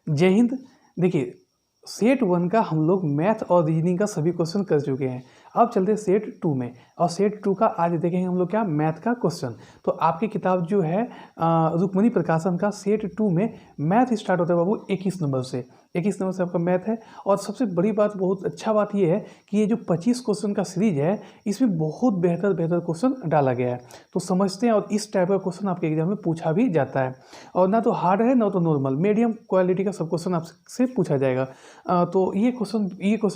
जय हिंद। देखिए, सेट 1 का हम लोग मैथ और रीजनिंग का सभी क्वेश्चन कर चुके हैं। अब चलते हैं सेट 2 में, और सेट 2 का आज देखेंगे हम लोग क्या, मैथ का क्वेश्चन। तो आपकी किताब जो है रुक्मणी प्रकाशन का सेट 2 में मैथ स्टार्ट होता है बाबू 21 नंबर से। 21 नंबर से आपका मैथ है। और सबसे बड़ी बात, बहुत अच्छा बात ये है कि ये जो 25 क्वेश्चन का सीरीज है, इसमें बहुत बेहतर बेहतर क्वेश्चन डाला गया है। तो समझते हैं, और इस टाइप का क्वेश्चन आपके एग्जाम में पूछा भी जाता है। और ना तो हार्ड है ना तो नॉर्मल, मीडियम क्वालिटी का सब क्वेश्चन आपसे पूछा जाएगा। तो ये क्वेश्चन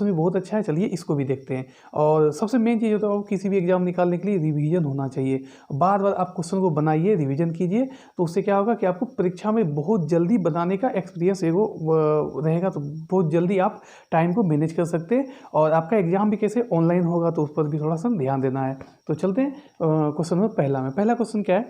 भी बहुत अच्छा है। चलिए इसको भी देखते हैं। और सबसे मेन चीज़ होता है, किसी भी एग्जाम निकालने के लिए रिवीजन होना चाहिए। बार बार आप क्वेश्चन को बनाइए, रिवीजन कीजिए, तो उससे क्या होगा कि आपको परीक्षा में बहुत जल्दी बनाने का एक्सपीरियंस एगो रहेगा। तो बहुत जल्दी आप टाइम को मैनेज कर सकते हैं। और आपका एग्जाम भी कैसे ऑनलाइन होगा, तो उस पर भी थोड़ा सा ध्यान देना है। तो चलते हैं क्वेश्चन में। पहला क्वेश्चन क्या है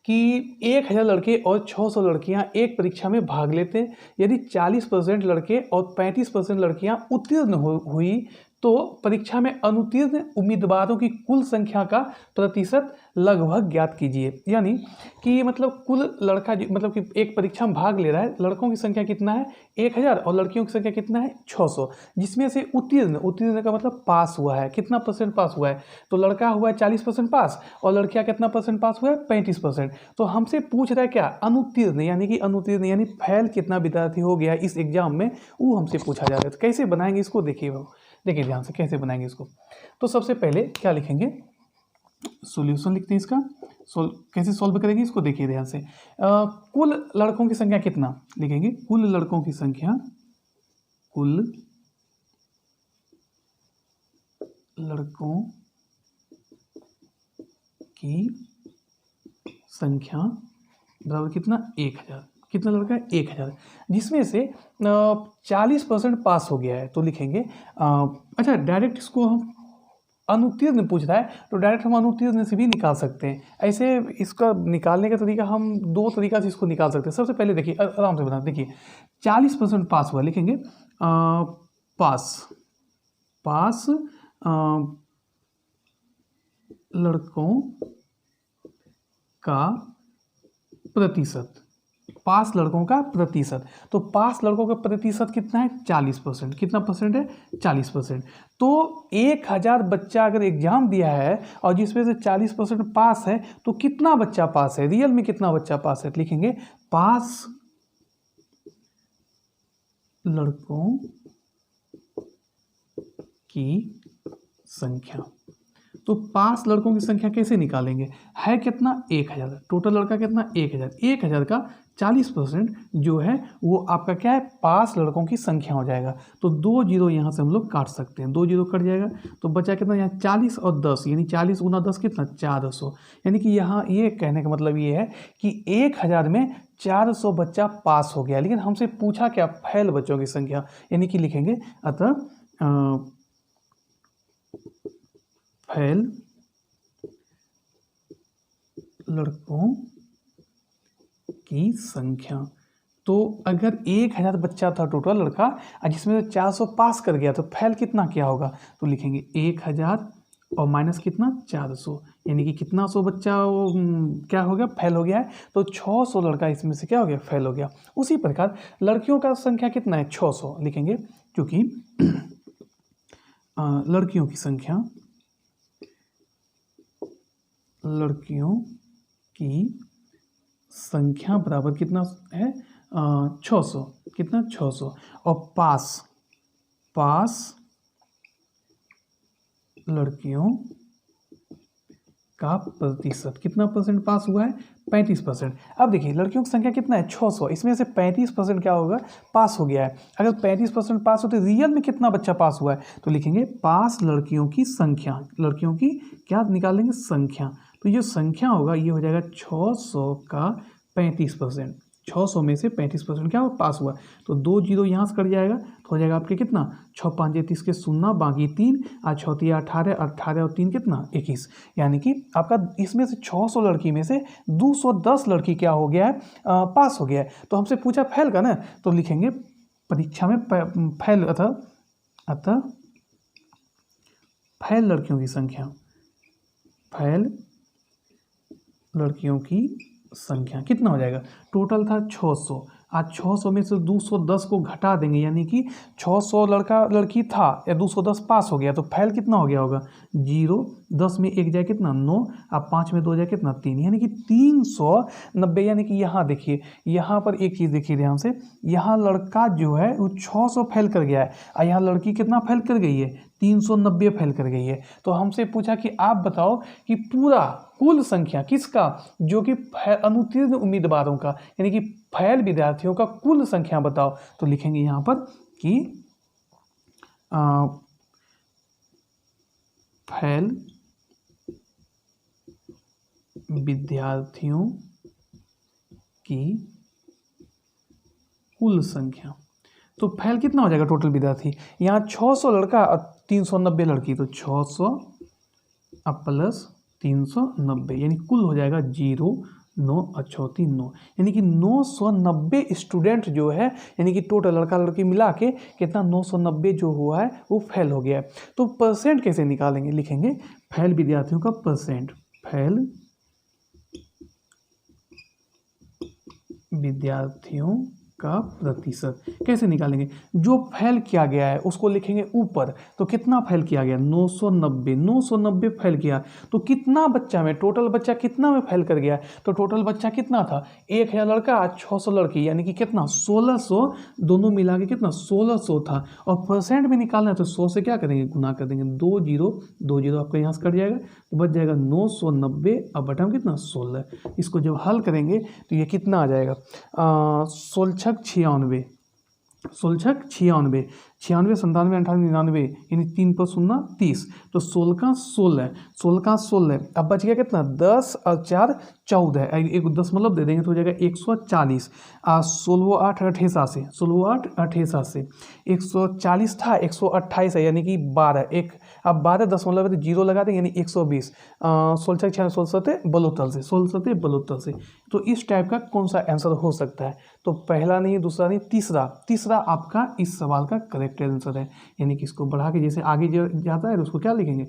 कि 1000 लड़के और 600 लड़कियां एक परीक्षा में भाग लेते हैं। यदि 40% लड़के और 35% लड़कियां उत्तीर्ण हुई, तो परीक्षा में अनुत्तीर्ण उम्मीदवारों की कुल संख्या का प्रतिशत लगभग ज्ञात कीजिए। यानी कि मतलब कुल लड़का मतलब कि एक परीक्षा में भाग ले रहा है, लड़कों की संख्या कितना है 1000 और लड़कियों की संख्या कितना है 600, जिसमें से उत्तीर्ण का मतलब पास हुआ है, कितना परसेंट पास हुआ है, तो लड़का हुआ है 40% पास और लड़कियां कितना परसेंट पास हुआ है 35%। तो हमसे पूछ रहा है क्या, अनुत्तीर्ण यानी फेल कितना विद्यार्थी हो गया इस एग्जाम में, वो हमसे पूछा जा रहा है। तो कैसे बनाएंगे इसको, देखिए ध्यान से कैसे बनाएंगे इसको। तो सबसे पहले क्या लिखेंगे, सॉल्यूशन लिखते हैं इसका। कैसे सॉल्व करेंगे इसको, देखिए ध्यान से। कुल लड़कों की संख्या कितना लिखेंगे, कुल लड़कों की संख्या, कुल लड़कों की संख्या बराबर कितना 1000। कितना लड़का है 1000, जिसमें से 40% पास हो गया है। तो लिखेंगे अच्छा, डायरेक्ट इसको हम अनुत्तीर्ण पूछ रहा है तो डायरेक्ट हम अनुत्तीर्ण से भी निकाल सकते हैं। ऐसे इसका निकालने का तरीका हम दो तरीका से इसको निकाल सकते हैं। सबसे पहले देखिए, आराम से बना, देखिए 40% पास हुआ, लिखेंगे पास लड़कों का प्रतिशत, पास लड़कों का प्रतिशत। तो पास लड़कों का प्रतिशत कितना है 40%। कितना परसेंट है 40%। तो 1000 बच्चा अगर एग्जाम दिया है और जिसमें से 40% पास है, तो कितना बच्चा पास है, रियल में कितना बच्चा पास है, लिखेंगे पास लड़कों की संख्या। तो पास लड़कों की संख्या कैसे निकालेंगे, है कितना 1000, टोटल लड़का कितना 1000, 1000 का 40% जो है वो आपका क्या है, पास लड़कों की संख्या हो जाएगा। तो 2 जीरो यहाँ से हम लोग काट सकते हैं, 2 जीरो कट जाएगा तो बचा कितना यहाँ 40 और 10, यानी 40 गुना 10 कितना 400। यानी कि यहाँ ये कहने का मतलब ये है कि 1000 में 400 बच्चा पास हो गया। लेकिन हमसे पूछा क्या, फेल बच्चों की संख्या, यानी कि लिखेंगे अतः फेल लड़कों की संख्या। तो अगर 1000 बच्चा था टोटल लड़का, जिसमें से 400 पास कर गया, तो फेल कितना क्या होगा, तो लिखेंगे 1000 और माइनस कितना 400, यानी कि कितना 100 बच्चा वो क्या हो गया, फेल हो गया है। तो 600 लड़का इसमें से क्या हो गया, फेल हो गया। उसी प्रकार लड़कियों का संख्या कितना है 600, लिखेंगे क्योंकि लड़कियों की संख्या बराबर कितना है 600, कितना 600। और पास लड़कियों का प्रतिशत, कितना परसेंट पास हुआ है 35%। अब देखिए लड़कियों की संख्या कितना है 600, इसमें से 35% क्या होगा, पास हो गया है। अगर 35% पास होते, रियल में कितना बच्चा पास हुआ है, तो लिखेंगे पास लड़कियों की संख्या, लड़कियों की क्या निकालेंगे संख्या। तो ये संख्या होगा, ये हो जाएगा 600 का 35%। 600 में से 35% क्या पास हुआ, तो 2 जीरो यहाँ से कट जाएगा, तो हो जाएगा आपके कितना 6 5 30 के 0, बाकी 3, 6 3 18, 18 और 3 कितना 21। यानी कि आपका इसमें से 600 लड़की में से 210 लड़की क्या हो गया है, पास हो गया है। तो हमसे पूछा फेल का ना, तो लिखेंगे परीक्षा में फेल, अतः फेल लड़कियों की संख्या, फेल लड़कियों की संख्या कितना हो जाएगा, टोटल था 600, आज 600 में से 210 को घटा देंगे, यानी कि 600 लड़का लड़की था या 210 पास हो गया, तो फैल कितना हो गया होगा 0, 10 में 1 जाए कितना 9, अब 5 में 2 जाए कितना 3, यानी कि 390। यानी कि यहाँ देखिए, यहाँ पर एक चीज़ देखिए ध्यान से, यहाँ लड़का जो है वो 600 फैल कर गया है और यहाँ लड़की कितना फैल कर गई है 390 फैल कर गई है। तो हमसे पूछा कि आप बताओ कि पूरा कुल संख्या किसका, जो कि अनुत्तीर्ण उम्मीदवारों का, यानी कि फैल विद्यार्थियों का कुल संख्या बताओ। तो लिखेंगे यहाँ पर कि फैल विद्यार्थियों की कुल संख्या। तो फैल कितना हो जाएगा टोटल विद्यार्थी, यहाँ 600 लड़का और 390 लड़की, तो 600 प्लस 390, यानी कुल हो जाएगा 0, 9 और 6 9, यानी कि 990 स्टूडेंट जो है, यानी कि टोटल लड़का लड़की मिला के कितना 990 जो हुआ है वो फेल हो गया है। तो परसेंट कैसे निकालेंगे, लिखेंगे फेल विद्यार्थियों का परसेंट, फेल विद्यार्थियों का प्रतिशत कैसे निकालेंगे, जो फेल किया गया है उसको लिखेंगे ऊपर, तो कितना फेल किया गया 990, 990 फेल किया, तो कितना बच्चा में, टोटल बच्चा कितना में फेल कर गया, तो टोटल बच्चा कितना था 1000 लड़का 600 लड़की, यानी कि कितना 1600, दोनों मिला के कितना 1600 था। और परसेंट में निकालना है तो 100 से क्या करेंगे, गुना कर देंगे, 2 0 2 0 आपका यहाँ से कट जाएगा, तो बच जाएगा 990 और बटन कितना 16। इसको जब हल करेंगे तो ये कितना आ जाएगा 16 96, 16 96, 96 97 98 99, यानी 3 पर 0 30, तो 16 का 16, 16 का 16, अब बच गया कितना 10 और 4 14, एक 10 मतलब दे देंगे तो हो जाएगा 140, 16 8 88, 16 8 88, 140 था 128 है, यानी कि 12, एक अब 12 दशमलव तो 0 लगा देंगे, यानी 120, 16 6 16 बलोतल से, 16 बलोतल से। तो इस टाइप का कौन सा आंसर हो सकता है, तो पहला नहीं, दूसरा नहीं, तीसरा आपका इस सवाल का करेक्ट आंसर है, यानी कि इसको बढ़ा के जैसे आगे जो जाता है तो उसको क्या लिखेंगे,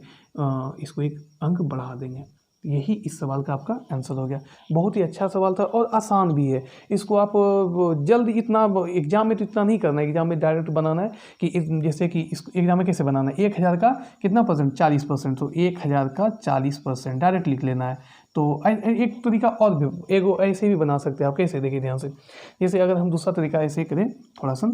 इसको एक अंक बढ़ा देंगे, यही इस सवाल का आपका आंसर हो गया। बहुत ही अच्छा सवाल था और आसान भी है, इसको आप जल्द इतना एग्जाम में तो इतना नहीं करना है, एग्जाम में डायरेक्ट बनाना है कि जैसे कि इस एग्जाम में कैसे बनाना है, 1000 का कितना परसेंट 40%, तो 1000 का 40% डायरेक्ट लिख लेना है। तो एक तरीका और भी एगो ऐसे भी बना सकते हैं आप, कैसे देखिए ध्यान से, जैसे अगर हम दूसरा तरीका ऐसे करें थोड़ा सा,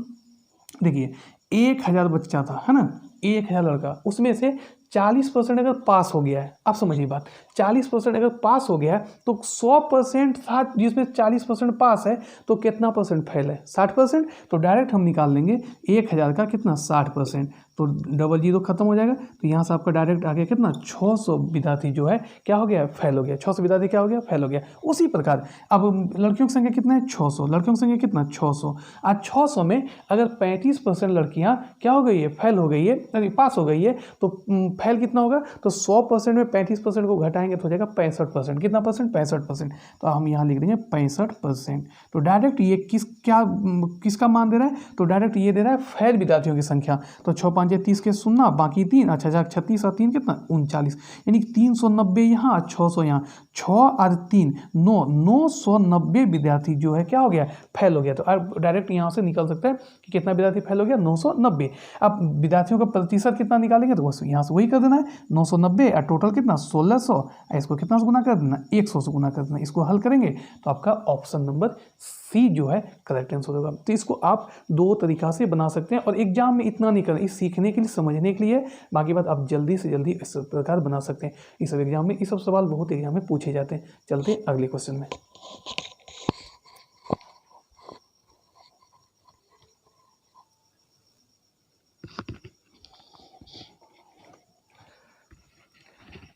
देखिए 1000 बच्चा था है ना, 1000 लड़का, उसमें से 40% अगर पास हो गया है, आप समझिए बात, 40% अगर पास हो गया है तो 100% था जिसमें 40% पास है, तो कितना परसेंट फेल है 60%, तो डायरेक्ट हम निकाल लेंगे 1000 का कितना 60%, तो डबल जीरो खत्म हो जाएगा, तो यहाँ से आपका डायरेक्ट आ गया कितना 600 विद्यार्थी जो है क्या हो गया फेल हो गया, 600 विद्यार्थी क्या हो गया फेल हो गया। उसी प्रकार अब लड़कियों की संख्या कितना है 600, लड़कियों की संख्या कितना 600, आज 600 में अगर 35% लड़कियाँ क्या हो गई है फेल हो गई है, अरे पास हो गई है, तो फेल कितना होगा, तो 100% में 35% को घटाएंगे तो हो जाएगा 65%, कितना परसेंट 65%, तो हम यहाँ लिख देंगे 65%। तो डायरेक्ट ये किसका मान दे रहा है, तो डायरेक्ट ये दे रहा है फेल विद्यार्थियों की संख्या, तो 6 5 30 के 0 बाकी 3, अच्छा 36 और 3 कितना 39, यानी 390 यहाँ 600 यहाँ, 6 और 3 9, 990 विद्यार्थी जो है क्या हो गया फेल हो गया। तो अब डायरेक्ट यहाँ से निकल सकता है कि कितना विद्यार्थी फेल हो गया 990। अब विद्यार्थियों का प्रतिशत कितना निकालेंगे, तो बस यहाँ से वही कर देना है 990 और टोटल कितना 1600, इसको कितना से गुना कर देना 100 से गुना कर देना, इसको हल करेंगे तो आपका ऑप्शन नंबर सी जो है करेक्ट आंसर होगा। तो इसको आप दो तरीका से बना सकते हैं और एग्जाम में इतना नहीं करना, इस सीखने के लिए समझने के लिए, बाकी बात आप जल्दी से जल्दी इस प्रकार बना सकते हैं। इस सब एग्जाम में, ये सब सवाल बहुत एग्जाम में पूछे जाते हैं। चलते हैं अगले क्वेश्चन में।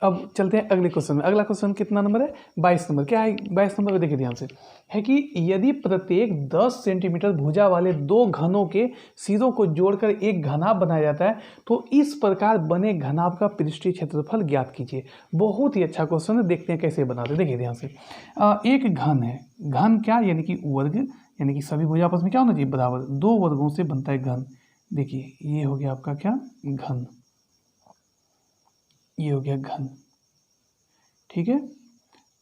अब चलते हैं अगले क्वेश्चन में। अगला क्वेश्चन कितना नंबर है 22 नंबर। क्या है 22 नंबर में, देखिए ध्यान से, है कि यदि प्रत्येक 10 सेंटीमीटर भुजा वाले दो घनों के सिरों को जोड़कर एक घनाभ बनाया जाता है तो इस प्रकार बने घनाभ का पृष्ठीय क्षेत्रफल ज्ञात कीजिए। बहुत ही अच्छा क्वेश्चन है, देखते हैं कैसे बनाते हैं। देखिए ध्यान से, एक घन है, घन क्या यानी कि वर्ग, यानी कि सभी भुजा आपस में क्या होना चाहिए बराबर, दो वर्गों से बनता है घन। देखिए ये हो गया आपका क्या घन, ये हो गया घन, ठीक है।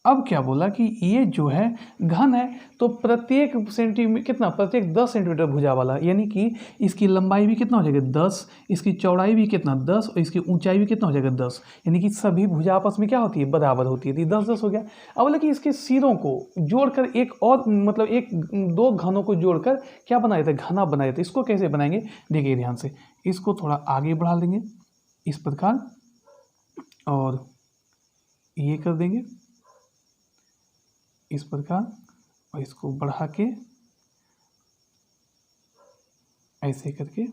अब क्या बोला कि ये जो है घन है, तो प्रत्येक सेंटीमीटर कितना, प्रत्येक 10 सेंटीमीटर भुजा वाला, यानी कि इसकी लंबाई भी कितना हो जाएगा 10, इसकी चौड़ाई भी कितना 10 और इसकी ऊंचाई भी कितना हो जाएगा 10, यानी कि सभी भुजा आपस में क्या होती है, बराबर होती है। तो 10-10 हो गया। अब बोला कि इसके सिरों को जोड़कर एक और मतलब एक दो घनों को जोड़कर क्या बनाया जाता है, घना बनाया जाता है। इसको कैसे बनाएंगे, देखिए ध्यान से, इसको थोड़ा आगे बढ़ा देंगे इस प्रकार, और ये कर देंगे इस प्रकार, और इसको बढ़ा के ऐसे करके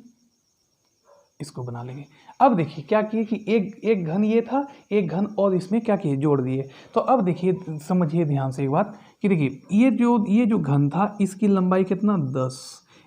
इसको बना लेंगे। अब देखिए क्या किए कि एक घन ये था, एक घन और इसमें क्या किए, जोड़ दिए। तो अब देखिए समझिए ध्यान से एक बात कि देखिए ये जो घन था, इसकी लंबाई कितना 10,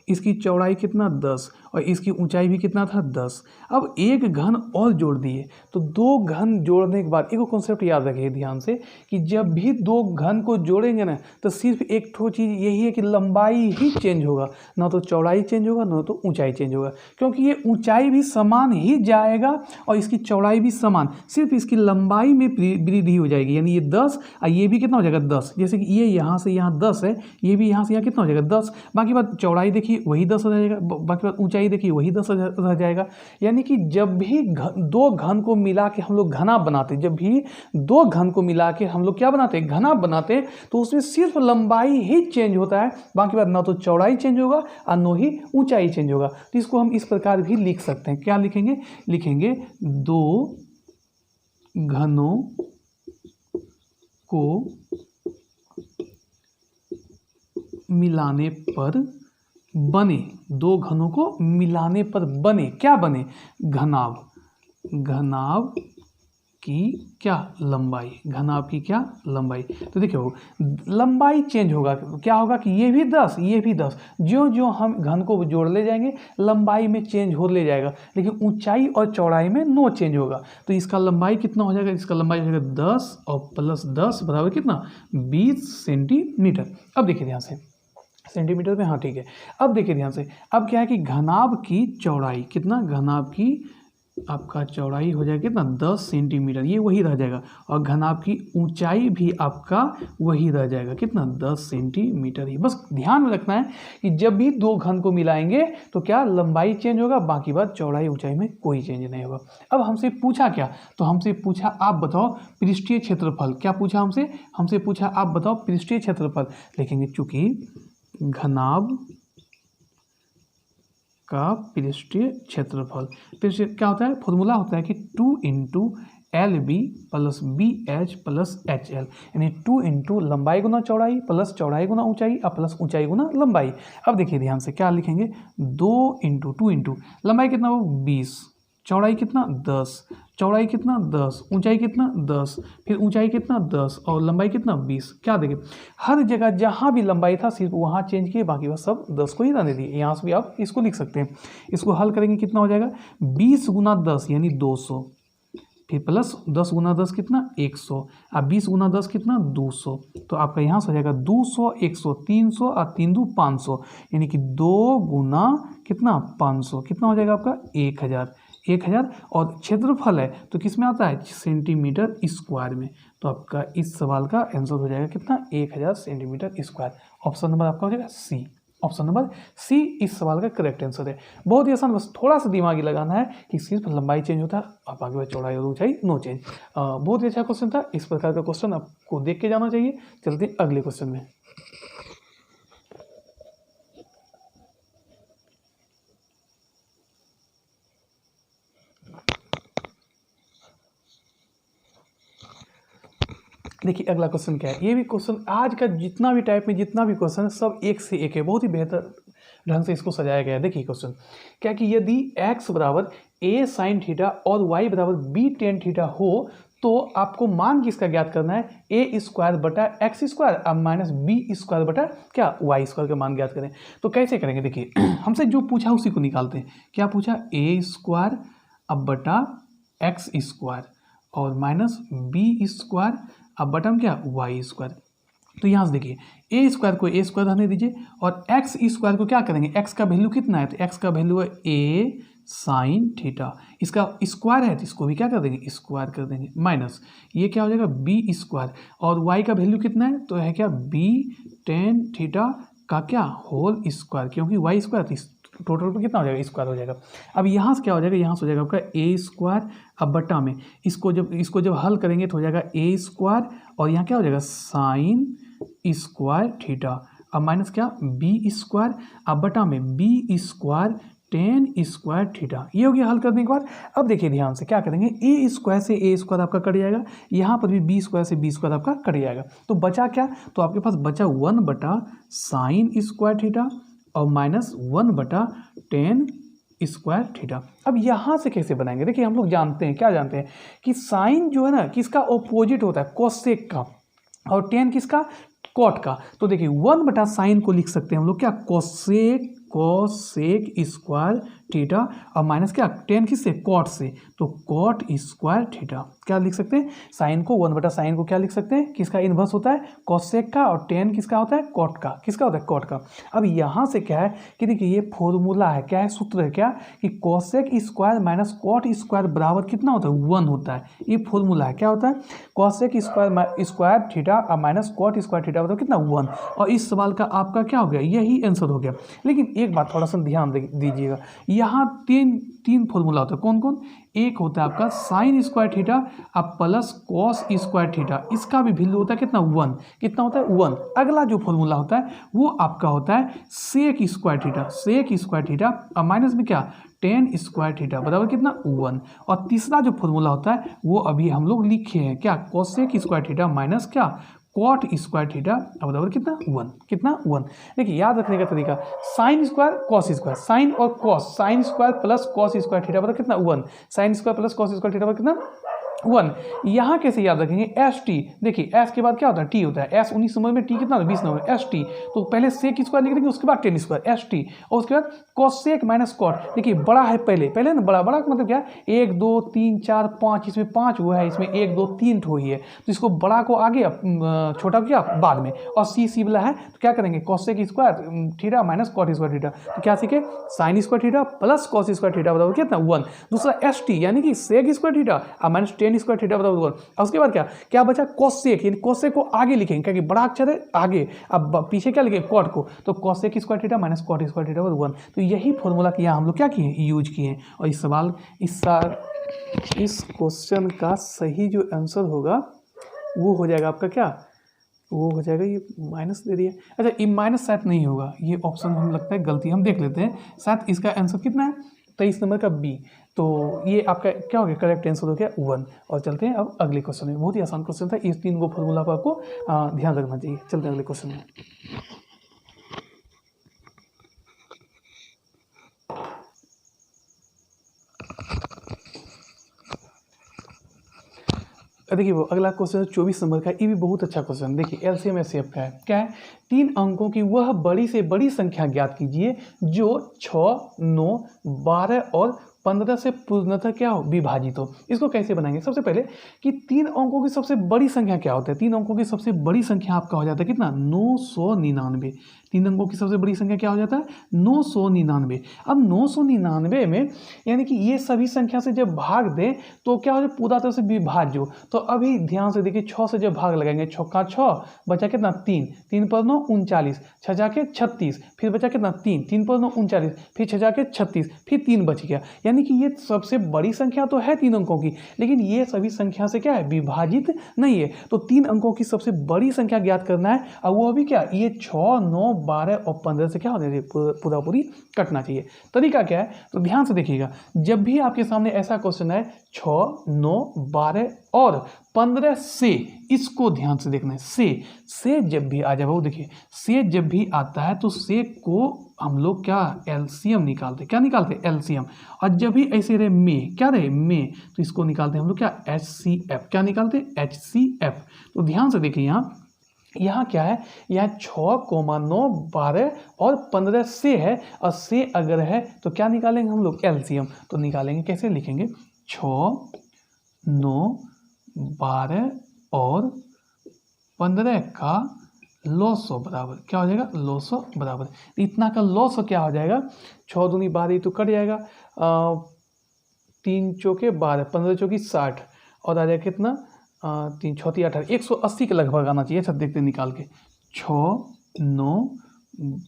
इसकी चौड़ाई कितना 10 और इसकी ऊंचाई भी कितना था 10। अब एक घन और जोड़ दिए, तो दो घन जोड़ने के बाद एक कॉन्सेप्ट याद रखिए ध्यान से कि जब भी दो घन को जोड़ेंगे ना, तो सिर्फ एक ठो चीज़ यही है कि लंबाई ही चेंज होगा, ना तो चौड़ाई चेंज होगा ना तो ऊंचाई चेंज होगा, क्योंकि ये ऊंचाई भी समान ही जाएगा और इसकी चौड़ाई भी समान, सिर्फ इसकी लंबाई में वृद्धि हो जाएगी। यानी ये 10 और ये भी कितना हो जाएगा 10, जैसे कि ये यहाँ से यहाँ 10 है, ये भी यहाँ से यहाँ कितना हो जाएगा 10। बाकी बात चौड़ाई देखिए वही 10 हो जाएगा, बाकी बात ऊंचाई देखिए वही 10 रह जाएगा। यानी कि जब भी दो घन को मिला के हम लोग घना बनाते, जब भी दो घन को मिला के हम लोग क्या बनाते हैं, घना बनाते हैं, तो उसमें सिर्फ लंबाई ही चेंज होता है, बाकी बात ना तो चौड़ाई चेंज होगा और न ही ऊंचाई चेंज होगा। तो इसको हम इस प्रकार भी लिख सकते हैं। क्या लिखेंगे, लिखेंगे दो घनों को मिलाने पर बने, दो घनों को मिलाने पर बने, क्या बने, घनाभ, घनाभ की क्या लंबाई, घनाभ की क्या लंबाई। तो देखिए लंबाई चेंज होगा, क्या होगा कि ये भी 10 ये भी 10, जो जो हम घन को जोड़ ले जाएंगे लंबाई में चेंज हो ले जाएगा, लेकिन ऊंचाई और चौड़ाई में नो चेंज होगा। तो इसका लंबाई कितना हो जाएगा, इसका लंबाई हो जाएगा 10 और प्लस 10 बराबर कितना 20 सेंटीमीटर। अब देखिए ध्यान से, सेंटीमीटर में, हाँ ठीक है। अब देखिए ध्यान से, अब क्या है कि घनाभ की चौड़ाई कितना, घनाभ की आपका चौड़ाई हो जाएगा कितना 10 सेंटीमीटर, ये वही रह जाएगा, और घनाभ की ऊंचाई भी आपका वही रह जाएगा कितना 10 सेंटीमीटर ही। बस ध्यान में रखना है कि जब भी दो घन को मिलाएंगे तो क्या लंबाई चेंज होगा, बाकी बात चौड़ाई ऊंचाई में कोई चेंज नहीं होगा। अब हमसे पूछा क्या, तो हमसे पूछा आप बताओ पृष्ठीय क्षेत्रफल। क्या पूछा हमसे, हमसे पूछा आप बताओ पृष्ठीय क्षेत्रफल। लिखेंगे चूंकि घनाभ का पृष्ठीय क्षेत्रफल, पृष्ठीय क्या होता है, फॉर्मूला होता है कि 2 into LB plus BH plus HL, यानी 2 इंटू लंबाई गुना चौड़ाई प्लस चौड़ाई गुना ऊंचाई और प्लस ऊंचाई गुना लंबाई। अब देखिए ध्यान से क्या लिखेंगे, 2 इंटू लंबाई कितना हो 20, चौड़ाई कितना 10, चौड़ाई कितना 10, ऊंचाई कितना 10, फिर ऊंचाई कितना 10 और लंबाई कितना 20। क्या देखिए हर जगह जहाँ भी लंबाई था सिर्फ वहाँ चेंज किए, बाकी बस सब 10 को ही रहने दिए। यहाँ से भी आप इसको लिख सकते हैं। इसको हल करेंगे कितना हो जाएगा 20 गुना 10 यानी 200, फिर प्लस 10 गुना 10 कितना 100, अब 20 गुना 10 कितना 200। तो आपका यहाँ से हो जाएगा 200, 100, 300 और 3 2 500, यानी कि 2 गुना कितना 500, कितना हो जाएगा आपका 1000 और क्षेत्रफल है तो किस में आता है सेंटीमीटर स्क्वायर में। तो आपका इस सवाल का आंसर हो जाएगा कितना 1000 सेंटीमीटर स्क्वायर। ऑप्शन नंबर आपका हो जाएगा सी, ऑप्शन नंबर सी इस सवाल का करेक्ट आंसर है। बहुत ही आसान, बस थोड़ा सा दिमागी लगाना है कि सिर्फ लंबाई चेंज होता है और बाकी बात चौड़ाई और ऊंचाई नो चेंज। बहुत ही अच्छा क्वेश्चन था, इस प्रकार का क्वेश्चन आपको देख के जाना चाहिए। चलते हैं अगले क्वेश्चन में। देखिए अगला क्वेश्चन क्या है, ये भी क्वेश्चन आज का जितना भी टाइप में जितना भी क्वेश्चन है सब एक से एक है, बहुत ही बेहतर ढंग से इसको सजाया गया है। देखिए क्वेश्चन क्या कि यदि x बराबर a sin थीटा और y बराबर b tan थीटा हो तो आपको मान किसका ज्ञात करना है, a स्क्वायर बटा एक्स स्क्वायर अब माइनस बी स्क्वायर बटा क्या y स्क्वायर का मान ज्ञात करें। तो कैसे करेंगे, देखिए हमसे जो पूछा उसी को निकालते हैं। क्या पूछा, a स्क्वायर अब बटा एक्स स्क्वायर और माइनस बी स्क्वायर अब बटा क्या वाई स्क्वायर। तो यहाँ से देखिए ए स्क्वायर को ए स्क्वायर रहने दीजिए और एक्स स्क्वायर को क्या करेंगे, एक्स का वैल्यू कितना है तो एक्स का वैल्यू है a साइन थीटा, इसका स्क्वायर है तो इसको भी क्या कर देंगे, स्क्वायर कर देंगे, माइनस ये क्या हो जाएगा बी स्क्वायर, और वाई का वैल्यू कितना है तो है क्या बी टेन थीटा का क्या होल स्क्वायर, क्योंकि वाई स्क्वायर टोटल पर कितना हो जाएगा, स्क्वायर हो जाएगा। अब यहाँ से क्या हो जाएगा, यहाँ से हो जाएगा आपका ए स्क्वायर, अब बटा में इसको जब हल करेंगे तो हो जाएगा ए स्क्वायर, और यहाँ क्या हो जाएगा साइन स्क्वायर थीटा, अब माइनस क्या बी स्क्वायर, अब बटा में B square tan square theta, ये हो गया हल करने के बाद। अब देखिए ध्यान से क्या करेंगे, ए स्क्वायर से ए स्क्वायर आपका कट जाएगा, यहाँ पर भी बी स्क्वायर से बी स्क्वायर आपका कट जाएगा, तो बचा क्या, तो आपके पास बचा 1 बटा साइन स्क्वायर थीटा और माइनस 1 बटा टेन स्क्वायर थीटा। अब यहाँ से कैसे बनाएंगे, देखिए हम लोग जानते हैं, क्या जानते हैं कि साइन जो है ना किसका ऑपोजिट होता है, कोसेक का, और टेन किसका, कॉट का। तो देखिए 1 बटा साइन को लिख सकते हैं हम लोग क्या, कोसेक स्क्वायर थीटा, और माइनस क्या टेन किससे, कॉट से, तो कॉट स्क्वायर थीटा। क्या लिख सकते हैं, साइन को 1 बटा साइन को क्या लिख सकते हैं, किसका इन्वर्स होता है, कोसेक का, और टेन किसका होता है, कॉट का, किसका होता है, कॉट का। अब यहाँ से क्या है कि देखिए ये फॉर्मूला है, क्या है, सूत्र है क्या, कि cosec square minus cot square बराबर कितना होता है, 1 होता है, ये फॉर्मूला है, क्या होता है, कोसेक स्क्वायर थीटा और माइनस कॉट स्क्वायर थीटा मतलब कितना 1, और इस सवाल का आपका क्या हो गया, यही आंसर हो गया। लेकिन एक बात थोड़ा सा ध्यान दीजिएगा, यहाँ तीन फॉर्मूला होता है, कौन कौन, एक होता है आपका साइन स्क्वायर थीटा अब प्लस कॉस स्क्वायर थीटा, इसका भी वैल्यू होता है कितना 1, कितना होता है 1। अगला जो फॉर्मूला होता है वो आपका होता है सेक स्क्वायर थीटा और माइनस में क्या टेन स्क्वायर थीटा बराबर कितना 1, और तीसरा जो फॉर्मूला होता है वो अभी हम लोग लिखे हैं, क्या कोसेक स्क्वायर थीटा माइनस क्या कॉट स्क्वायर थीटा बराबर कितना 1। देखिए याद रखने का तरीका, sine square cos square, sine और cos, sine square plus cos square theta बराबर कितना 1, sine square plus cos square theta बराबर कितना 1। यहाँ कैसे याद रखेंगे, एस टी, देखिए एस के बाद क्या होता है टी होता है, एस 19 नंबर में, टी कितना होता है 20 नंबर, एस टी, तो पहले सेक स्क्वायर लिख देंगे, उसके बाद टेन स्क्वायर एस टी, और उसके बाद कॉसेक माइनस कॉट। देखिए बड़ा है पहले ना, बड़ा का मतलब क्या, 1 2 3 4 5, इसमें 5 हुआ है, इसमें 1 2 3 ठो ही है, तो इसको बड़ा को आगे छोटा को क्या बाद में, और सी वाला है तो क्या करेंगे cosec square theta minus cot square theta, तो क्या सीखे sine square theta plus cos square theta बराबर कितना 1। दूसरा एस टी यानी कि सेक स्क्वायर थीटा और माइनस टेन स्क्वायर थीटा बराबर 1। और उसके बाद क्या बचा कोसेक, यानी कोसेक को आगे लिखेंगे क्योंकि बड़ा अक्षर है आगे, अब पीछे क्या लिखेंगे कॉट को, तो cosec square theta minus cot square theta बराबर 1। तो यही फॉर्मूला किया हम लोग क्या किए यूज किए हैं, और इस सवाल इस क्वेश्चन का सही जो आंसर होगा वो हो जाएगा आपका क्या, वो हो जाएगा ये माइनस दे दिया, अच्छा ये माइनस शायद नहीं होगा, ये ऑप्शन हमें लगता है गलती, हम देख लेते हैं, शायद इसका आंसर कितना है 23 नंबर का बी, तो ये आपका क्या हो गया करेक्ट आंसर हो गया 1। और चलते हैं अब अगले क्वेश्चन में, बहुत ही आसान क्वेश्चन था, इस 3 को फॉर्मूला पर आपको ध्यान रखना चाहिए। चलते हैं अगले क्वेश्चन में। देखिए वो अगला क्वेश्चन 24 नंबर का, ये भी बहुत अच्छा क्वेश्चन, देखिए एलसीएम एचसीएफ का है, क्या है 3 अंकों की वह बड़ी से बड़ी संख्या ज्ञात कीजिए जो 6, 9, 12 और 15 से पूर्णतः क्या हो विभाजित हो। इसको कैसे बनाएंगे, सबसे पहले कि 3 अंकों की सबसे बड़ी संख्या क्या होता है, 3 अंकों की सबसे बड़ी संख्या आपका हो जाता है कितना 999, 3 अंकों की सबसे बड़ी संख्या क्या हो जाता है 999। अब 999 में यानी कि ये सभी संख्या से जब भाग दें तो क्या हो जाए पूरा तरह से विभाज्य हो। तो अभी ध्यान से देखिए 6 से जब भाग लगाएंगे, 6 का 6 बचा कितना 3, 3 पर 9 39, 6 जाके 36, फिर बचा कितना 3, 3 पर 9 39, फिर 6 जाके 36, फिर 3 बच गया। यानी कि ये सबसे बड़ी संख्या तो है 3 अंकों की, लेकिन ये सभी संख्या से क्या है विभाजित नहीं है। तो 3 अंकों की सबसे बड़ी संख्या ज्ञात करना है, और वो भी क्या ये 6, 9, 12 और 15 से क्या होना चाहिए पूरी कटना चाहिए। तरीका क्या है तो ध्यान से देखिएगा, जब भी आपके सामने ऐसा क्वेश्चन है 6, 9, 12 और 15 से, इसको ध्यान से देखना है, से जब भी आ जाए वो देखिए, से जब भी आता है तो से को हम लोग क्या एलसीएम निकालते, क्या निकालते एलसीएम, और जब भी ऐसे रहे में, क्या रहे में, तो इसको निकालते हैं हम लोग क्या एचसीएफ, क्या निकालते एचसीएफ। तो ध्यान से देखिए यहाँ क्या है, यहाँ 6, 9, 12 और 15 से है, और से अगर है तो क्या निकालेंगे हम लोग एलसीएम। तो निकालेंगे कैसे, लिखेंगे 6, 9, 12 और 15 का लॉस ऑफ बराबर क्या हो जाएगा, लॉस ऑफ बराबर इतना का लॉस क्या हो जाएगा, 6 दूनी 12 तो कट जाएगा, 3 चौके 12, 15 चौकी 60 और आ जाएगा कितना, 3 6 18, 180 के लगभग आना चाहिए। अच्छा देखते निकाल के, 6 9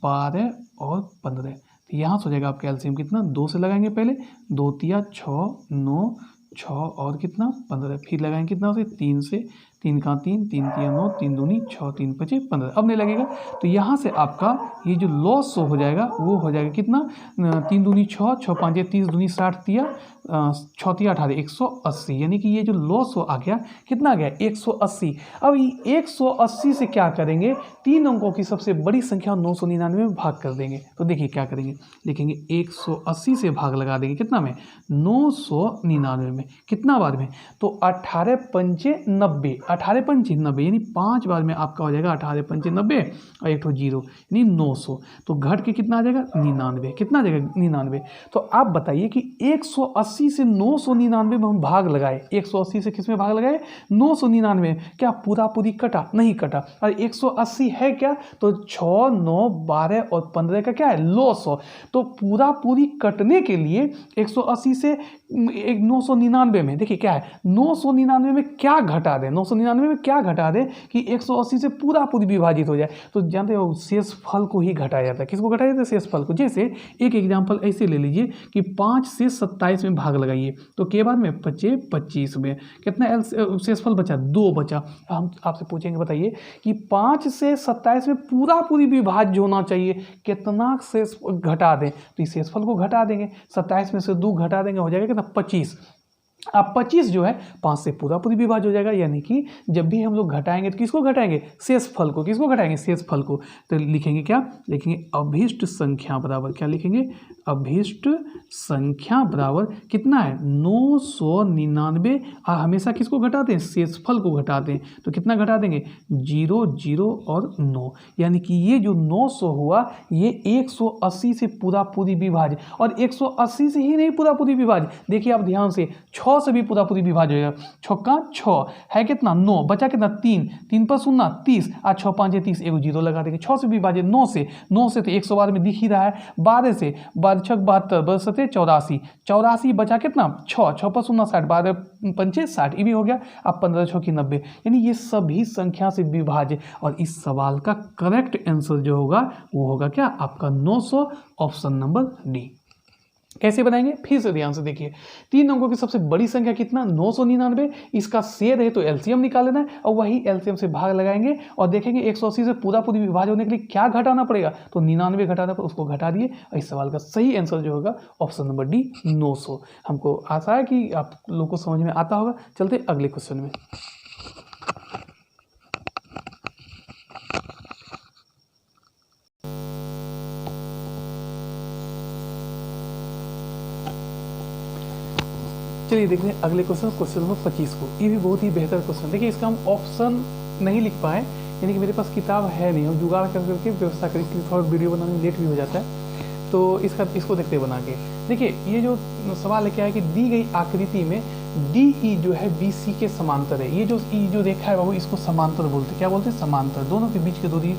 12 और 15, तो यहाँ से हो जाएगा आपका एलसीएम कितना, 2 से लगाएंगे पहले, 2 तिया 6 9 6 और कितना 15, फिर लगाएंगे कितना से 3 से, 3 का 3 3 तिया 9 3 दूनी 6 3 5 15, अब नहीं लगेगा। तो यहाँ से आपका ये जो लॉस हो जाएगा वो हो जाएगा कितना, 3 दूनी 6 6 5 30 दूनी 60 तिया 6 तिया 18, 180, यानी कि ये जो लॉस हो आ गया कितना आ गया 180। अब ये 180 से क्या करेंगे, 3 अंकों की सबसे बड़ी संख्या 999 में भाग कर देंगे। तो देखिए क्या करेंगे, लिखेंगे 180 से भाग लगा देंगे कितना में, 999 में, कितना बार में, तो 18 पंचे 90, 18 पंचे 90 यानी 5 बार में आपका हो जाएगा 18 पंचे 90 और एक तो 0 यानी 900, तो घट के कितना आ जाएगा 99, कितना आ जाएगा 99। तो आप बताइए कि 180 से 999 में हम भाग लगाए, 180 से किस में भाग लगाए, 999, क्या पूरा पूरी कटा, नहीं कटा, और 180 है क्या, तो 6 9 12 और 15 का क्या है लॉस हो, तो पूरा पूरी कटने के लिए 180 से 999 में देखिए क्या है, 999 में क्या घटा दें, 999 में क्या घटा दें कि 180 से पूरा पूरी विभाजित हो जाए। तो जानते हो शेष फल को ही घटाया जाता है, किसको घटाया जाता है, शेष फल को। जैसे एक एग्जांपल ऐसे ले लीजिए कि 5 से 27 में भाग लगाइए, तो के बाद में 25 25 में कितना शेषफल बचा, 2 बचा। हम आपसे पूछेंगे बताइए कि 5 से 27 में पूरा पूरी विभाज्य होना चाहिए, कितना शेष घटा दें, तो इस शेषफल को घटा देंगे, 27 में से 2 घटा देंगे, हो जाएगा कितना 25। अब 25 जो है 5 से पूरा पूरी विभाज्य हो जाएगा, यानी कि जब भी हम लोग घटाएंगे तो किसको घटाएंगे, शेषफल को, किसको घटाएंगे, शेषफल को। तो लिखेंगे क्या, लिखेंगे अभीष्ट संख्या बराबर क्या लिखेंगे, अभीष्ट संख्या बराबर कितना है 999, और हमेशा किसको घटाते हैं, शेषफल को घटाते हैं, तो कितना घटा देंगे 0 0 और 9, यानी कि ये जो 900 हुआ ये 180 से पूरा पूरी विभाज्य, और 180 से ही नहीं पूरा पूरी विभाज्य, देखिए आप ध्यान से 6 से भी पूरा पूरी विभाज्य होगा, 6 का 6 है कितना 9, बचा कितना 3 3 पर 0 30, और 6 5 30, एगो 0 लगा देंगे, 6 से विभाज्य 9 से तो 112 में दिख ही रहा है, 12 से 12 6 72 12 7 84 84, बचा कितना 6 6 पर 0 60, 12 पंचे 60, ये भी हो गया। अब 15 6 की 90, यानी ये सभी संख्या से विभाज्य, और इस सवाल का करेक्ट आंसर जो होगा वो होगा क्या आपका 900, ऑप्शन नंबर डी। कैसे बनाएंगे, फिर से ध्यान से देखिए, 3 अंकों की सबसे बड़ी संख्या कितना 999, इसका छेद है तो एलसीएम निकाल लेना है, और वही एलसीएम से भाग लगाएंगे और देखेंगे 180 से पूरा पूरी विभाज्य होने के लिए क्या घटाना पड़ेगा, तो 99 घटाना पर उसको घटा दिए, और इस सवाल का सही आंसर जो होगा ऑप्शन नंबर डी 900। हमको आशा है कि आप लोग को समझ में आता होगा। चलते अगले क्वेश्चन में। चलिए देखते हैं अगले क्वेश्चन, क्वेश्चन नंबर 25 को। ये भी बहुत ही बेहतर क्वेश्चन, देखिए इसका हम ऑप्शन नहीं लिख पाए, यानी कि मेरे पास किताब है नहीं, हम जुगाड़ करके व्यवस्था करें, इसलिए थोड़ा वीडियो बनाने में लेट भी हो जाता है, तो इसको देखते बना के। देखिए ये जो सवाल है क्या है कि दी गई आकृति में डी ई जो है बी सी के समांतर है, ये जो ई जो रेखा है बाबू इसको समांतर बोलते हैं, क्या बोलते हैं समांतर, दोनों के बीच की दूरी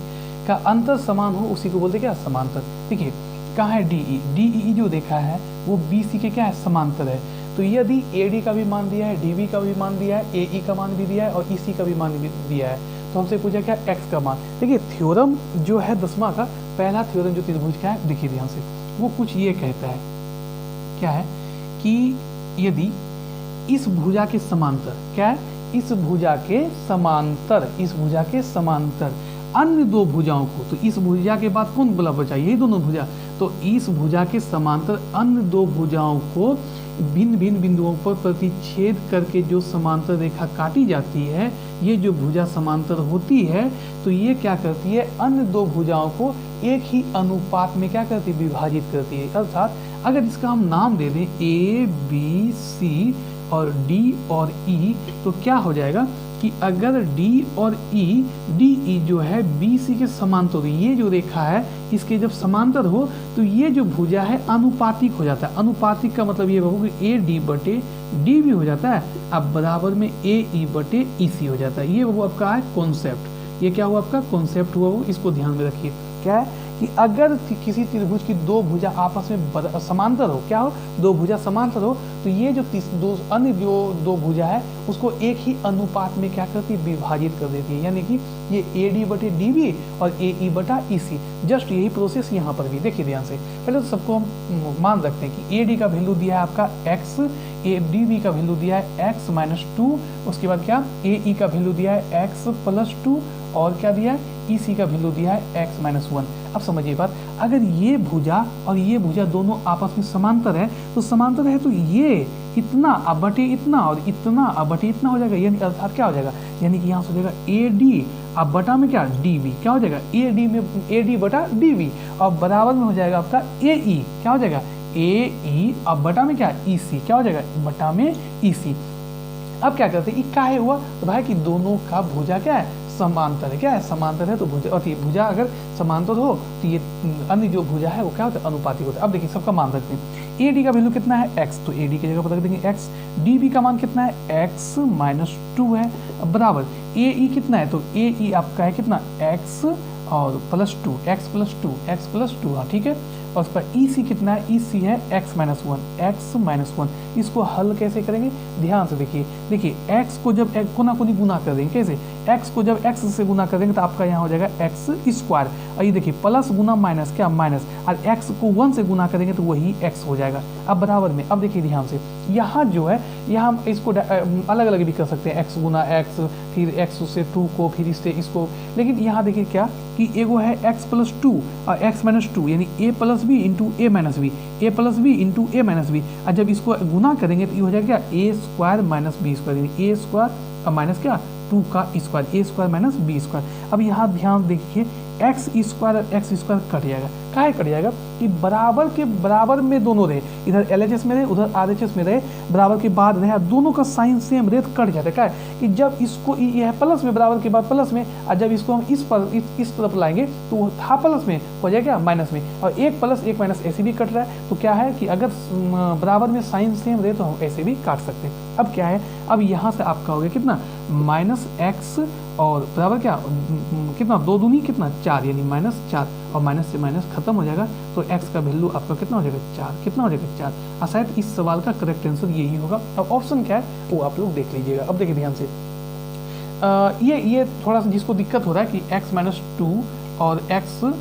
का अंतर समान हो उसी को बोलते हैं क्या समांतर। देखिए कहाँ है डी ई जो रेखा है वो बी सी के क्या है समांतर है, तो यदि AD का भी मान दिया है, DB का भी मान दिया है, AE का मान भी दिया है और EC का भी मान भी दिया है, तो हमसे पूछा क्या x का मान। देखिए थ्योरम जो है 10वां का पहला थ्योरम जो त्रिभुज का है, देखिए ध्यान से, वो कुछ ये कहता है, क्या है कि यदि इस भुजा के समांतर, क्या है इस भुजा के समांतर अन्य 2 भुजाओं को, तो इस भुजा के बाद कौन बोला बचा, यही दोनों भुजा, तो इस भुजा के समांतर अन्य 2 भुजाओं को भिन्न भिन्न बिंदुओं पर प्रतिच्छेद करके जो समांतर रेखा काटी जाती है, ये जो भुजा समांतर होती है, तो ये क्या करती है अन्य 2 भुजाओं को एक ही अनुपात में क्या करती है, विभाजित करती है। अर्थात अगर इसका हम नाम दे दें A B C और D और E, तो क्या हो जाएगा कि अगर D और E जो है BC के समांतर, ये जो रेखा है इसके जब समांतर हो तो ये जो भुजा है अनुपातिक हो जाता है। अनुपातिक का मतलब ये होगा कि AD बटे D भी हो जाता है, अब बराबर में AE बटे EC हो जाता है। ये वो आपका है कॉन्सेप्ट, ये क्या हुआ आपका कॉन्सेप्ट हुआ, वो इसको ध्यान में रखिए। क्या है कि अगर किसी त्रिभुज की दो भुजा आपस में समांतर हो, क्या हो, दो भुजा समांतर हो, तो ये जो दो अन्य जो दो भुजा है उसको एक ही अनुपात में क्या करती है, विभाजित कर देती है। यानी कि ये AD बटे DB और AE बटा EC, जस्ट यही प्रोसेस यहाँ पर भी देखिए ध्यान से। पहले तो सबको हम मान रखते हैं कि AD का वैल्यू दिया है आपका x, DB का वैल्यू दिया है x माइनस 2, उसके बाद क्या AE का वैल्यू दिया है x प्लस 2 और क्या दिया है EC का वैल्यू दिया है x माइनस 1। अब समझिए बात, अगर ये भुजा और ये भुजा दोनों आपस में समांतर है तो समांतर है तो ये इतना अब बटे इतना और इतना अब बटे इतना हो जाएगा, यानी अर्थात क्या हो जाएगा, यानी कि यहाँ से हो जाएगा AD अब बटा में क्या DB, क्या हो जाएगा AD में AD बटा DB और बराबर में हो जाएगा आपका AE, क्या हो जाएगा AE अब बटा में क्या EC, क्या हो जाएगा बटा में EC। अब क्या करते हैं, क्या है हुआ तो भाई कि दोनों का भुजा क्या है समांतर है, क्या है समांतर है, तो भुजा अगर समांतर हो तो ये अन्य जो भुजा है वो क्या होता है अनुपातिक होता है। अब देखिए सबका मान रखते हैं, AD का वैल्यू कितना है x, तो AD की जगह पर रख देंगे x, DB का मान कितना है x माइनस 2 है, बराबर AE कितना है, तो AE आपका है कितना x और प्लस 2, x प्लस 2 हाँ ठीक है, और उसका EC कितना है, EC है x माइनस 1, इसको हल कैसे करेंगे ध्यान से देखिए x को जब कोना कोनी गुना कर देंगे, कैसे x को जब x से गुना कर देंगे तो आपका यहाँ हो जाएगा x स्क्वायर, और ये देखिए प्लस गुना माइनस क्या माइनस, और x को 1 से गुना करेंगे तो वही x हो जाएगा। अब बराबर में, अब देखिए ध्यान से, यहाँ जो है यहाँ हम इसको अलग अलग भी कर सकते हैं, x गुना x, फिर x से 2 को, फिर इससे इसको, लेकिन यहाँ देखिए क्या कि एगो है x प्लस 2 और x माइनस 2, यानी a plus B into A minus B, A plus B into A minus B, और जब इसको गुना करेंगे तो ये हो जाएगा क्या a square minus B square, यानी a स्क्वायर और माइनस क्या 2 का square, a square minus B square. अब यहाँ ध्यान देखिए x स्क्वायर कट जाएगा, काहे कट जाएगा कि बराबर के बराबर में दोनों रहे, इधर LHS में रहे उधर RHS में रहे, बराबर के बाद रहे, दोनों का साइन सेम रहे तो कट जाता है। क्या है कि जब इसको यह प्लस में, बराबर के बाद प्लस में, और जब इसको हम इस तरफ लाएंगे तो था प्लस में हो जाएगा माइनस में, और एक प्लस एक माइनस ऐसे भी कट रहा है। तो क्या है कि अगर बराबर में साइन सेम रहे तो हम ऐसे भी काट सकते हैं। अब क्या है, अब यहाँ से आपका हो गया कितना माइनस x और बराबर क्या कितना 2 दूनी कितना 4, यानी माइनस 4, और माइनस से माइनस खत्म हो जाएगा तो x का वैल्यू आपका कितना हो जाएगा 4, कितना हो जाएगा 4। शायद इस सवाल का करेक्ट आंसर यही होगा। अब ऑप्शन क्या है वो आप लोग देख लीजिएगा। अब देखिए ध्यान से, ये थोड़ा सा जिसको दिक्कत हो रहा है कि x माइनस 2 और x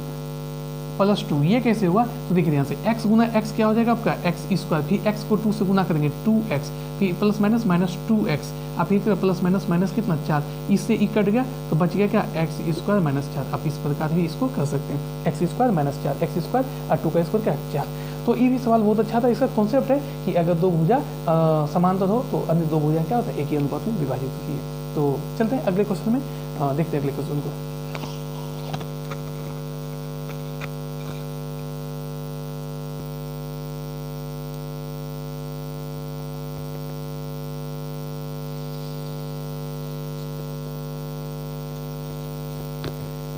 प्लस 2 ये कैसे हुआ, तो देखिए ध्यान से x गुना x क्या हो जाएगा आपका x स्क्वायर, फिर x को 2 से गुना करेंगे 2x, फिर प्लस माइनस माइनस 2x, आप फिर प्लस माइनस माइनस कितना 4, इससे ई कट गया तो बच गया क्या x स्क्वायर माइनस 4। आप इस प्रकार भी इसको कर सकते हैं, x square minus 4, x square और 2 का स्क्वायर क्या 4। तो ये भी सवाल बहुत अच्छा था। इसका कॉन्सेप्ट है कि अगर दो भुजा समांतर हो तो अन्य दो भुजा क्या होता है एक ही अनुपात में विभाजित होती है। तो चलते हैं अगले क्वेश्चन में, देखते हैं अगले क्वेश्चन को।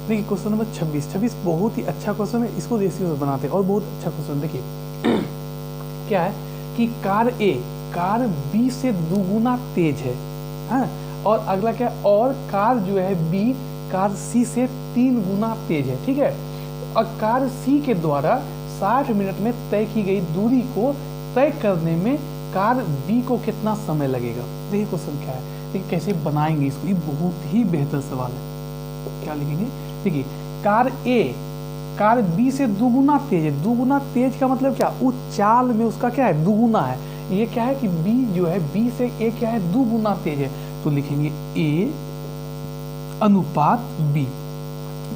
देखिए क्वेश्चन नंबर 26 बहुत ही अच्छा क्वेश्चन है, इसको रेशियो बनाते हैं और बहुत अच्छा क्वेश्चन। देखिए क्या है कि कार B से दुगुना तेज है, हाँ, और अगला क्या है, और कार जो है B कार C से 3 गुना तेज है, ठीक है। और कार C के द्वारा 60 मिनट में तय की गई दूरी को तय करने में कार B को कितना समय लगेगा। देखिए क्वेश्चन क्या है, देखिए कैसे बनाएंगे इसको, ये बहुत ही बेहतर सवाल है। क्या लिखेंगे, देखिए कार B से दुगुना तेज है। दुगुना तेज का मतलब क्या, उस चाल में उसका क्या है दुगुना है। ये क्या है कि B जो है B से A क्या है दुगुना तेज है, तो लिखेंगे A अनुपात B।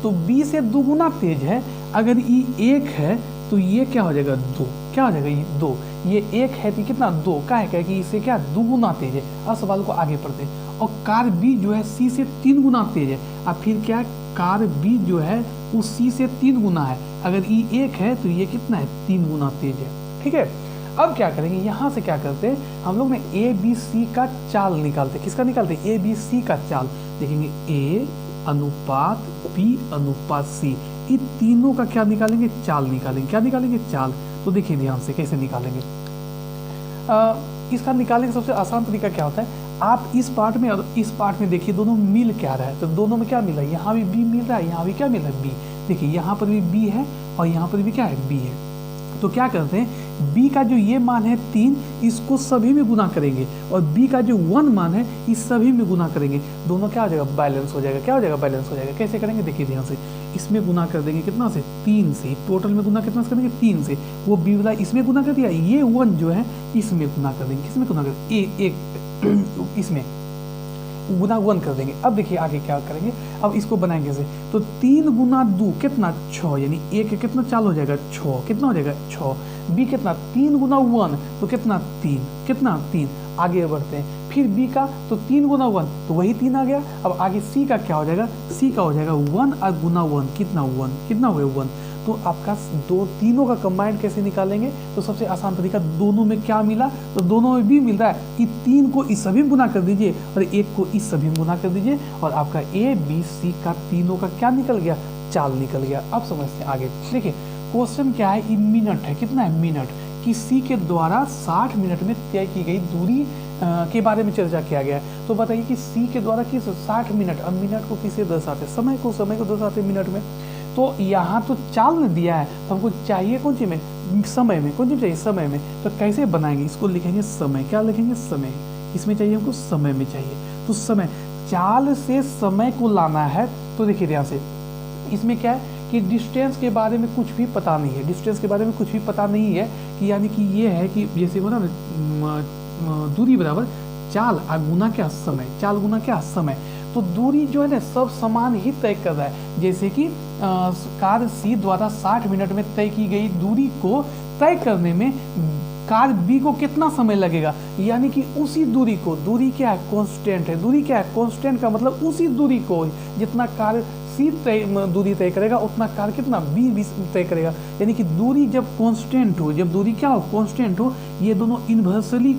तो B से दुगुना तेज है, अगर ये 1 है तो ये क्या हो जाएगा 2, क्या हो जाएगा ये 2, ये 1 है तो कितना 2, क्या है कि इससे क्या दुगुना तेज है। अब सवाल को आगे पढ़ते हैं। और कार B जो है C से 3 गुना तेज है, अब फिर क्या कार B जो है वो C से 3 गुना है, अगर ये 1 है तो ये कितना है 3 गुना तेज है, ठीक है। अब क्या करेंगे, यहाँ से क्या करते हैं हम लोग ने ABC का चाल निकालते हैं। किसका निकालते हैं, ABC का चाल। देखेंगे A अनुपात B अनुपात C, ये तीनों का क्या निकालेंगे चाल निकालेंगे। क्या निकालेंगे चाल, तो देखिए ध्यान से कैसे निकालेंगे। इसका निकालने का सबसे आसान तरीका क्या होता है, आप इस पार्ट में और इस पार्ट में देखिए दोनों मिल क्या रहा है, तो दोनों में क्या मिला है, यहाँ भी बी मिल रहा है, यहाँ भी क्या मिला है बी। देखिए यहाँ पर भी बी है और यहाँ पर भी क्या है बी है। तो क्या करते हैं, b का जो ये मान है 3, इसको सभी में गुना करेंगे और b का जो 1 मान है इस सभी में गुना करेंगे, दोनों क्या हो जाएगा, बैलेंस हो जाएगा। क्या हो जाएगा, बैलेंस हो जाएगा। कैसे करेंगे, देखिए ध्यान से, इसमें गुना कर देंगे कितना से, 3 से, टोटल में गुना कितना से करेंगे, 3 से। वो b वाला इसमें गुना कर दिया, ये 1 जो है इसमें गुना कर देंगे, किसमें गुना कर, एक इसमें गुना 1 कर देंगे। अब देखिए आगे क्या करेंगे, अब इसको बनाएंगे कैसे, तो 3 गुना 2 कितना 6, यानी एक कितना चाल हो जाएगा 6, कितना हो जाएगा 6। बी कितना 3 गुना 1 तो कितना 3, कितना 3। आगे बढ़ते हैं, फिर बी का तो 3 गुना 1 तो वही 3 आ गया। अब आगे सी का क्या हो जाएगा, सी का हो जाएगा 1 और गुना 1 कितना 1, कितना हुआ 1। तो आपका तीनों का कंबाइंड कैसे निकालेंगे, तो सबसे आसान तरीका, दोनों में क्या मिला, तो दोनों में भी मिल रहा है कि 3 को इस सभी में गुना कर दीजिए और 1 को इस सभी में गुना कर दीजिए और आपका ए बी सी का तीनों का क्या निकल गया, चाल निकल गया। अब समझते हैं आगे। देखिए क्वेश्चन क्या है, ये मिनट है, कितना है मिनट, कि सी के द्वारा 60 मिनट में तय की गई दूरी के बारे में चर्चा किया गया है। तो बताइए कि सी के द्वारा किस 60 मिनट, अब मिनट को किसे दर्शाते, समय को दर्शाते मिनट में। तो यहाँ तो चाल ने दिया है, तो हमको चाहिए कौन सी में, समय में, कौन सी चाहिए, समय में। तो कैसे बनाएंगे, इसको लिखेंगे समय, क्या लिखेंगे समय, इसमें चाहिए हमको समय में चाहिए। तो समय, चाल से समय को लाना है। तो देखिए ध्यान से, इसमें क्या है कि डिस्टेंस के बारे में कुछ भी पता नहीं है, डिस्टेंस के बारे में कुछ भी पता नहीं है कि यानी कि ये है कि जैसे बोला ना, दूरी बराबर चाल गुना क्या समय, चाल गुना क्या समय। तो दूरी जो है ना सब समान ही तय कर रहा है। जैसे कि कार सी द्वारा 60 मिनट में तय की गई दूरी को तय करने में कार बी को कितना समय लगेगा, यानी कि उसी दूरी को, दूरी क्या है कांस्टेंट है, दूरी क्या है कांस्टेंट का मतलब उसी दूरी को जितना कार सी दूरी तय करेगा उतना कार कितना बी भी तय करेगा। यानी कि दूरी जब कांस्टेंट हो, जब दूरी क्या हो कांस्टेंट हो, ये दोनों इन्वर्सली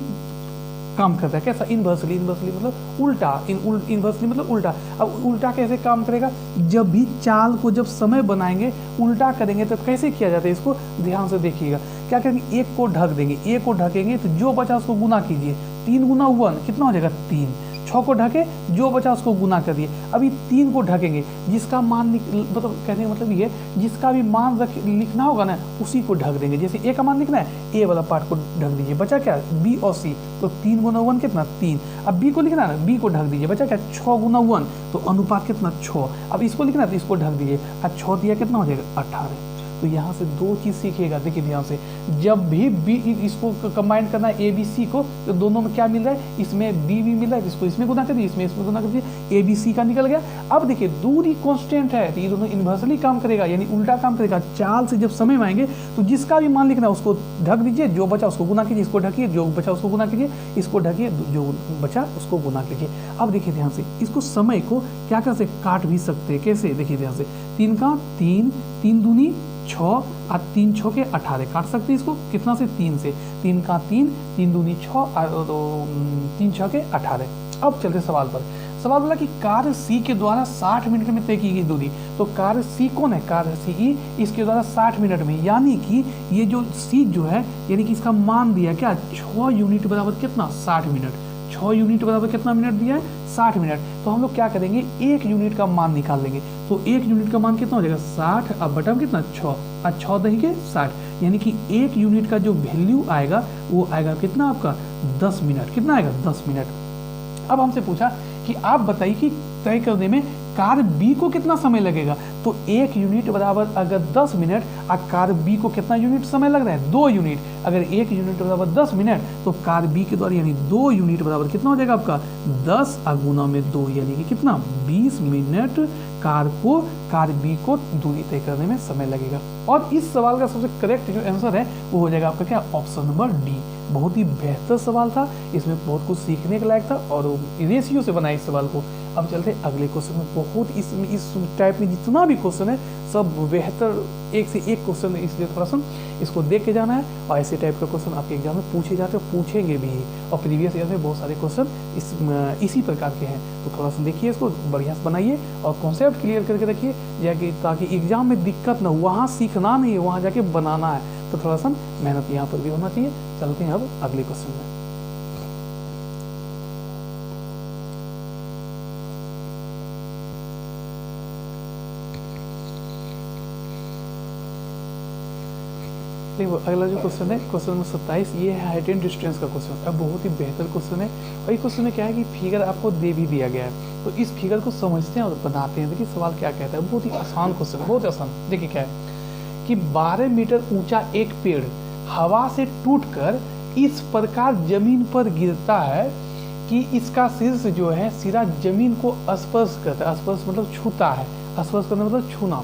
काम करता है। कैसा, इन्वर्सली, इन्वर्सली मतलब उल्टा, इन्वर्सली मतलब उल्टा। अब उल्टा कैसे काम करेगा, जब भी चाल को जब समय बनाएंगे उल्टा करेंगे तो कैसे किया जाता है, इसको ध्यान से देखिएगा। क्या करेंगे, एक को ढक देंगे, एक को ढकेंगे तो जो बचा उसको गुना कीजिए, 3 गुना 1 कितना हो जाएगा 3। 6 को ढके, जो बचा उसको गुना कर दिए। अभी 3 को ढकेंगे, जिसका मान मतलब कहने का मतलब ये, जिसका भी मान लिखना होगा ना उसी को ढक देंगे। जैसे ए का मान लिखना है, ए वाला पार्ट को ढक दीजिए, बचा क्या बी और सी, तो 3 गुना 1 कितना 3। अब बी को लिखना है ना, बी को ढक दीजिए, बचा क्या 6 गुना 1 तो अनुपात कितना 6। अब इसको लिखना है तो इसको ढक दीजिए, अब 6 दिया कितना हो जाएगा 18। तो यहाँ से 2 चीज़ सीखिएगा। देखिए ध्यान से, जब भी बी इसको कंबाइन करना है ए बी सी को, तो दोनों में क्या मिल रहा है, इसमें बी भी मिल रहा है, इसको इसमें गुना कर दिए, इसमें गुना कर दिए, ए बी सी का निकल गया। अब देखिए दूरी कांस्टेंट है तो ये दोनों इन्वर्सली काम करेगा, यानी उल्टा काम करेगा। चाल से जब समय में आएंगे तो जिसका भी मान लिखना है उसको ढक दीजिए, जो बचा उसको गुना कीजिए, इसको ढकिए, जो बचा उसको गुना कीजिए, इसको ढकिए, जो बचा उसको गुना कीजिए। अब देखिए ध्यान से, इसको समय को क्या कर सकते, काट भी सकते हैं। कैसे, देखिए ध्यान से, 3 का 3, 3 दूनी 6 और 3 6 के 18 काट सकते हैं इसको, कितना से 3 से, 3 का 3, 3 दूनी 6 और 3 6 के 18। अब चलते सवाल पर। सवाल बोला कि कार सी के द्वारा 60 मिनट में तय की गई दूरी। तो कार सी कौन है, कार सी इसके द्वारा 60 मिनट में, यानी कि ये जो सी जो है, यानी कि इसका मान दिया क्या 6 यूनिट बराबर कितना 60 मिनट। 6 यूनिट बराबर कितना मिनट दिया है 60 मिनट। तो हम लोग क्या करेंगे, 1 यूनिट का मान निकाल लेंगे। तो 1 यूनिट का मान कितना हो जाएगा 60, अब बटा कितना 6 और 6 दही के 60, यानी कि 1 यूनिट का जो वैल्यू आएगा वो आएगा कितना आपका 10 मिनट। कितना आएगा 10 मिनट। अब हमसे पूछा कि आप बताइए कि तय करने में कार बी को कितना समय लगेगा। तो 1 यूनिट बराबर अगर 10 मिनट और कार बी को कितना यूनिट समय लग रहा है 2 यूनिट। अगर 1 यूनिट बराबर 10 मिनट तो कार बी के द्वारा यानी 2 यूनिट बराबर कितना हो जाएगा आपका 10 और गुना में 2, यानी कि कितना 20 मिनट कार बी को दूरी तय करने में समय लगेगा। और इस सवाल का सबसे करेक्ट जो आंसर है वो हो जाएगा आपका क्या, ऑप्शन नंबर डी। बहुत ही बेहतर सवाल था, इसमें बहुत कुछ सीखने के लायक था और रेशियो से बनाया इस सवाल को। अब चलते अगले क्वेश्चन में। बहुत इस टाइप में जितना भी क्वेश्चन है सब बेहतर, एक से एक क्वेश्चन है, इसलिए थोड़ा सा इसको देख के जाना है। और ऐसे टाइप का क्वेश्चन आपके एग्जाम में पूछे जाते हैं, पूछेंगे भी। और प्रीवियस ईयर में बहुत सारे क्वेश्चन इसी प्रकार के हैं। तो थोड़ा सा देखिए, इसको बढ़िया से बनाइए और कॉन्सेप्ट क्लियर करके रखिए, ताकि एग्जाम में दिक्कत ना हो। वहाँ सीखना नहीं है, वहाँ जाके बनाना है। तो थोड़ा सा मेहनत यहाँ पर भी होना चाहिए। चलते हैं अब अगले क्वेश्चन में। देखो अगला जो क्वेश्चन है क्वेश्चन नंबर 27, ये है हाइट एंड डिस्टेंस का क्वेश्चन। अब बहुत ही बेहतर क्वेश्चन है और ये क्वेश्चन में क्या है कि फिगर आपको दे भी दिया गया है, तो इस फिगर को समझते हैं और बनाते हैं। देखिए सवाल क्या कहता है, बहुत ही आसान क्वेश्चन है, बहुत आसान। देखिए क्या है कि 12 मीटर ऊंचा एक पेड़ हवा से टूटकर इस प्रकार जमीन पर गिरता है कि इसका शीर्ष जो है सिरा जमीन को स्पर्श करता है। स्पर्श मतलब छूता है, स्पर्श करना मतलब छूना,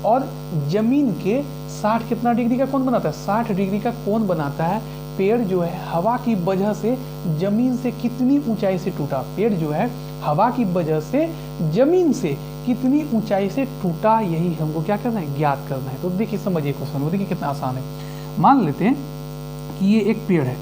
और जमीन के 60 कितना डिग्री का कोण बनाता है, 60 डिग्री का कोण बनाता है। पेड़ जो है हवा की वजह से जमीन से कितनी ऊंचाई से टूटा, पेड़ जो है हवा की वजह से जमीन से कितनी ऊंचाई से टूटा, यही हमको क्या करना है, ज्ञात करना है। तो देखिए समझिए क्वेश्चन, देखिए कितना आसान है। मान लेते हैं कि ये एक पेड़ है,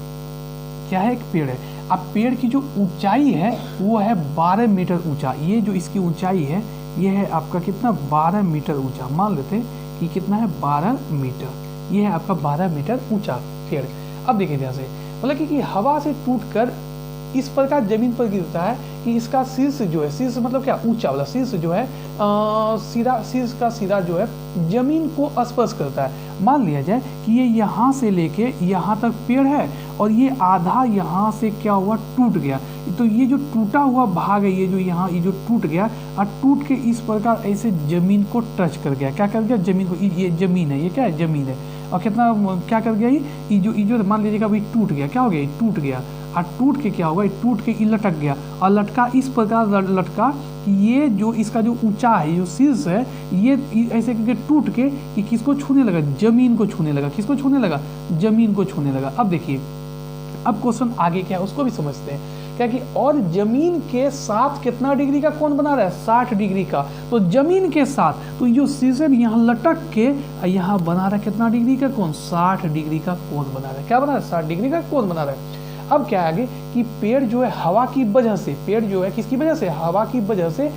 क्या है, एक पेड़ है। अब पेड़ की जो ऊंचाई है वो है 12 मीटर ऊंचा, ये जो इसकी ऊंचाई है ये है आपका कितना, 12 मीटर ऊंचा। मान लेते हैं कि कितना है, 12 मीटर, ये है आपका 12 मीटर ऊंचा पेड़। अब देखिए ध्यान से, मतलब कि हवा से टूटकर इस प्रकार जमीन पर गिरता है कि इसका शीर्ष जो है, शीर्ष मतलब क्या, ऊंचा वाला शीर्ष जो है, सिरा, शीर्ष का सिरा जो है जमीन को स्पर्श करता है। मान लिया जाए कि ये यहाँ से लेके यहाँ तक पेड़ है और ये आधा यहाँ से क्या हुआ, टूट गया। तो ये जो टूटा हुआ भाग है, ये जो यहाँ ये जो टूट गया और टूट के इस प्रकार ऐसे जमीन को टच कर गया, क्या कर गया, जमीन को। ये जमीन है, ये क्या है, जमीन है। और कितना क्या कर गया, ये जो मान लीजिएगा अभी टूट गया, क्या हो गया, टूट गया। और टूट के क्या होगा, टूट के ये लटक गया और लटका इस प्रकार लटका कि ये जो इसका जो ऊंचा है, जो शीर्ष है, ये ऐसे करके टूट के कि किसको छूने लगा, जमीन को छूने लगा। किसको छूने लगा, जमीन को छूने लगा। अब देखिए, अब क्वेश्चन आगे क्या है उसको भी समझते हैं। क्या कि और जमीन के साथ कितना डिग्री का कोण बना रहा है, 60 डिग्री का। तो जमीन के साथ, तो जो शीर्ष यहाँ लटक के यहाँ बना रहा है कितना डिग्री का कोण, 60 डिग्री का कोण बना रहा है। क्या बना रहा है, 60 डिग्री का कोण बना रहा है। अब क्या आगे कि पेड़ जो है हवा की वजह से, पेड़ जो है किसकी वजह से, हवा की वजह से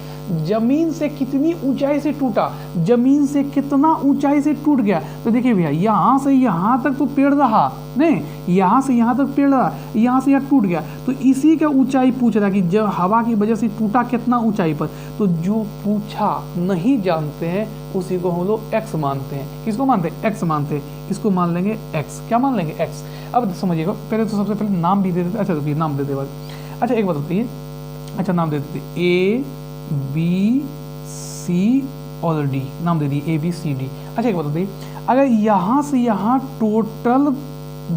जमीन से कितनी ऊंचाई से टूटा, जमीन से कितना ऊंचाई से टूट गया। तो देखिए भैया, यहाँ से यहाँ तक तो पेड़ रहा नहीं, यहाँ से यहाँ तक पेड़ रहा, यहाँ से यहाँ टूट गया। तो इसी का ऊंचाई पूछ रहा कि जब हवा की वजह से टूटा कितना ऊंचाई पर। तो जो पूछा नहीं जानते हैं उसी को हम लोग x मानते हैं। किसको मानते हैं, x मानते हैं। इसको मान लेंगे x, क्या मान लेंगे, x। अब समझिएगा, पहले तो सबसे पहले नाम भी दे देते। अच्छा तो नाम दे दे, अच्छा एक बात बताइए, अच्छा नाम दे देते A B C और D, नाम दे दिए A B C D। अच्छा एक बात बताइए, अगर यहाँ से यहाँ टोटल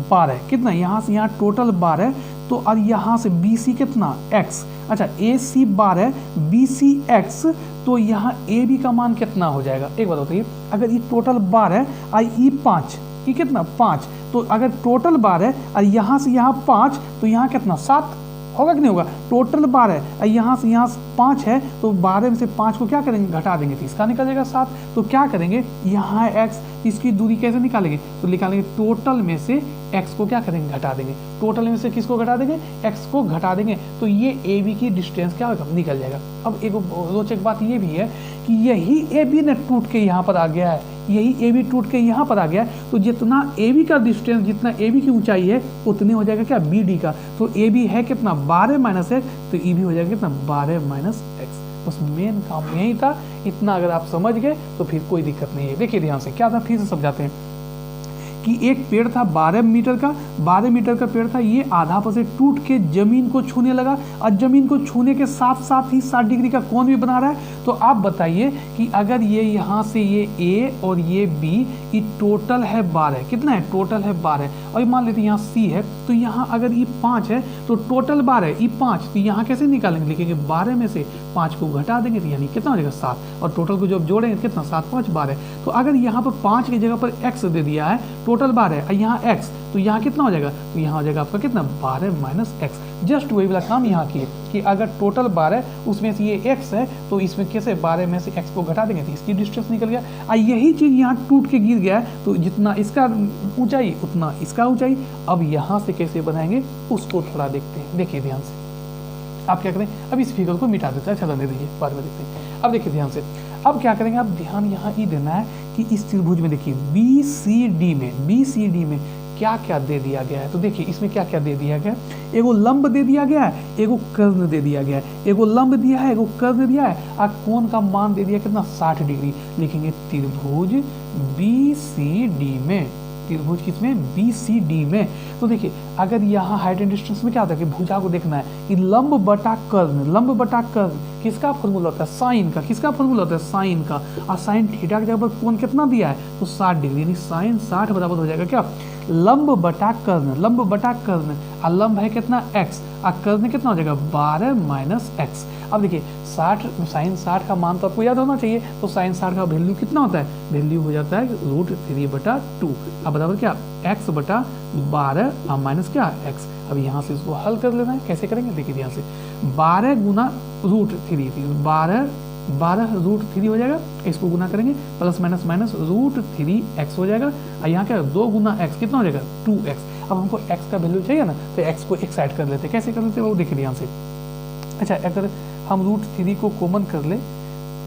12, कितना, यहाँ से यहाँ टोटल 12, तो और यहाँ से BC कितना, x। अच्छा AC 12 BC x, तो यहाँ AB का मान कितना हो जाएगा। एक बात बताइए, अगर ये टोटल 12 और ये 5, ये कितना, 5, तो अगर टोटल 12 और यहाँ से यहाँ 5, तो यहाँ कितना, 7 होगा कि नहीं होगा। टोटल 12 और यहाँ से यहाँ 5 है, तो 12 में से 5 को क्या करेंगे, घटा देंगे, तो इसका निकल जाएगा 7। तो क्या करेंगे, यहाँ है x, इसकी दूरी कैसे निकालेंगे, तो निकालेंगे टोटल में से x को क्या करेंगे, घटा देंगे। टोटल में से किसको घटा देंगे, x को घटा देंगे, तो ये AB की डिस्टेंस क्या होगा, निकल जाएगा। अब एक रोचक बात ये भी है कि यही AB ने टूट के यहाँ पर आ गया है, यही AB टूट के यहाँ पर आ गया है। तो जितना AB का डिस्टेंस, जितना AB की ऊंचाई है उतने हो जाएगा क्या, BD का। तो AB है कितना, 12 माइनस x, तो EB हो जाएगा कितना, 12 माइनस x। बस मेन काम यही था। इतना अगर आप समझ गए तो फिर कोई दिक्कत नहीं है। देखिए ध्यान से, क्या था, फिर से समझाते हैं कि एक पेड़ था 12 मीटर का, 12 मीटर का पेड़ था, ये आधा पर से टूट के जमीन को छूने लगा और जमीन को छूने के साथ साथ ही 60 डिग्री का कोण भी बना रहा है। तो आप बताइए कि अगर ये यहाँ से ये A और ये B, ये टोटल है 12, कितना है, टोटल है 12, और मान लेते हैं यहाँ C है, तो यहाँ अगर ये 5 है तो टोटल 12, ये 5, तो यहाँ कैसे निकालेंगे, लिखेंगे 12 में से 5 को घटा देंगे, तो यानी कितना हो जाएगा, 7, और टोटल को जब जोड़ेंगे कितना, 7 5 12। तो अगर यहाँ पर 5 की जगह पर x दे दिया है, टोटल 12 और यहाँ x, तो यहाँ कितना हो जाएगा, तो यहाँ हो जाएगा आपका कितना, 12 माइनस x। जस्ट वही वाला काम यहाँ किए कि अगर टोटल 12 उसमें से ये x है, तो इसमें कैसे 12 में से x को घटा देंगे, तो इसकी डिस्टेंस निकल गया। और यही चीज़ यहाँ टूट के गिर गया है, तो जितना इसका ऊंचाई उतना इसका ऊंचाई। अब यहाँ से कैसे बनाएंगे उसको थोड़ा देखते हैं। देखिए ध्यान से, आप क्या करें, अब इस फिगर को मिटा देते हैं, अच्छा दे दीजिए, बाद में देखते हैं। अब देखिए ध्यान से, अब क्या करेंगे, आप ध्यान यहाँ ही देना है कि इस त्रिभुज में देखिए BCD में क्या क्या दे दिया गया है। तो देखिए इसमें क्या क्या दे दिया गया है, एगो लंब दे दिया गया है, एगो कर्ण दे दिया गया है, एगो लंब दिया है, एगो कर्ण दिया है, और कोण का मान दे दिया कितना, 60 डिग्री। लिखेंगे त्रिभुज BCD में, त्रिभुज किसमें, BCD में। तो देखिए अगर यहाँ हाइट एंड डिस्टेंस में क्या होता है कि भुजा को देखना है कि लंब बटा कर्ण किसका फॉर्मूला होता है, साइन का। किसका फॉर्मूला होता है, साइन का। और साइन थीटा की जगह पर कोण कितना दिया है, तो 60 डिग्री, यानी साइन 60 बराबर हो जाएगा क्या, लंब बटा कर्ण। और लंब है कितना, x, और कर्ण कितना हो जाएगा 12 माइनस x। अब देखिए 60 साइन 60 का मान तो आपको याद होना चाहिए, तो साइन 60 का वैल्यू कितना होता है, वैल्यू हो जाता है √3/2। अब बराबर क्या, x बटा 12 और माइनस क्या x। अब यहाँ से इसको हल कर लेना है, कैसे करेंगे देखिए ध्यान से, 12 गुना √3, 12 √3 हो जाएगा, इसको गुना करेंगे प्लस माइनस माइनस √3x हो जाएगा, और यहाँ क्या 2 गुना x कितना हो जाएगा 2x। अब हमको x का वैल्यू चाहिए ना, तो x को एक साइड कर लेते हैं, कैसे कर लेते हैं वो देखिए ध्यान से। अच्छा अगर हम √3 को कॉमन कर ले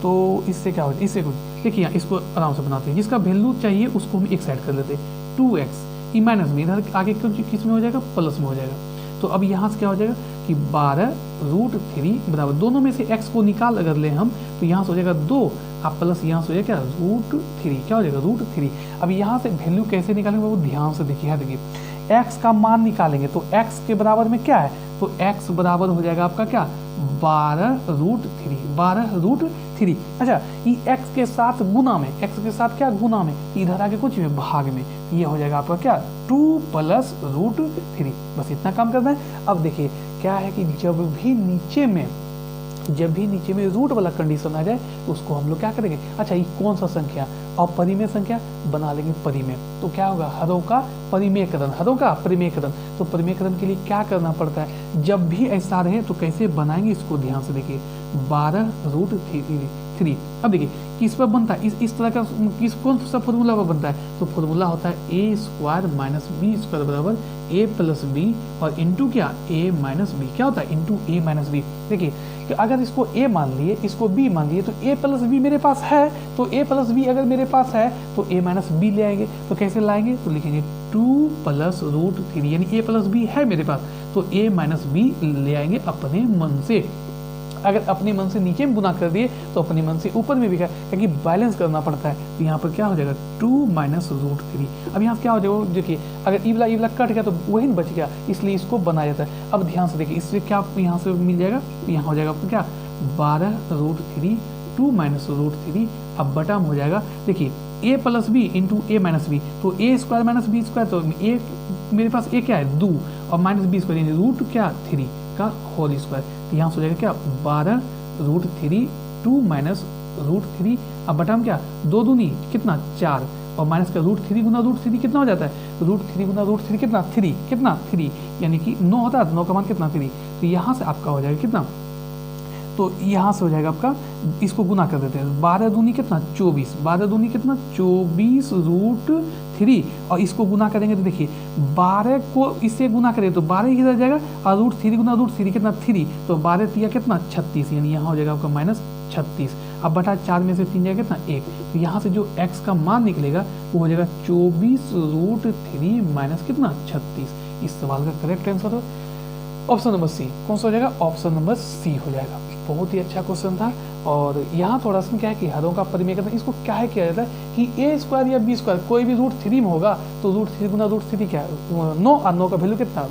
तो इससे क्या हो जाए, इससे कुछ देखिए यहाँ इसको आराम से बनाते हैं, जिसका वैल्यू चाहिए उसको हम एक साइड कर लेते हैं, 2x ई माइनस में, इधर आगे किस में हो जाएगा, प्लस में हो जाएगा। तो अब यहाँ से क्या हो जाएगा कि 12 √3 बराबर, दोनों में से x को निकाल अगर ले हम तो यहाँ से हो जाएगा 2, अब प्लस यहाँ से हो जाएगा √3, क्या हो जाएगा √3। अब यहाँ से वैल्यू कैसे निकालेंगे वो ध्यान से देखिए, देखिए x का मान निकालेंगे तो x के बराबर में क्या है, तो x बराबर हो जाएगा आपका क्या 12 √3। अच्छा ये x के साथ गुना में, x के साथ क्या गुना में, इधर आगे कुछ में भाग में, ये हो जाएगा आपका क्या 2 + √3। बस इतना काम करना है। अब देखिए क्या है कि जब भी नीचे में रूट वाला कंडीशन आ जाए तो उसको हम लोग क्या करेंगे, अच्छा ये कौन सा संख्या, और परिमेय संख्या बना लेंगे परिमेय। तो क्या होगा, हरों का परिमेयकरण, तो परिमेयकरण के लिए क्या करना पड़ता है, जब भी ऐसा रहे तो कैसे बनाएंगे इसको ध्यान से देखिए, 12 √3। अब देखिए किस पर बनता है, इस तरह का कौन सा फॉर्मूला पर बनता है, तो फॉर्मूला होता है a² - b² बराबर a + b और इंटू क्या a - b, क्या होता है इंटू a - b। देखिए कि अगर इसको a मान लिए, इसको b मान लिए, तो a + b मेरे पास है, तो a + b अगर मेरे पास है तो a - b ले आएंगे। तो कैसे लाएंगे, तो लिखेंगे 2 + √3, यानी a + b है मेरे पास, तो a - b ले आएंगे अपने मन से। अगर अपने मन से नीचे में गुना कर दिए तो अपने मन से ऊपर में भी, क्योंकि बैलेंस करना पड़ता है, तो यहाँ पर क्या हो जाएगा 2 - √3। अब यहाँ से क्या हो जाएगा, देखिए अगर ई वाला कट गया तो वही बच गया, इसलिए इसको बनाया जाता है। अब ध्यान से देखिए इससे क्या यहाँ से मिल जाएगा, तो यहाँ हो जाएगा आपको क्या 12 √3 2 - √3, अब बटा में हो जाएगा देखिए a + b into a - b, तो a² - b², तो a मेरे पास a क्या है 2 और माइनस b² यानी √3 का होल स्क्वायर, तो यहाँ से हो जाएगा क्या 12 √3 2 - √3, अब बटा में क्या 2 दूनी कितना 4 और माइनस का √3 गुना √3 कितना हो जाता है, √3 गुना √3 कितना 3 यानी कि 9 होता है, 9 का मान कितना 3। तो यहाँ से आपका हो जाएगा कितना, तो यहाँ से हो जाएगा आपका, इसको गुना कर देते हैं, 12 दूनी कितना 24, 12 दूनी कितना 24 √3, और इसको गुना करेंगे तो देखिए 12 को इससे गुना करें तो 12 इधर जाएगा, और √3 गुना √3 कितना 3, तो 12 3 कितना 36, यानी यहाँ हो जाएगा आपका -36। अब बटा 4 में से 3 जाएगा कितना 1, तो यहाँ से जो x का मान निकलेगा वो हो जाएगा 24 √3 माइनस कितना 36। इस सवाल का करेक्ट आंसर हो ऑप्शन नंबर सी। कौन सा हो जाएगा, ऑप्शन नंबर सी हो जाएगा। बहुत ही अच्छा क्वेश्चन था। और यहाँ थोड़ा सा क्या है कि हरों का परिमेय, इसको क्या है किया जाता है कि a² या b² कोई भी √3 में होगा तो √3 गुना √3 क्या है 9, और 9 का वैल्यू कितना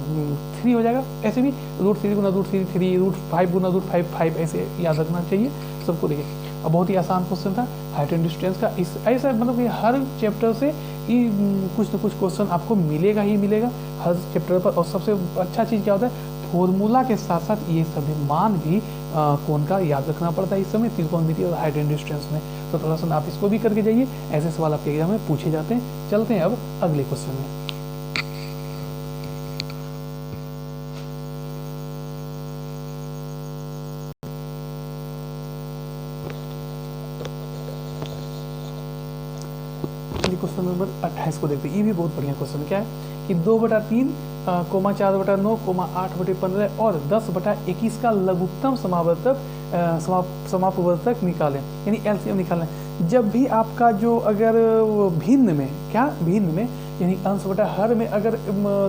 3 हो जाएगा। ऐसे भी √3 गुना √3 3, √5 गुना √5 5, ऐसे याद रखना चाहिए सबको। देखिए अब बहुत ही आसान क्वेश्चन था हाइट एंड डिस्टेंस का। इस ऐसा मतलब कि हर चैप्टर से कुछ न कुछ क्वेश्चन आपको मिलेगा ही मिलेगा हर चैप्टर पर। और सबसे अच्छा चीज़ क्या होता है, फॉर्मूला के साथ साथ ये सभी मान भी कौन का याद रखना पड़ता है इस समय त्रिकोणमिति और हाइट एंड डिस्टेंस में। तो थोड़ा सा आप इसको भी करके जाइए, ऐसे सवाल आपके एग्जाम में पूछे जाते हैं। चलते हैं अब अगले क्वेश्चन में। क्वेश्चन नंबर 28 को देखते हैं। ये भी बहुत बढ़िया क्वेश्चन क्या है कि 2/3, 4/9, 8/15 और 10/21 का लघुत्तम समापवर्तक निकालें, यानी एलसीएम निकालें। जब भी आपका जो अगर भिन्न में यानी अंश बटा हर में अगर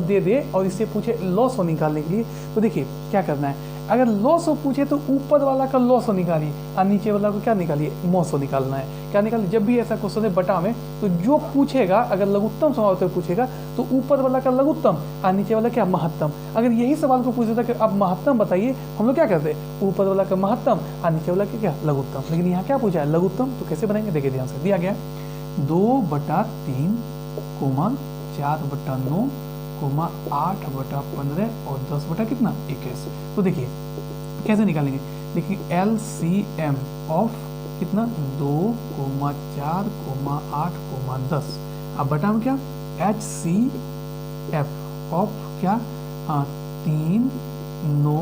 दे दे और इससे पूछे लॉस हो निकालने के लिए, तो देखिए क्या करना है। अगर लॉसो पूछे तो ऊपर वाला का लॉसो निकालिए और नीचे वाला को क्या निकालिए, मोसो निकालना है। क्या निकालिए, जब भी ऐसा क्वेश्चन है बटा में, तो जो पूछेगा अगर लघुत्तम समावर्तक पूछेगा तो ऊपर वाला का लघुत्तम और नीचे वाला क्या, महत्तम। अगर यही सवाल को पूछता कि आप महत्तम बताइए, हम लोग क्या करते हैं, ऊपर वाला का महत्तम और नीचे वाला क्या, लघुत्तम। लेकिन यहाँ क्या पूछा है, लघुत्तम। तो कैसे बनाएंगे, देखिए ध्यान से, दिया गया 2/3, 4/9, 8/15 और 10 कितना, 21। तो देखिए कैसे निकालेंगे, देखिए LCM ऑफ कितना, 2, 4, 8, 10। अब बटा में क्या, HCF ऑफ क्या, 3, 9,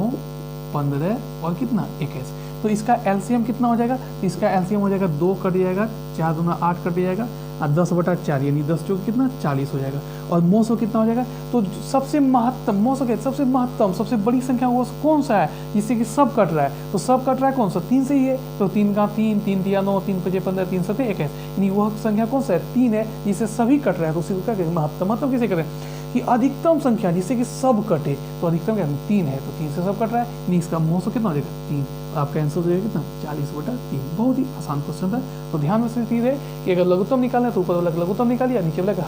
15 और कितना, 21। तो इसका LCM कितना हो जाएगा, तो इसका LCM हो जाएगा 2 कट जाएगा, 4 दूना 8 कट जाएगा और 10/4 यानी 10 चौक कितना, 40 हो जाएगा। और मोसो कितना हो जाएगा, तो सबसे महत्तम, मोसो के सबसे महत्तम सबसे बड़ी संख्या वो कौन सा है जिससे कि सब कट रहा है, तो सब कट रहा है कौन सा, 3 से ही है। तो 3 का 3, 3 तिया 9, 3 5 15, 3 7 21, यानी वह संख्या कौन सा है, 3 है, जिससे सभी कट रहा है। तो उसी को क्या कहेंगे, महत्तम। मतलब किसे करें कि अधिकतम संख्या जिससे कि सब कटे, तो अधिकतम क्या 3 है, तो 3 से सब कट रहा है, यानी इसका मोसो कितना हो जाएगा, 3। आपका आंसर हो जाएगा कितना, 40/3। बहुत ही आसान क्वेश्चन था। तो ध्यान में से चीज़ है कि अगर लघुत्तम निकालना है तो ऊपर वाला का लघुत्तम निकालिए, नीचे वाला का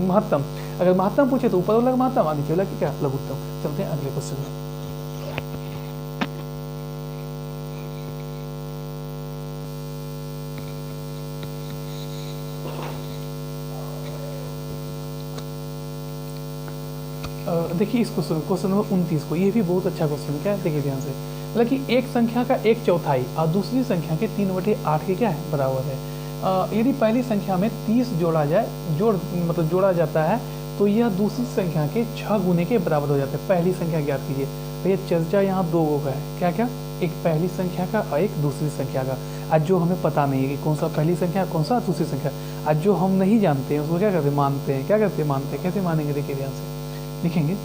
महत्तम। अगर महत्तम पूछे तो ऊपर वाला का महत्तम और नीचे वाला की क्या, लघुत्तम। चलते हैं अगले क्वेश्चन में। देखिए इस क्वेश्चन नंबर 29 को, ये भी बहुत अच्छा क्वेश्चन क्या है, देखिए ध्यान से। मतलब कि एक संख्या का 1/4 और दूसरी संख्या के 3/8 के क्या है, बराबर है। यदि पहली संख्या में 30 जोड़ा जाए, मतलब जोड़ा जाता है, तो यह दूसरी संख्या के 6 गुने के बराबर हो जाता है। पहली संख्या ज्ञात कीजिए। तो ये चर्चा यहाँ 2 का है, क्या क्या, एक पहली संख्या का और एक दूसरी संख्या का। आज जो हमें पता नहीं है कि कौन सा पहली संख्या कौन सा दूसरी संख्या, आज जो हम नहीं जानते हैं उसको क्या करते, मानते हैं। क्या करते हैं, मानते हैं। कैसे मानेंगे, देखिए ध्यान से लिखेंगे।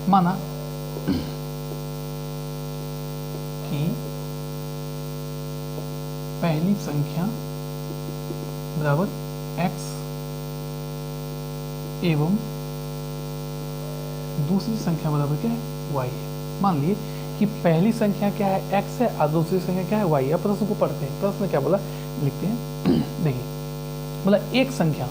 माना कि पहली संख्या बराबर x एवं दूसरी संख्या बराबर क्या है, y है। मान लिए कि पहली संख्या क्या है, x है और दूसरी संख्या क्या है, y है। प्रश्न को पढ़ते हैं, प्रश्न क्या बोला, लिखते हैं। देखिए बोला एक संख्या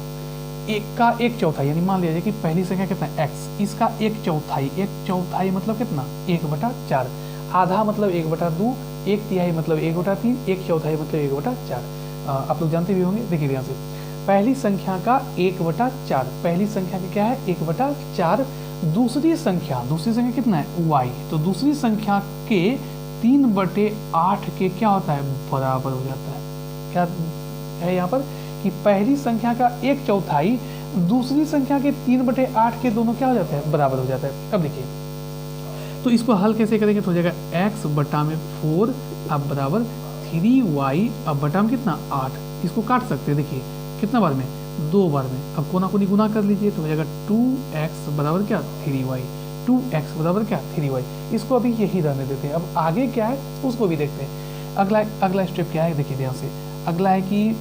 एक का 1/4, यानी मान लीजिए कि पहली संख्या कितना है, x, इसका 1/4, 1/4 मतलब कितना, 1/4, आधा मतलब 1/2, 1/3 मतलब 1/3, 1/4 मतलब 1/4। आप लोग जानते भी होंगे। देखिए ध्यान से, पहली संख्या का 1/4, पहली संख्या का क्या है, 1/4, दूसरी संख्या कितना है, y, तो दूसरी संख्या के 3/8 के क्या होता है, बराबर हो जाता है। क्या है यहाँ पर कि पहली संख्या का 1/4 दूसरी संख्या के 3/8 के दोनों क्या हो जाता है, बराबर हो जाता है। अब देखिए तो इसको हल कैसे करेंगे, तो हो जाएगा x/4 अब बराबर 3y अब बटा में कितना 8। इसको काट सकते हैं, देखिए कितना बार में, 2 बार में। अब कोना कोनी गुना कर लीजिए तो हो जाएगा 2x बराबर क्या 3y, 2x बराबर क्या 3y। इसको अभी यही रहने देते हैं। अब आगे क्या है उसको भी देखते हैं। अगला स्टेप क्या है, देखिए ध्यान से। अगला है कि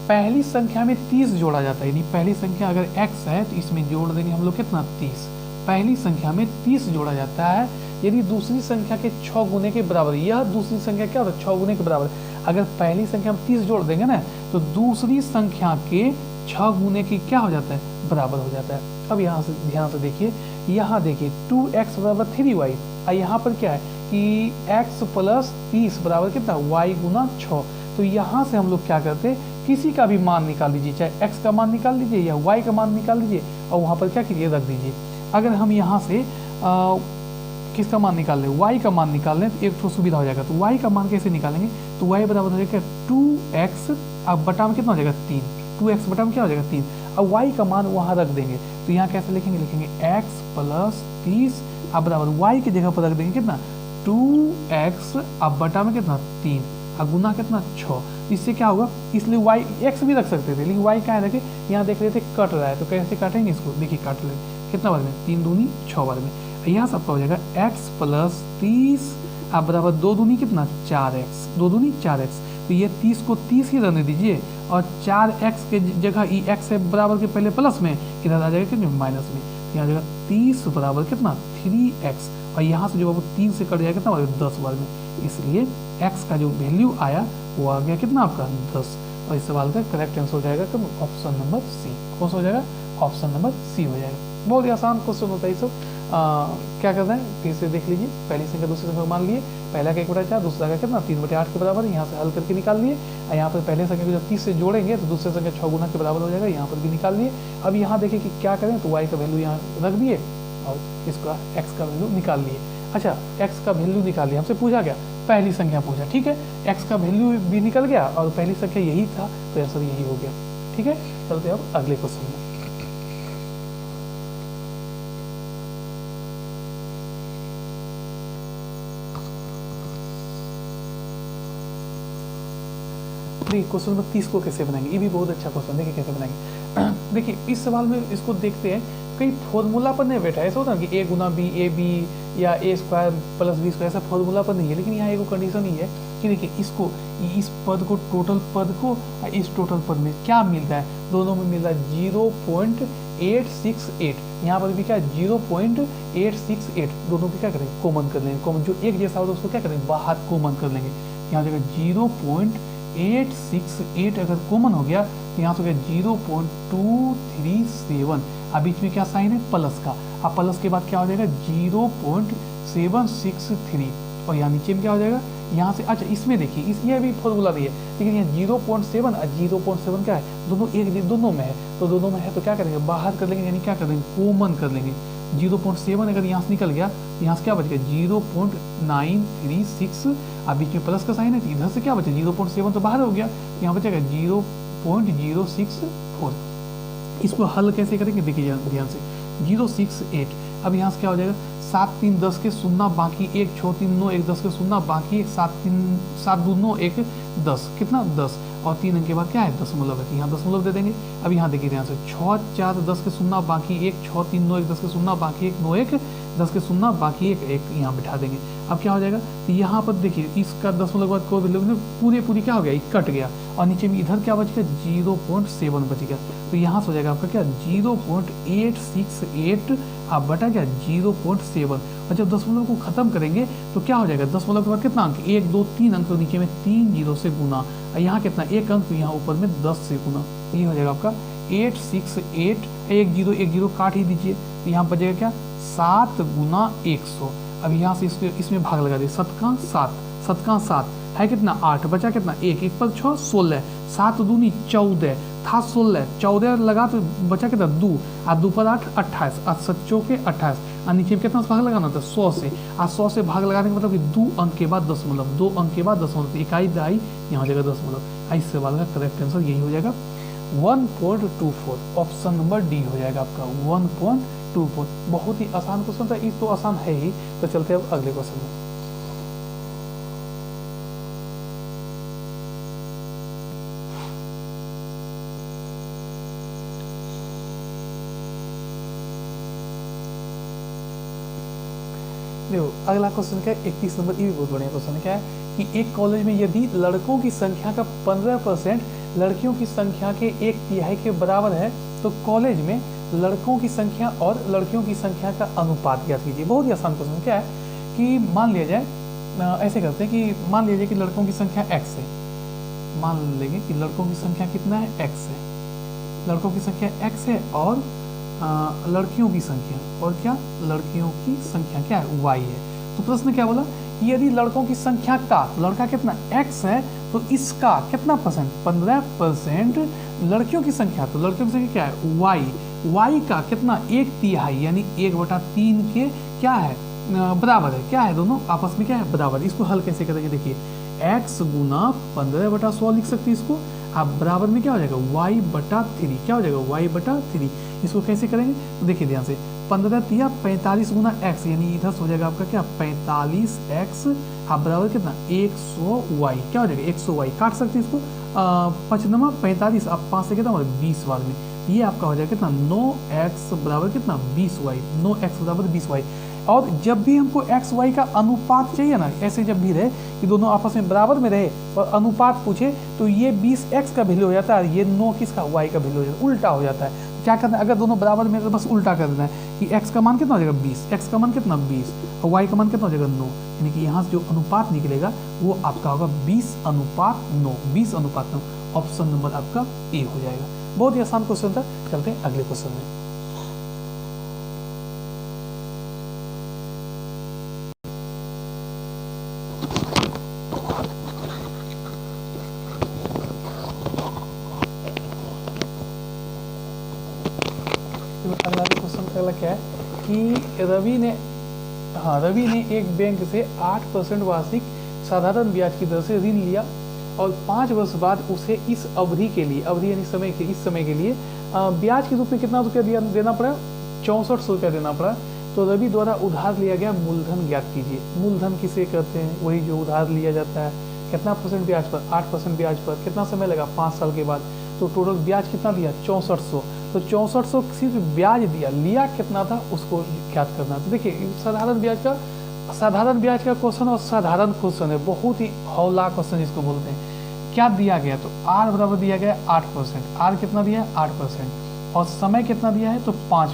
पहली संख्या में 30 जोड़ा जाता है, यानी पहली संख्या अगर x है तो इसमें जोड़ देंगे हम लोग कितना 30। पहली संख्या में 30 जोड़ा जाता है यदि दूसरी संख्या के 6 गुने के बराबर। यह दूसरी संख्या क्या होता है, 6 गुने के बराबर। अगर पहली संख्या में 30 जोड़ देंगे ना तो दूसरी संख्या के 6 गुने की क्या हो जाता है, बराबर हो जाता है। अब यहाँ से ध्यान से देखिए, यहाँ देखिए 2x बराबर 3y और यहाँ पर क्या है कि x + 30 बराबर कितना y गुना 6। तो यहाँ से हम लोग क्या करते हैं, किसी का भी मान निकाल लीजिए, चाहे x का मान निकाल लीजिए या y का मान निकाल लीजिए और वहाँ पर क्या कीजिए रख दीजिए। अगर हम यहाँ से किसका मान निकाल लें, y का मान निकाल लें तो एक तो सुविधा हो जाएगा। तो y का मान कैसे निकालेंगे, तो y बराबर हो जाएगा 2x अब बटा में कितना हो जाएगा 3, 2x बटा में क्या हो जाएगा 3। अब y का मान वहाँ रख देंगे तो यहाँ कैसे लिखेंगे, x + 30 अब बराबर y की जगह पर रख देंगे कितना 2x अब बटा में कितना 3 और गुना कितना 6। इससे क्या होगा, इसलिए y x भी रख सकते थे लेकिन y क्या है रखे, यहाँ देख रहे थे कट रहा है तो कैसे काटेंगे इसको, देखिए काट लेंगे कितना बार में 3 दूनी 6 बार में। यहाँ सबका हो जाएगा x + 30 अब बराबर 2 दूनी कितना 4x, 2 दूनी 4x। तो ये 30 को 30 ही रहने दीजिए और 4x के जगह ई x है बराबर के पहले प्लस में, इधर आ जाएगा कितने माइनस में। यहाँ जाएगा 30 बराबर कितना 3x और यहाँ से जो वो 3 से कट जाएगा कितना 10 बार में, इसलिए x का जो वैल्यू आया वो आ गया कितना आपका 10। और इस सवाल का करेक्ट आंसर हो जाएगा तो ऑप्शन नंबर सी। कौन सा हो जाएगा? ऑप्शन नंबर सी हो जाएगा। बहुत ही आसान क्वेश्चन होता है ये सब। क्या करना है फिर से देख लीजिए। पहली संख्या दूसरी संख्या मान लिए, पहला का 1/4, दूसरा का कितना 3/8 के बराबर, यहाँ से हल करके निकाल लिए। यहाँ पर पहले संख्या को जब 30 से जोड़ेंगे तो दूसरी संख्या 6 गुना के बराबर हो जाएगा, यहाँ पर भी निकाल लिए। अब यहाँ देखिए कि क्या करें, तो y का वैल्यू यहाँ रख दिए और इसका x का वैल्यू निकाल लिए। अच्छा, x का वैल्यू निकाल लिया, हमसे पूछा गया पहली संख्या पूछा, ठीक है, x का वैल्यू भी निकल गया और पहली संख्या यही था तो आंसर यही हो गया। ठीक है, चलते अब अगले क्वेश्चन में। देखिए क्वेश्चन नंबर 30 को कैसे बनाएंगे, ये भी बहुत अच्छा क्वेश्चन। देखिए कैसे बनाएंगे। देखिए इस सवाल में इसको देखते हैं, कहीं फॉर्मूला पर नहीं बैठा है। ऐसा होता है कि a गुना बी ए बी या a square plus B square, ऐसा फॉर्मूला पर नहीं है। लेकिन यहाँ एक कंडीशन ही है कि देखिए इसको, इस पद को, टोटल पद को इस टोटल पद में क्या मिल रहा है, दोनों में मिल रहा है 0.868। यहाँ पर भी क्या 0.868, दोनों की क्या करेंगे कॉमन कर लेंगे। कॉमन जो एक जैसा होगा उसको क्या करेंगे बाहर कॉमन कर लेंगे। यहाँ जगह 0.868 अगर कॉमन हो गया तो यहाँ से हो गया 0.237। अब बीच में क्या साइन है प्लस का, अब प्लस के बाद क्या हो जाएगा 0.763 और यहाँ नीचे में क्या हो जाएगा यहाँ से। अच्छा इसमें देखिए ये भी फॉर्मूला नहीं है, लेकिन यहाँ 0.7 और 0.7 क्या है, दोनों एक दोनों में है, तो दोनों में है तो क्या करेंगे बाहर कर लेंगे, यानी क्या कर लेंगे कॉमन कर लेंगे। 0.7 अगर यहाँ से निकल गया तो यहाँ से क्या बच गया 0.936, अब बीच में प्लस का साइन है तो इधर से क्या बचा 0.7 तो बाहर हो गया, यहाँ बचेगा 0.064। इसको हल कैसे करेंगे देखिए ध्यान से, 068। अब यहाँ से क्या हो जाएगा 7 3 10 के शून्य बाकी 1, 6 3 9 1 10 के शून्य बाकी 1, 7 3 7 2 9 1 10, कितना 10 और 3 अंक के बाद क्या है दशमलव है, यहाँ दशमलव दे देंगे। अब यहाँ देखिए ध्यान से 6 4 10 के शून्य बाकी 1, 6 3 9 1 10 के शून्य बाकी 1, 9 1 10 के शून्य बाकी 1 1 यहाँ बिठा देंगे। अब क्या हो जाएगा तो यहाँ पर देखिए इसका दशमलव के बाद कोई वैल्यू पूरी क्या हो गया कट गया और नीचे में इधर क्या बच गया 0.7 बच गया, तो यहाँ से हो जाएगा आपका क्या 0.868 आप बटा क्या 0.7। और जब दशमलव को खत्म करेंगे तो क्या हो जाएगा दशमलव के बाद कितना अंक 1 2 3 अंक, तो नीचे में 3 0 से गुना, यहाँ कितना 1 अंक, तो यहाँ ऊपर में 10 से गुना, ये हो जाएगा आपका 868। 1 0 काट ही दीजिए तो यहाँ बचेगा क्या 7 गुना 100। अब यहाँ से इसमें भाग लगा दिए 7 का 7 है कितना 8, बचा कितना 1 1 पर 6 16, 7 दूनी 14 था 14 लगा तो बचा कितना 2 और 2 पर 8 28, 7 चौके 28 और नीचे में कितना भाग लगाना था 100 से, और 100 से भाग लगाने का मतलब कि 2 अंक के बाद दशमलव, 2 अंक के बाद दशमलव, इकाई दहाई यहाँ हो जाएगा दशमलव। इस सवाल का करेक्ट आंसर यही हो जाएगा 1.24, ऑप्शन नंबर डी हो जाएगा आपका 1.24। बहुत ही आसान क्वेश्चन था, ये तो आसान है ही। तो चलते अब अगले क्वेश्चन में। देखो अगला क्वेश्चन क्या है 31 नंबर, ये भी बहुत बढ़िया क्वेश्चन है। क्या है कि एक कॉलेज में यदि लड़कों की संख्या का 15% लड़कियों की संख्या के 1/3 के बराबर है तो कॉलेज में लड़कों की संख्या और लड़कियों की संख्या का अनुपात ज्ञात कीजिए। बहुत ही आसान क्वेश्चन क्या है कि मान लिया जाए, ऐसे करते हैं कि मान लिया जाए कि लड़कों की संख्या x है, मान लेंगे कि लड़कों की संख्या कितना है x है, लड़कों की संख्या x है और लड़कियों की संख्या और क्या लड़कियों की संख्या क्या है y है। तो प्रश्न क्या बोला कि यदि लड़कों की संख्या का, लड़का कितना x है तो इसका कितना परसेंट 15% लड़कियों की संख्या, तो लड़कियों की संख्या क्या है y का कितना 1/3 यानी 1/3 के क्या है बराबर है, क्या है दोनों आपस में क्या है बराबर। इसको हल कैसे करेंगे देखिए x गुना 15/100 लिख सकते हैं इसको, आप बराबर में क्या हो जाएगा y/3, क्या हो जाएगा y/3। इसको कैसे करेंगे तो देखिए ध्यान से 15 तिया 45 गुना x, यानी इधर से हो जाएगा आपका क्या 45x, आप बराबर कितना 100y, क्या हो जाएगा 100y। काट सकते हैं इसको 5 × 45, आप 5 से कितना 20 बार में, ये आपका हो जाएगा कितना 9x बराबर कितना 20y, 9x बराबर 20y। और जब भी हमको एक्स वाई का अनुपात चाहिए ना, ऐसे जब भी रहे कि दोनों आपस में बराबर में रहे और अनुपात पूछे तो ये 20x का वैल्यू हो जाता है, ये 9 किसका y का वैल्यू हो जाता है, उल्टा हो जाता है। क्या करना है, अगर दोनों बराबर में तो बस उल्टा कर देना है कि x का मान कितना हो जाएगा 20, x का मान कितना 20 और y का मान कितना हो जाएगा 9, यानी कि यहाँ से जो अनुपात निकलेगा वो आपका होगा 20:9, 20:9। ऑप्शन नंबर आपका ए हो जाएगा। बहुत ही आसान क्वेश्चन था। चलते हैं अगले क्वेश्चन में। अगला क्वेश्चन अगला क्या है कि रवि ने एक बैंक से 8% वार्षिक साधारण ब्याज की दर से ऋण लिया और 5 वर्ष बाद उसे इस अवधि के लिए, अवधि यानी समय के, इस समय के लिए ब्याज के रूप में कितना रुपया देना पड़ा, 6400 रुपया देना पड़ा। तो रवि द्वारा उधार लिया गया मूलधन ज्ञात कीजिए। मूलधन किसे कहते हैं, वही जो उधार लिया जाता है, कितना % ब्याज पर, 8% ब्याज पर, कितना समय लगा 5 साल के बाद। तो टोटल ब्याज कितना दिया 6400। तो 6400 सिर्फ ब्याज दिया, लिया कितना था उसको ज्ञात करना। तो देखिए साधारण ब्याज का क्वेश्चन और साधारण क्वेश्चन है, बहुत ही हौला क्वेश्चन जिसको बोलते हैं। क्या दिया गया, तो आर बराबर दिया गया 8%, आर कितना दिया है 8% और समय कितना दिया है तो 5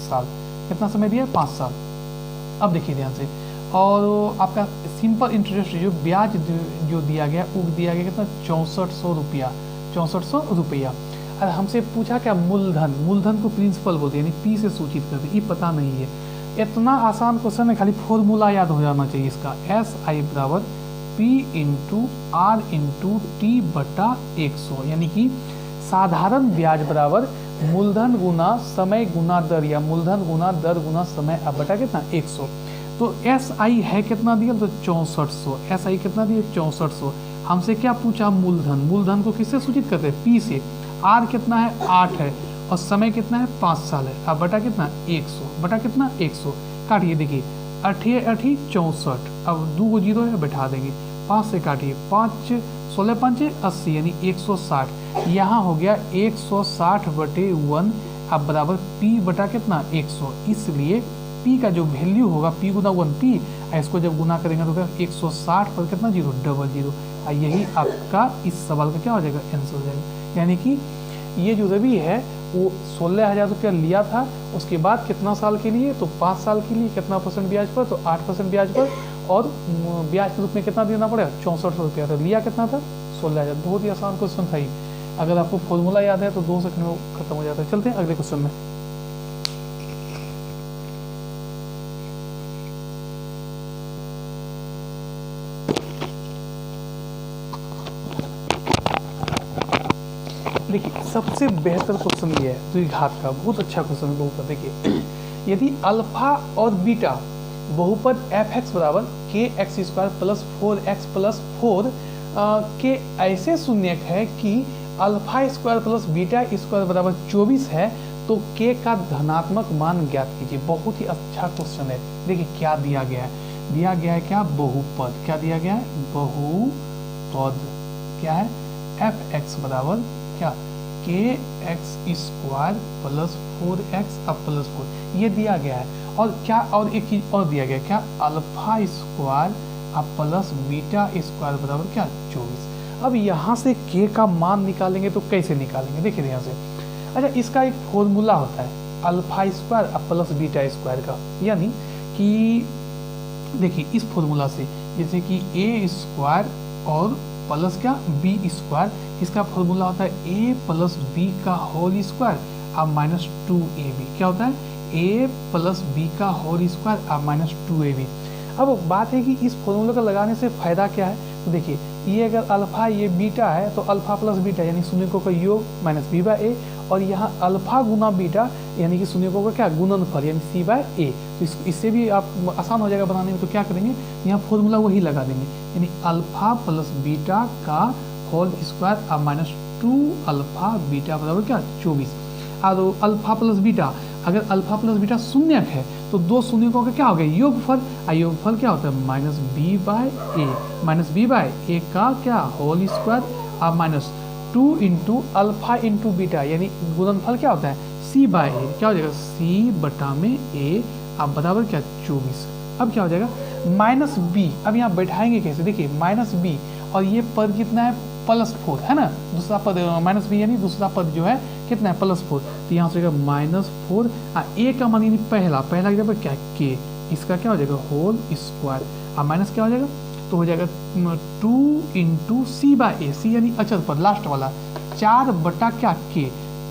साल, कितना समय दिया है 5 साल। अब देखिए ध्यान से, और आपका सिंपल इंटरेस्ट जो ब्याज जो दिया गया वो दिया गया कितना 6400 रुपया, 6400 रुपया। और हमसे पूछा क्या मूलधन को प्रिंसिपल बोलते हैं, यानी पी से सूचित करते, ये पता नहीं है। इतना आसान क्वेश्चन है, खाली फॉर्मूला याद हो जाना चाहिए इसका, SI बराबर P into R into T बटा 100, यानी कि साधारण ब्याज बराबर मूलधन गुना समय गुना दर, या मूलधन गुना दर गुना समय अब बटा कितना 100। तो SI है कितना दिया तो 6400, SI कितना दिया 6400। हमसे क्या पूछा मूलधन को किससे सूचित करते हैं P से। R कितना है 8 है और समय कितना है 5 साल है। अब बटा कितना 100, बटा कितना 100। काटिए देखिए 8 8 64, अब 2 जीरो है बैठा देंगे, 5 से काटिए 5 16 5 80 यानी 160। यहाँ हो गया 160/1 अब बराबर P बटा कितना 100। इसलिए P का जो वैल्यू होगा P गुना 1P, इसको जब गुना करेंगे तो 160 पर कितना जीरो 00। यही आपका इस सवाल का क्या हो जाएगा आंसर हो जाएगा। यानी कि ये जो रवि है वो 16,000 रुपया लिया था, उसके बाद कितना साल के लिए तो 5 साल के लिए, कितना % ब्याज पर तो 8% ब्याज पर, और ब्याज के रूप में कितना देना पड़ेगा 6400 रुपया। तो लिया कितना था 16,000। बहुत ही आसान क्वेश्चन था ये, अगर आपको फॉर्मूला याद है तो 2 सेकंड में खत्म हो जाता है। चलते हैं अगले क्वेश्चन में। देखिए सबसे बेहतर क्वेश्चन ये है द्विघात का, बहुत अच्छा क्वेश्चन है बहुपद। देखिए यदि अल्फा और बीटा बहुपद fx बराबर kx² प्लस 4x प्लस 4 के ऐसे शून्यक है कि alpha square plus beta square बराबर 24 है, तो k का धनात्मक मान ज्ञात कीजिए। बहुत ही अच्छा क्वेश्चन है। देखिए क्या दिया गया है, दिया गया है क्या बहुपद, क्या दिया गया है बहुपद, क्या है fx बराबर क्या kx² प्लस 4x अब प्लस 4 ये दिया गया है। और क्या, और एक चीज और दिया गया क्या, अल्फा स्क्वायर अब प्लस बीटा स्क्वायर बराबर क्या 24। अब यहाँ से k का मान निकालेंगे तो कैसे निकालेंगे, देखिए यहाँ से। अच्छा इसका एक फॉर्मूला होता है अल्फा स्क्वायर अब प्लस बीटा स्क्वायर का, यानी कि देखिए इस फॉर्मूला से, जैसे कि a² और प्लस क्या b², इसका फॉर्मूला होता है a प्लस b का होल स्क्वायर अब माइनस 2ab। क्या होता है a प्लस b का होल स्क्वायर अब माइनस 2ab। अब बात है कि इस फॉर्मूले का लगाने से फायदा क्या है, तो देखिए ये अगर अल्फा ये बीटा है तो अल्फा प्लस बीटा यानी शून्यकों का योग माइनस b/a, और यहाँ अल्फा गुना बीटा यानी कि शून्यकों का क्या गुणनफल यानी c/a। तो इससे भी आप आसान हो जाएगा बनाने में। तो क्या करेंगे यहाँ फॉर्मूला वही लगा देंगे, यानी अल्फा प्लस बीटा का होल स्क्वायर अब माइनस 2 अल्फा बीटा बराबर क्या 24। और अल्फा प्लस बीटा, अगर अल्फा प्लस बीटा शून्यक है तो दो शून्यकों का क्या हो गया योगफल, योगफल क्या होता है माइनस b/a, माइनस b/a का क्या होल स्क्वायर अब minus 2 into alpha into beta यानी गुणनफल क्या होता है c/a, क्या हो जाएगा c बटा में a अब बराबर क्या 24। अब क्या हो जाएगा माइनस b, अब यहाँ बैठाएंगे कैसे, देखिए माइनस b और ये पद कितना है +4 है ना, दूसरा पद माइनस b यानी दूसरा पद जो है कितना है +4, तो यहाँ से हो जाएगा -4। ए का मान यानी पहला की जगह क्या के, इसका क्या हो जाएगा होल स्क्वायर, अब माइनस क्या हो जाएगा तो हो जाएगा 2 × c/a, सी यानी अचर पर लास्ट वाला 4 बटा क्या के,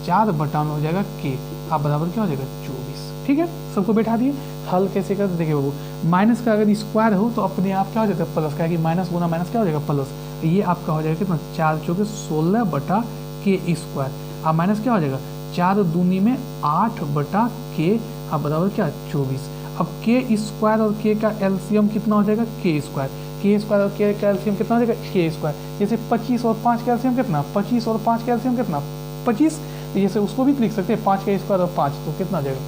4 बटा में हो जाएगा के, अब बराबर क्या हो जाएगा 24। ठीक है, सबको बैठा दिए। हल कैसे करते देखिए बाबू, माइनस का अगर स्क्वायर हो तो अपने आप क्या हो जाता है प्लस का, कि माइनस गुना माइनस क्या हो जाएगा प्लस, ये आपका हो जाएगा कितना 4 × 16 बटा के स्क्वायर, अब माइनस क्या हो जाएगा 4 दूनी में 8 बटा के, अब बराबर क्या 24। अब के स्क्वायर और के का एलसीएम कितना हो जाएगा के स्क्वायर और के का एलसीएम कितना हो जाएगा के स्क्वायर। जैसे 25 और 5 का एलसीएम कितना, 25 और 5 का एलसीएम कितना 25, तो जैसे उसको भी लिख सकते हैं 5 का स्क्वायर और 5, तो कितना हो जाएगा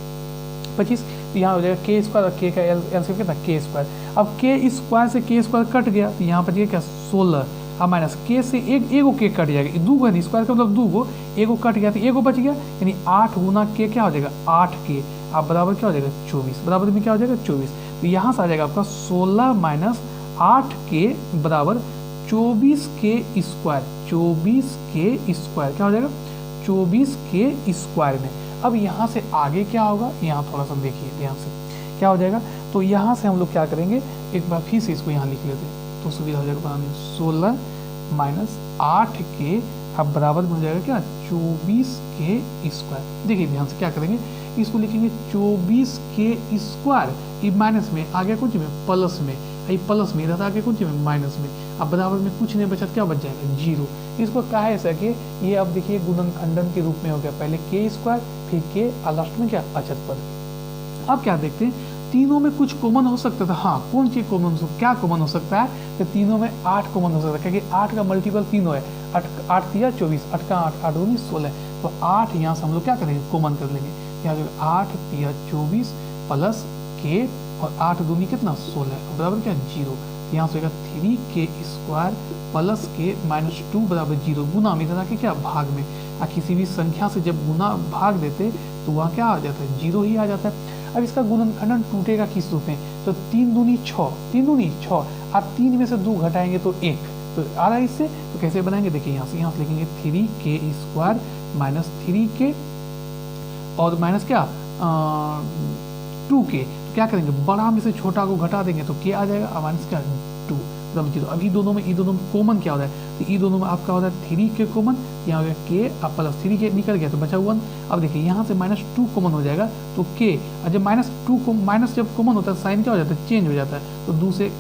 25, तो यहाँ हो जाएगा के स्क्वायर और के का एलसीएम कितना के स्क्वायर। अब के स्क्वायर से के स्क्वायर कट गया तो यहाँ पर जाएगा क्या 16, अब माइनस के से एगो के कट जाएगा, 2 गो है स्क्वायर का मतलब 2 गो, एगो कट गया तो एगो बच गया, यानी 8 गुना के क्या हो जाएगा 8 के, अब बराबर क्या हो जाएगा 24, बराबर में क्या हो जाएगा 24। तो यहाँ से आ जाएगा आपका 16 - 8 के बराबर 24 के स्क्वायर, 24 के स्क्वायर क्या हो जाएगा 24 के स्क्वायर में। अब यहाँ से आगे क्या होगा, यहाँ थोड़ा सा देखिए ध्यान से क्या हो जाएगा, तो यहाँ से हम लोग क्या करेंगे एक बार फिर से इसको यहाँ लिख लेते हैं तो सुविधा हो जाएगा बनाने, 16 - 8 के, अब बराबर में हो जाएगा क्या 24 के स्क्वायर। देखिए ध्यान से क्या करेंगे, इसको लिखेंगे 24 के स्क्वायर, ये माइनस में आगे कुछ में प्लस में, ये प्लस में रहता आगे कुछ में माइनस में, अब बराबर में कुछ नहीं बचा, क्या बच जाएगा 0। इसको कहा है ऐसा कि ये अब देखिए गुणनखंडन के रूप में हो गया, पहले के स्क्वायर फिर के और लास्ट में क्या अचर पद। अब क्या देखते हैं, तीनों में कुछ कॉमन हो सकता था, हाँ कौन चीज कॉमन, क्या कॉमन हो सकता है, तो तीनों में 8 कॉमन हो सकता है, क्योंकि 8 का मल्टीपल तीनों है, 8 तिया 24, 8 का 8, 8 दूनी 16, तो 8 यहाँ से हम लोग क्या करेंगे कॉमन कर लेंगे, यहाँ जो 8 तिया 24 प्लस के और 8 दूनी कितना 16 बराबर क्या 0, यहाँ से 3 के स्क्वायर प्लस के -2 बराबर 0, गुना में इधर के क्या भाग में, किसी भी संख्या से जब गुना भाग देते तो वहाँ क्या आ जाता है 0 ही आ जाता है। अब इसका गुणनखंडन टूटेगा किस रूप में, तो 3 दूनी 6, 3 दूनी 6, आप 3 में से 2 घटाएंगे तो 1, तो आ रहा है इससे, तो कैसे बनाएंगे देखिए यहाँ से लिखेंगे 3 के स्क्वायर माइनस 3 के और माइनस क्या 2 के, तो क्या करेंगे बड़ा में से छोटा को घटा देंगे तो के आ जाएगा, और माइनस क्या 2 मतलब 0। अब ये दोनों में कॉमन क्या होता है, तो ये दोनों में आपका होता है 3 के कॉमन, यहाँ हो गया के अब प्लस 3 के निकल गया तो बचा 1। अब देखिए यहाँ से -2 कॉमन हो जाएगा तो के, और जब -2 को माइनस जब कॉमन होता है साइन क्या हो जाता है चेंज हो जाता है, तो 2 से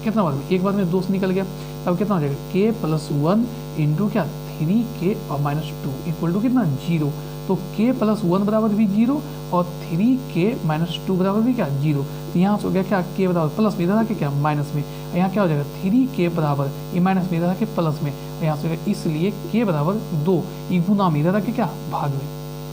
कितना बार में एक बार में 2 से निकल गया, तब कितना हो जाएगा के प्लस 1 इंटू क्या 3 के और -2 इक्वल टू कितना 0, तो के प्लस 1 बराबर भी 0 और 3 के -2 बराबर भी क्या 0, तो यहाँ से हो गया क्या के बराबर प्लस में इधर के क्या माइनस में, यहाँ क्या हो जाएगा 3 के बराबर ये माइनस में इधर के प्लस में, यहाँ से इसलिए के बराबर 2, ये गुना में इधर के क्या भाग में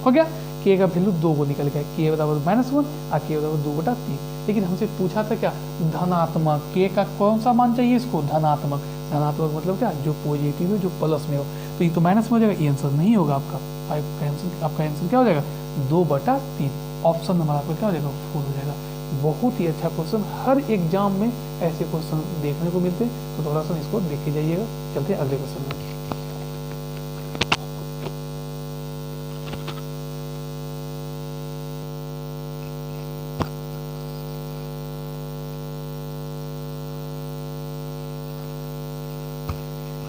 हो गया, के का वैल्यू 2 को निकल गया, के बराबर -1 और के बराबर 2/3। लेकिन हमसे पूछा था क्या धनात्मक, के का कौन सा मान चाहिए इसको धनात्मक मतलब क्या जो पॉजिटिव है जो प्लस में हो, तो ये तो माइनस में हो जाएगा, ये आंसर नहीं होगा आपका आपका आंसर क्या हो जाएगा 2/3, ऑप्शन नंबर आपका क्या हो जाएगा 4 हो जाएगा। बहुत ही अच्छा क्वेश्चन, हर एग्जाम में ऐसे क्वेश्चन देखने को मिलते हैं, तो थोड़ा सा इसको देखे जाइएगा। चलते हैं अगले क्वेश्चन में।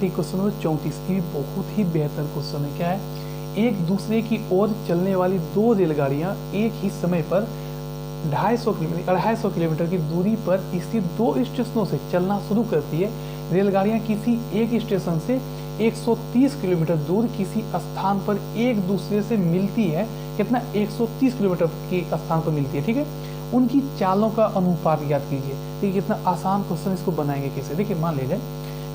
क्वेश्चन नंबर 34, ये बहुत ही बेहतर क्वेश्चन है। क्या है, एक दूसरे की ओर चलने वाली 2 रेलगाड़ियां एक ही समय पर 250 किलोमीटर की दूरी पर स्थित 2 स्टेशनों से चलना शुरू करती है। रेलगाड़ियां किसी एक स्टेशन से 130 किलोमीटर दूर किसी स्थान पर एक दूसरे से मिलती है, कितना 130 किलोमीटर के स्थान पर मिलती है, ठीक है। उनकी चालों का अनुपात ज्ञात कीजिए। देखिए कितना आसान क्वेश्चन, इसको बनाएंगे कैसे। देखिए मान लीजिए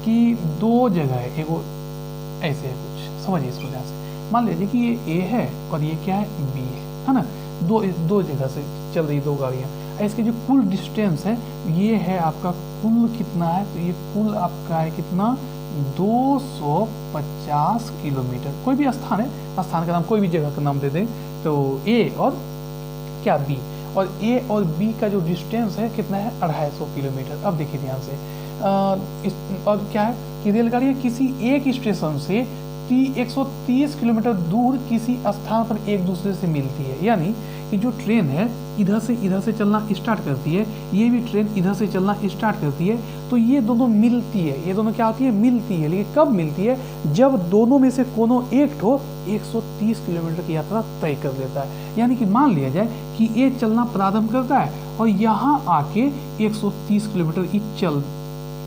कि 2 जगह है, एगो ऐसे है कुछ, समझिए इसको ध्यान से। मान लीजिए कि ये ए है और ये क्या है बी है ना, दो जगह से चल रही 2 गाड़ियाँ। इसके जो कुल डिस्टेंस है ये है आपका कुल कितना है, तो ये कुल आपका है कितना 250 किलोमीटर। कोई भी स्थान है, स्थान का नाम कोई भी जगह का नाम दे दें, तो ए और क्या बी, और ए और बी का जो डिस्टेंस है कितना है 250 किलोमीटर। अब देखिए ध्यान से और क्या है कि रेलगाड़ियाँ किसी एक स्टेशन से 130 किलोमीटर दूर किसी स्थान पर एक दूसरे से मिलती है। यानी कि जो ट्रेन है इधर से चलना स्टार्ट करती है, ये भी ट्रेन इधर से चलना स्टार्ट करती है, तो ये दोनों मिलती है। ये दोनों क्या होती है? मिलती है। लेकिन कब मिलती है? जब दोनों में से कोनो एक ठो 130 किलोमीटर की यात्रा तय कर लेता है। यानी कि मान लिया जाए कि ये चलना प्रारंभ करता है और यहाँ आके 130 किलोमीटर की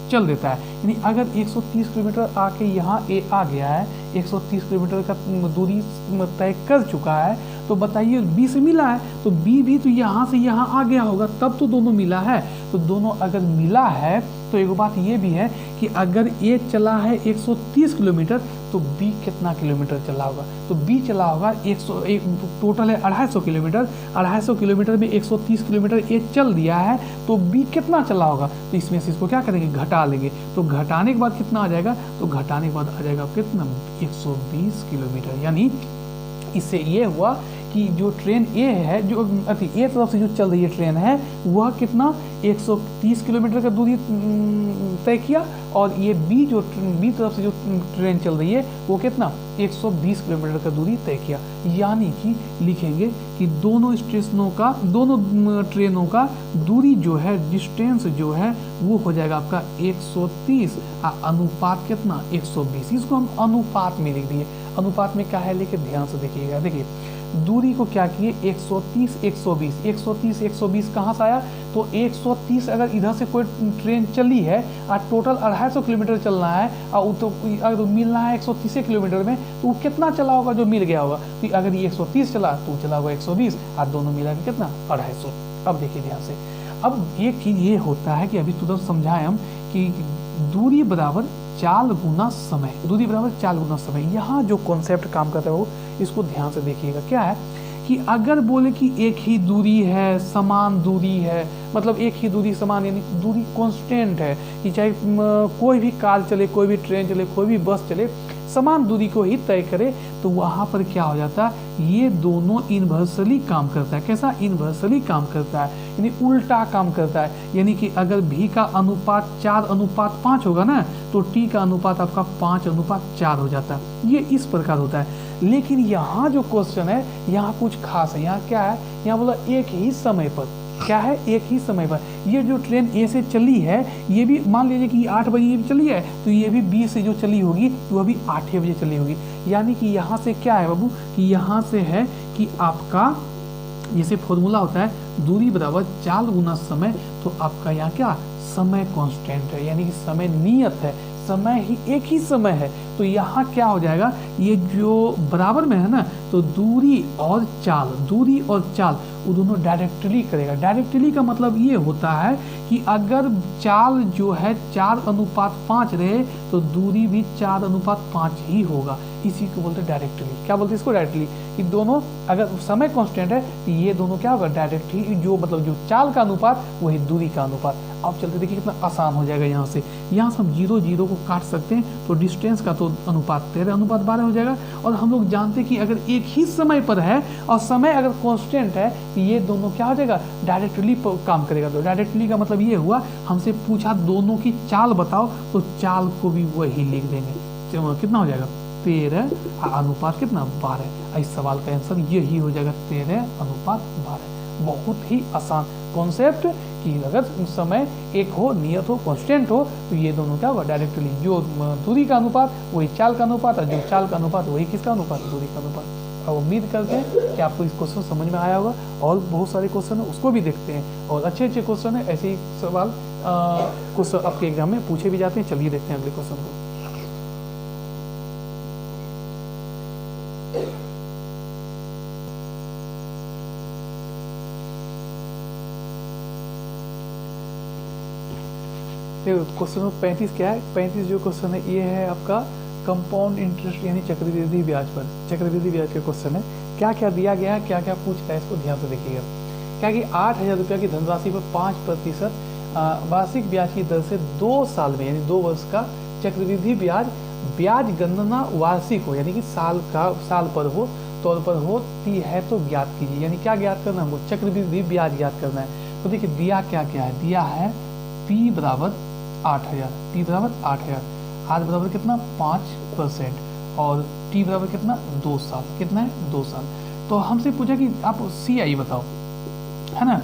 चल देता है। यानी अगर 130 किलोमीटर आके यहाँ ए आ गया है, 130 किलोमीटर का दूरी तय कर चुका है, तो बताइए बी से मिला है, तो बी भी तो यहाँ से यहाँ आ गया होगा, तब तो दोनों मिला है। तो दोनों अगर मिला है तो एक बात ये भी है कि अगर ए चला है 130 किलोमीटर तो बी कितना किलोमीटर चला होगा? तो बी चला होगा 100, टोटल है 250 किलोमीटर। 250 किलोमीटर में 130 किलोमीटर ए चल दिया है, तो बी कितना चला होगा? तो इसमें से इसको क्या करेंगे? घटा लेंगे। तो घटाने के बाद कितना आ जाएगा? तो घटाने के बाद आ जाएगा कितना? 120 किलोमीटर। यानी इससे ये हुआ कि जो ट्रेन ए है, जो ए तरफ से जो चल रही है ट्रेन है, वह कितना 130 किलोमीटर का दूरी तय किया, और ये बी तरफ से जो ट्रेन चल रही है वो कितना 120 किलोमीटर का दूरी तय किया। यानी कि लिखेंगे कि दोनों स्टेशनों का, दोनों ट्रेनों का दूरी जो है, डिस्टेंस जो है वो हो जाएगा आपका 130, अनुपात कितना 120। इसको हम अनुपात में लिख दिए। अनुपात में क्या है लेके ध्यान से देखिएगा। देखिए दूरी को क्या किए 130 120, 130 120 कहाँ से आया? तो 130 अगर इधर से कोई ट्रेन चली है और टोटल 250 किलोमीटर चलना है और तो अगर मिलना है 130 किलोमीटर में, तो वो कितना चला होगा जो मिल गया होगा? तो अगर ये 130 चला तो चला होगा 120, और दोनों मिला के कितना 250। अब देखिए ध्यान से, अब एक चीज़ ये होता है कि अभी तुरंत समझाएं हम कि दूरी बराबर चाल गुना समय, दूरी बराबर चाल गुना समय। यहाँ जो कॉन्सेप्ट काम करता है वो इसको ध्यान से देखिएगा। क्या है कि अगर बोले कि एक ही दूरी है, समान दूरी है, मतलब एक ही दूरी समान, यानी दूरी कांस्टेंट है कि चाहे कोई भी कार चले, कोई भी ट्रेन चले, कोई भी बस चले, समान दूरी को ही तय करे, तो वहाँ पर क्या हो जाता है? ये दोनों इन्वर्सली काम करता है। कैसा? इन्वर्सली काम करता है, यानी उल्टा काम करता है। यानी कि अगर भी का अनुपात 4:5 होगा ना, तो टी का अनुपात आपका 5:4 हो जाता है। ये इस प्रकार होता है। लेकिन यहाँ जो क्वेश्चन है, यहाँ कुछ खास है। यहाँ क्या है? यहाँ बोला एक ही समय पर। क्या है? एक ही समय पर। ये जो ट्रेन ए से चली है, ये भी मान लीजिए कि 8 बजे चली है, तो ये भी बी से जो चली होगी वह भी 8 बजे चली होगी। यानी कि यहाँ से क्या है बाबू, कि यहाँ से है कि आपका जैसे फॉर्मूला होता है दूरी बराबर चाल गुना समय, तो आपका यहाँ क्या समय कांस्टेंट है, यानी कि समय नियत है, समय ही एक ही समय है। तो यहाँ क्या हो जाएगा? ये जो बराबर में है ना, तो दूरी और चाल वो दोनों डायरेक्टली करेगा। डायरेक्टली का मतलब ये होता है कि अगर चाल जो है 4:5 रहे, तो दूरी भी 4:5 ही होगा। इसी को बोलते हैं डायरेक्टली। क्या बोलते हैं इसको? डायरेक्टली। कि दोनों अगर समय कांस्टेंट है तो ये दोनों क्या होगा? डायरेक्टली, जो मतलब जो चाल का अनुपात वही दूरी का अनुपात। अब चलते देखिए कितना आसान हो जाएगा। यहाँ से हम 0 को काट सकते हैं, तो डिस्टेंस का तो अनुपात 13:12 हो जाएगा। और हम लोग जानते हैं कि अगर एक ही समय पर है और समय अगर कांस्टेंट है, तो ये दोनों क्या हो जाएगा? डायरेक्टली काम करेगा। तो डायरेक्टली का मतलब ये हुआ, हमसे पूछा दोनों की चाल बताओ, तो चाल को भी वही लिख देंगे। कितना हो जाएगा? 13 अनुपात कितना? 12। इस सवाल का आंसर यही हो जाएगा, 13:12। बहुत ही आसान कॉन्सेप्ट कि अगर समय एक हो, नियत हो, कांस्टेंट हो, तो ये दोनों क्या होगा? डायरेक्टली। जो दूरी का अनुपात वही चाल का अनुपात, और जो चाल का अनुपात वही किसका अनुपात? दूरी का अनुपात। अब उम्मीद करते हैं कि आपको इस क्वेश्चन समझ में आया होगा। और बहुत सारे क्वेश्चन है उसको भी देखते हैं, और अच्छे क्वेश्चन है। ऐसे ही सवाल क्वेश्चन आपके एग्जाम में पूछे भी जाते हैं। चलिए देखते हैं अगले क्वेश्चन को। क्वेश्चन 35 क्या है? 35 जो क्वेश्चन है ये है आपका कंपाउंड इंटरेस्ट, यानी चक्रवृद्धि ब्याज पर। चक्रवृद्धि ब्याज का क्वेश्चन है। क्या क्या दिया गया है, क्या क्या पूछ रहा है, इसको ध्यान से देखिएगा। क्या कि 8,000 रुपया की धनराशि पर 5% वार्षिक ब्याज की दर से 2 साल में, यानी 2 वर्ष का चक्रवृद्धि ब्याज गणना वार्षिक हो, यानी कि साल पर हो, तौर पर होती है, तो ज्ञात कीजिए। यानी क्या ज्ञात करना है हमको? चक्रवृद्धि ब्याज ज्ञात करना है। तो देखिए दिया क्या क्या है? दिया है P बराबर 8,000, P बराबर 8,000, R बराबर कितना? 5%, और टी बराबर कितना 2 साल, कितना है 2 साल। तो हमसे पूछा कि आप CI बताओ, है ना,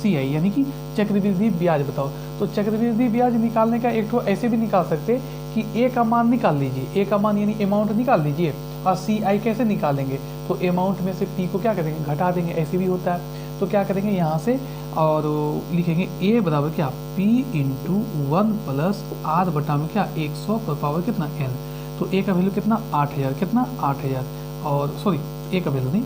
CI यानी कि चक्रवृद्धि ब्याज बताओ। तो चक्रवृद्धि ब्याज निकालने का एक तो ऐसे भी निकाल सकते कि ए का मान निकाल लीजिए, ए का मान यानी अमाउंट निकाल लीजिए, और CI कैसे निकालेंगे, तो अमाउंट में से P को क्या करेंगे, घटा देंगे, ऐसे भी होता है। तो क्या करेंगे यहाँ से, और लिखेंगे ए बराबर क्या P इंटू 1 प्लस R बटा में क्या 100 पर पावर कितना n। तो ए का वैल्यू कितना 8000, कितना 8000, और सॉरी ए का वैल्यू नहीं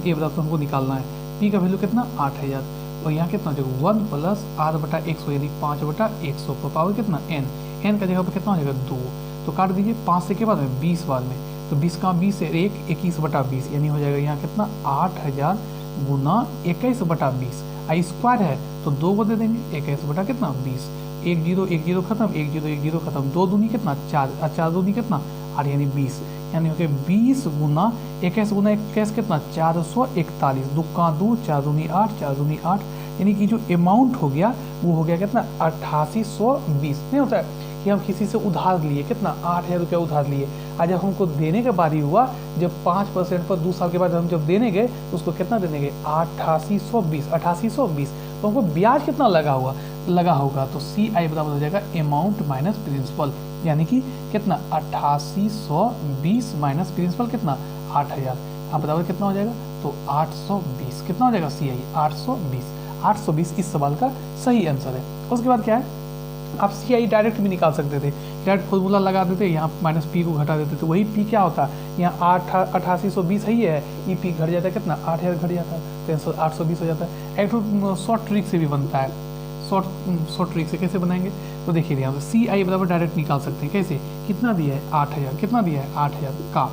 ए बराबर हमको निकालना है, P का वैल्यू कितना 8000, और यहाँ कितना हो जाएगा 1 प्लस R बटा 100 यानी 5 बटा 100 पर पावर कितना n का जगह पर कितना हो जाएगा 2। तो काट दीजिए 5 से के बाद में 20 बाद में, तो 20 का 20 है 1, 21 बटा 20 यानी हो जाएगा यहाँ कितना 8000 गुना 21 बटा 20, आई स्क्वायर है तो 2 को दे देंगे, 21 बटा कितना 20, 1 0 1 0 खत्म, 1 0 1 0 खत्म, 2 दूनी कितना 4, 4 दूनी कितना 8 यानी 20, यानी हो गया 20 गुना 21 गुना 21 कितना 441, 2 का 2, 4 दूनी 8, 4 दूनी 8, यानी कि जो अमाउंट हो गया वो हो गया कितना 8820। नहीं होता है कि हम किसी से उधार लिए, कितना 8000 रुपया उधार लिए, आज जब हमको देने का बारी हुआ, जब 5% पर 2 साल के बाद हम जब देने गए तो उसको कितना देने गए 8820, तो हमको ब्याज कितना लगा होगा, तो CI बराबर हो जाएगा अमाउंट माइनस प्रिंसिपल, यानी कि कितना 8820 माइनस प्रिंसिपल कितना 8000, अब बराबर कितना हो जाएगा, तो 820, कितना हो जाएगा CI 820 इस सवाल का सही आंसर है। उसके बाद क्या है, आप CI डायरेक्ट भी निकाल सकते थे, डायरेक्ट फॉर्मूला लगा देते, यहाँ माइनस P को घटा देते, तो वही P क्या होता है, यहाँ 8820 है ही है, ये P घट जाता है कितना 8000 घट जाता है, तो 820 हो जाता है। एक तो शॉर्ट ट्रिक से भी बनता है, शॉर्ट ट्रिक से कैसे बनाएंगे, तो देखिए यहाँ पे CI बराबर डायरेक्ट निकाल सकते हैं, कैसे, कितना दिया है 8000, कितना दिया है 8000 का,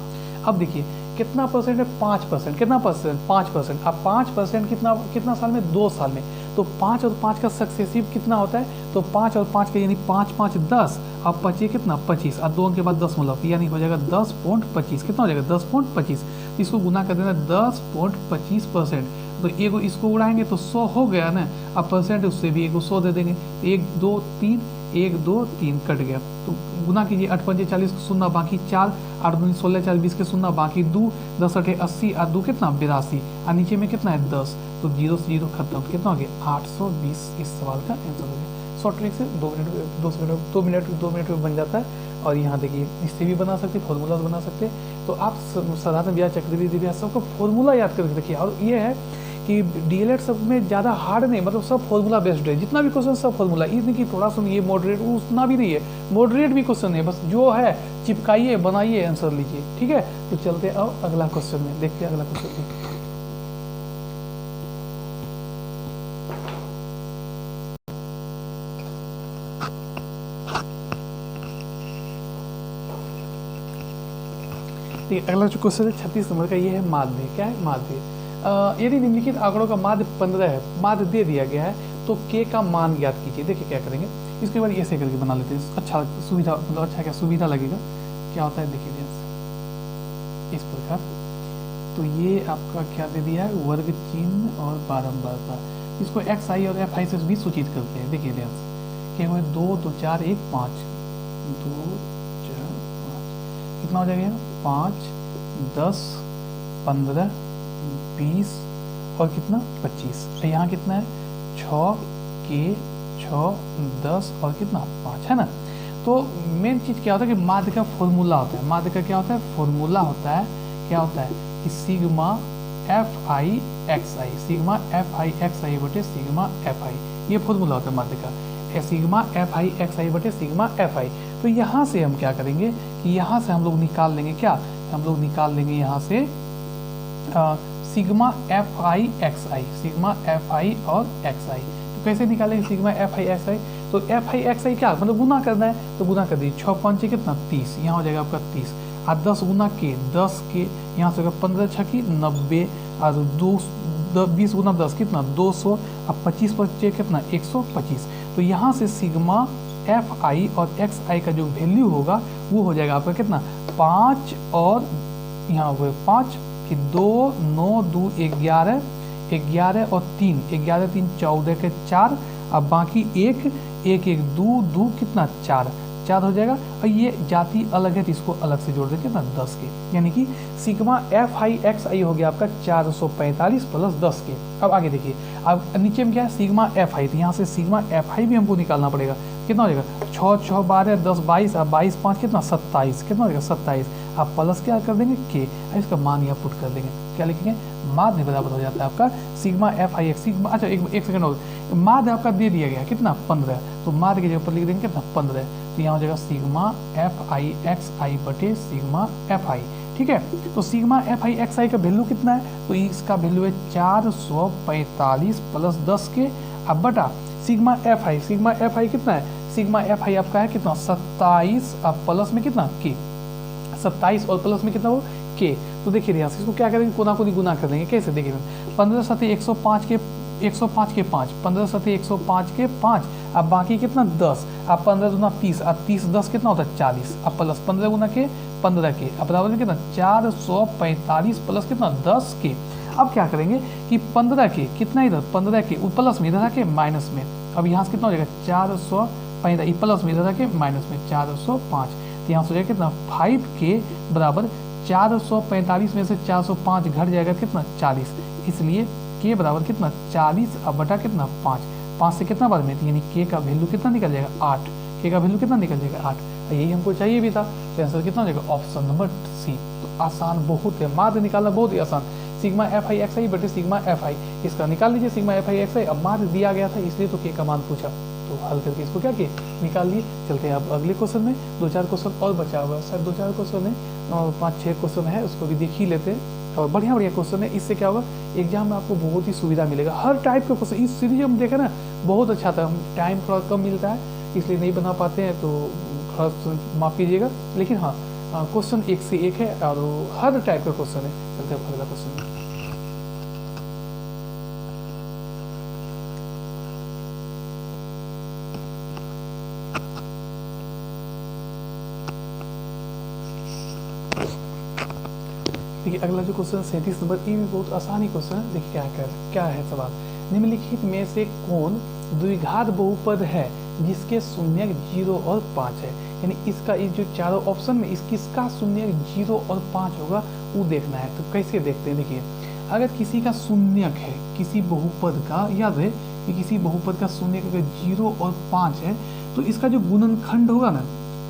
अब देखिए कितना परसेंट है 5%, कितना परसेंट 5%, अब 5% कितना साल में 2 साल में, तो 5 और 5 का सक्सेसिव कितना होता है, तो 5 और 5 का यानी 5 5 10, अब 25 कितना 25, और 2 के बाद 10 मतलब यानी हो जाएगा 10.25, कितना हो जाएगा 10.25, इसको गुना कर देना 10.25%, तो एगो इसको उड़ाएंगे तो 100 हो गया ना, अब परसेंट उससे भी एगो 100 दे देंगे, 1 2 3 1 2 3 कट गया, तो गुना कीजिए 8 5 40 शून्य बाकी 4, 8 2 16 4 20 के शून्य बाकी 2, 10 8 80 और 2 कितना 82, और नीचे में कितना है 10, तो 0 से 0 खत्म, कितना हो गया 820 इस सवाल का आंसर हो गया। शॉर्ट ट्रिक से 2 मिनट में बन जाता है। और यहाँ देखिए इससे भी बना सकते, फॉर्मूला बना सकते, तो आप साधारण ब्याज चक्रवृद्धि ब्याज सबको फॉर्मूला याद करके देखिए। और ये है कि DLED सब में ज़्यादा हार्ड नहीं, मतलब सब फॉर्मूला बेस्ड है, जितना भी क्वेश्चन सब फॉर्मूला, इसलिए कि थोड़ा सा ये मॉडरेट उतना भी नहीं है, मॉडरेट भी क्वेश्चन है, बस जो है चिपकाइए बनाइए आंसर लीजिए, ठीक है। तो चलते अब अगला क्वेश्चन में, देखते हैं अगला क्वेश्चन। अगला जो क्वेश्चन है 36 नंबर का, ये है माध्य। क्या है माध्य, यदि निम्नलिखित आंकड़ों का माध्य 15 है, माध्य दे दिया गया है, तो K का मान ज्ञात कीजिए। देखिए क्या करेंगे, इसके बाद ऐसे करके बना लेते हैं, अच्छा सुविधा, मतलब अच्छा क्या सुविधा लगेगा, क्या होता है देखिए इस प्रकार। तो ये आपका क्या दे दिया है, वर्ग चिन्ह और बारंबारता, इसको XI और FI से भी सूचित करते हैं। देखिए ध्यान से क्या हुआ, 2 2 4 1 5, 2 4 5, कितना हो जाएगा 5 10 15 20 और कितना 25, यहाँ कितना है 6 के 6 10 और कितना 5, है ना। तो मेन चीज़ क्या होता है कि माध्य का फॉर्मूला होता है, माध्य का क्या होता है फॉर्मूला होता है, क्या होता है कि sigma FI XI, sigma FI XI बटे सिग्मा FI, ये फॉर्मूला होता है माध्य का, सिग्मा FI XI बटे सिग्मा FI। तो यहाँ से हम क्या करेंगे कि यहाँ से हम लोग निकाल लेंगे, क्या हम लोग निकाल लेंगे यहाँ से sigma FI XI, sigma FI और XI। तो कैसे निकालेंगे सिग्मा FI XI, तो FI XI क्या मतलब गुना करना है, तो गुना कर दीजिए 6 5 कितना 30, यहाँ हो जाएगा आपका 30, और 10 गुना के 10 के, यहाँ से 15 6 की 90, और 20 गुना 10 कितना 200, अब 25 पर कितना 125। तो यहाँ से सिग्मा FI और XI का जो वैल्यू होगा वो हो जाएगा आपका कितना 5 और यहाँ हुए 5, फिर 2 9 2 11 11 और 3 11 3 14 के 4, अब बाकी 1 1 1 2 2 कितना 4, 4 हो जाएगा, और ये जाति अलग है तो इसको अलग से जोड़ देंगे ना 10 के, यानी कि सिग्मा एफ आई एक्स आई हो गया आपका 445 प्लस 10 के। अब आगे देखिए, अब नीचे में क्या है सिग्मा एफ आई, तो यहाँ से सिग्मा एफ आई भी हमको निकालना पड़ेगा। कितना हो जाएगा 6 6 12 10 22, अब 22 5 कितना 27, कितना हो जाएगा 27। आप प्लस क्या कर देंगे के, इसका मान यहाँ पुट कर देंगे, क्या लिखेंगे माध्य बराबर हो जाता है आपका sigma F I x sigma. अच्छा एक सेकंड और, माध्य आपका दे दिया गया कितना 15, तो माध्य की जगह पर लिख देंगे कितना 15, तो यहाँ हो जाएगा सिग्मा एफ आई एक्स आई बटे सिग्मा एफ आई। ठीक है, तो सिग्मा एफ आई एक्स आई का वैल्यू कितना है, तो इसका वैल्यू है 445 प्लस 10 के, अब बटा सिग्मा एफ आई कितना है, सिग्मा एफ आई आपका है कितना 27, अब प्लस में कितना के 27 और प्लस में कितना हो के। तो देखिए यहाँ से इसको क्या करेंगे, कोना कोनी गुना कर देंगे, कैसे देखिए 15 सती 105 के 5, 15 सती 105 के 5, अब बाकी कितना 10, अब 15 गुना 30, अब 30 10 कितना होता है 40, अब प्लस 15 गुना के 15 के, अब बराबर में कितना 445 प्लस कितना 10 के। अब क्या करेंगे कि 15 के कितना इधर 15 के प्लस में इधर आके माइनस में, अब यहाँ से कितना हो जाएगा 445 प्लस में इधर आके माइनस में 405, तो यहाँ से हो जाएगा कितना 5 के बराबर 445 में से 405 घट जाएगा कितना 40, इसलिए के बराबर कितना 40 अब बटा कितना 5 से कितना बार में, यानी के का वैल्यू कितना निकल जाएगा 8, के का वैल्यू कितना निकल जाएगा 8, यही हमको चाहिए भी था, तो आंसर कितना हो जाएगा ऑप्शन नंबर सी। तो आसान बहुत है, माध्य निकालना बहुत ही आसान, सिग्मा एफ आई एक्स आई बटे सिग्मा एफ आई, इसका निकाल लीजिए सिग्मा एफ आई एक्स आई, अब माध्य दिया गया था इसलिए तो के का मान पूछा, तो हल करके इसको क्या किए निकाल लिए। चलते हैं अब अगले क्वेश्चन में, 2-4 क्वेश्चन और बचा हुआ है, शायद 2-4 क्वेश्चन है, 5-6 क्वेश्चन है, उसको भी देख ही लेते हैं, और बढ़िया क्वेश्चन है, इससे क्या होगा एग्जाम में आपको बहुत ही सुविधा मिलेगा, हर टाइप का क्वेश्चन इस सीरीज हम देखा ना बहुत अच्छा था, टाइम थोड़ा कम मिलता है इसलिए नहीं बना पाते हैं, तो थोड़ा माफ़ कीजिएगा, लेकिन हाँ क्वेश्चन एक से एक है और हर टाइप का क्वेश्चन है। चलते हैं अगला क्वेश्चन। देखिए अगला जो क्वेश्चन है 37 नंबर, ये भी बहुत आसान ही क्वेश्चन है। देखिए क्या है सवाल, निम्नलिखित में से कौन द्विघात बहुपद है जिसके शून्यक 0 और 5 है, यानी इसका इस जो चारों ऑप्शन में किसका शून्यक 0 और 5 होगा वो देखना है। तो कैसे देखते हैं, देखिए अगर किसी का शून्यक है, किसी बहुपद का, याद है कि किसी बहुपद का शून्यक अगर 0 और 5 है तो इसका जो गुणनखंड होगा ना,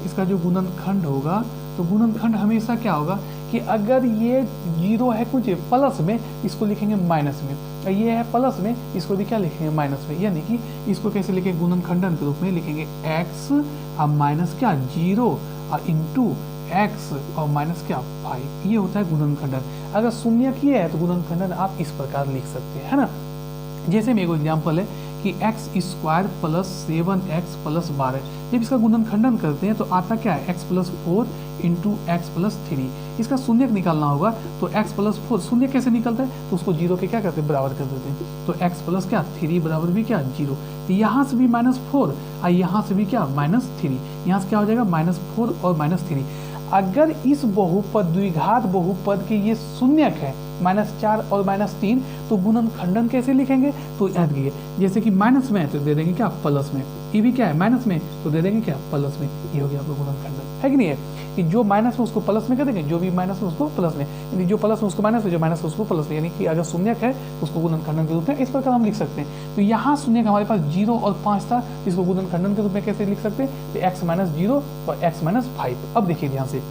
इसका जो गुणनखंड होगा, तो गुणनखंड हमेशा क्या होगा कि अगर ये 0 है कुछ प्लस में इसको लिखेंगे माइनस में, और ये है प्लस में इसको भी क्या लिखेंगे माइनस में, यानी कि इसको कैसे लिखेंगे गुणनखंडन के रूप में लिखेंगे x और माइनस क्या 0 और इंटू x और माइनस क्या 5, ये होता है गुणनखंडन। अगर शून्यक ये है तो गुणनखंडन आप इस प्रकार लिख सकते हैं, है ना। जैसे में एक एग्जाम्पल है कि x square plus 7x plus 12, जब इसका गुणनखंडन करते हैं तो आता क्या है x plus 4 into x plus 3, इसका शून्यक निकालना होगा तो x प्लस 4 शून्य कैसे निकलता है, तो उसको 0 के क्या करते हैं बराबर कर देते हैं, तो x प्लस क्या 3 बराबर भी क्या 0, यहाँ से भी -4 और यहाँ से भी क्या -3, यहाँ से क्या हो जाएगा -4 और -3। अगर इस बहुपद द्विघात बहुपद के ये शून्यक है -4 और -3, तो गुणनखंडन कैसे लिखेंगे, तो याद कीजिए जैसे कि माइनस में है तो दे देंगे क्या प्लस में, ये भी क्या है माइनस में तो दे देंगे क्या प्लस में, ये हो गया आपका गुणनखंडन, है कि नहीं है कि जो माइनस में उसको प्लस में कर देंगे, जो भी माइनस में उसको प्लस में, यानी जो प्लस में उसको माइनस में, जो माइनस में उसको प्लस में, यानी कि अगर शून्यक है तो उसको गुणनखंडन के रूप में इस प्रकार हम लिख सकते हैं। तो यहाँ शून्यक हमारे पास 0 और 5 था, इसको गुणनखंडन के रूप में कैसे लिख सकते हैं, तो x - 0 और x - 5। अब देखिए ध्यान से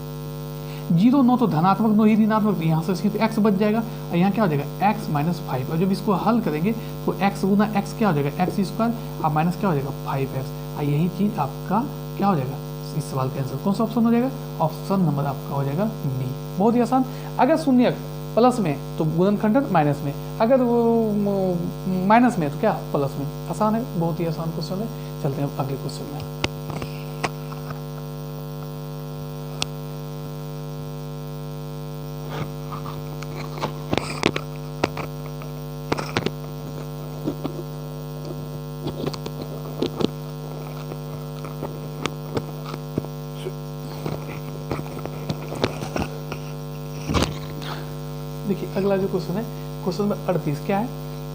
0 9 तो धनात्मक 9 ही ऋणात्मक, तो यहाँ से सिर्फ x बच जाएगा और यहाँ क्या हो जाएगा x - 5, और जब इसको हल करेंगे तो x गुना x क्या हो जाएगा x स्क्वायर और माइनस क्या हो जाएगा 5x, और यही चीज़ आपका क्या हो जाएगा इस सवाल का आंसर कौन सा ऑप्शन हो जाएगा, ऑप्शन नंबर आपका हो जाएगा बी। बहुत ही आसान, अगर शून्यक प्लस में तो गुणनखंडन माइनस में, अगर वो माइनस में तो क्या प्लस में, आसान है, बहुत ही आसान क्वेश्चन है। चलते हैं अगले क्वेश्चन में। देखिए अगला जो क्वेश्चन है, क्वेश्चन नंबर 38 क्या है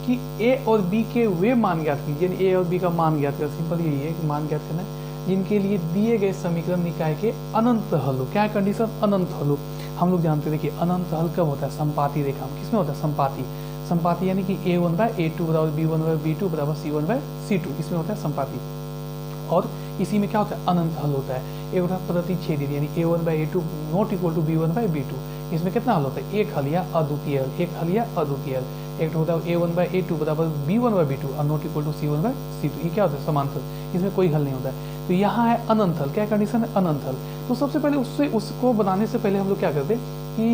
कि a और b के वे मान ज्ञात कीजिए, यानी a और b का मान ज्ञात करना, सिंपल यही है कि मान ज्ञात करना है। जिनके लिए दिए गए समीकरण निकाय के अनंत हल हो। क्या है कंडीशन? अनंत हल हो। हम लोग जानते हैं, देखिए अनंत हल कब होता है? संपाती रेखा में। किसमें होता है? संपाती। संपाती यानी कि a1/a2 बराबर b1/b2 बराबर c1/c2, इसमें होता है संपाती। और इसी में क्या होता है? अनंत हल होता है। एक होता है प्रतिच्छेदी यानी a1/a2 not equal to b1/b2। इसमें कितना हल होता है? एक हल या अद्वितीय हल, एक हल या अद्वितीय हल। एक होता है a1/a2 बराबर b1/b2 और नॉट इक्वल टू c1/c2। ये क्या होता है? समांतर। इसमें कोई हल नहीं होता है। तो यहाँ है अनंत हल। क्या कंडीशन है? अनंत हल। तो सबसे पहले उसको बनाने से पहले हम लोग क्या करते हैं कि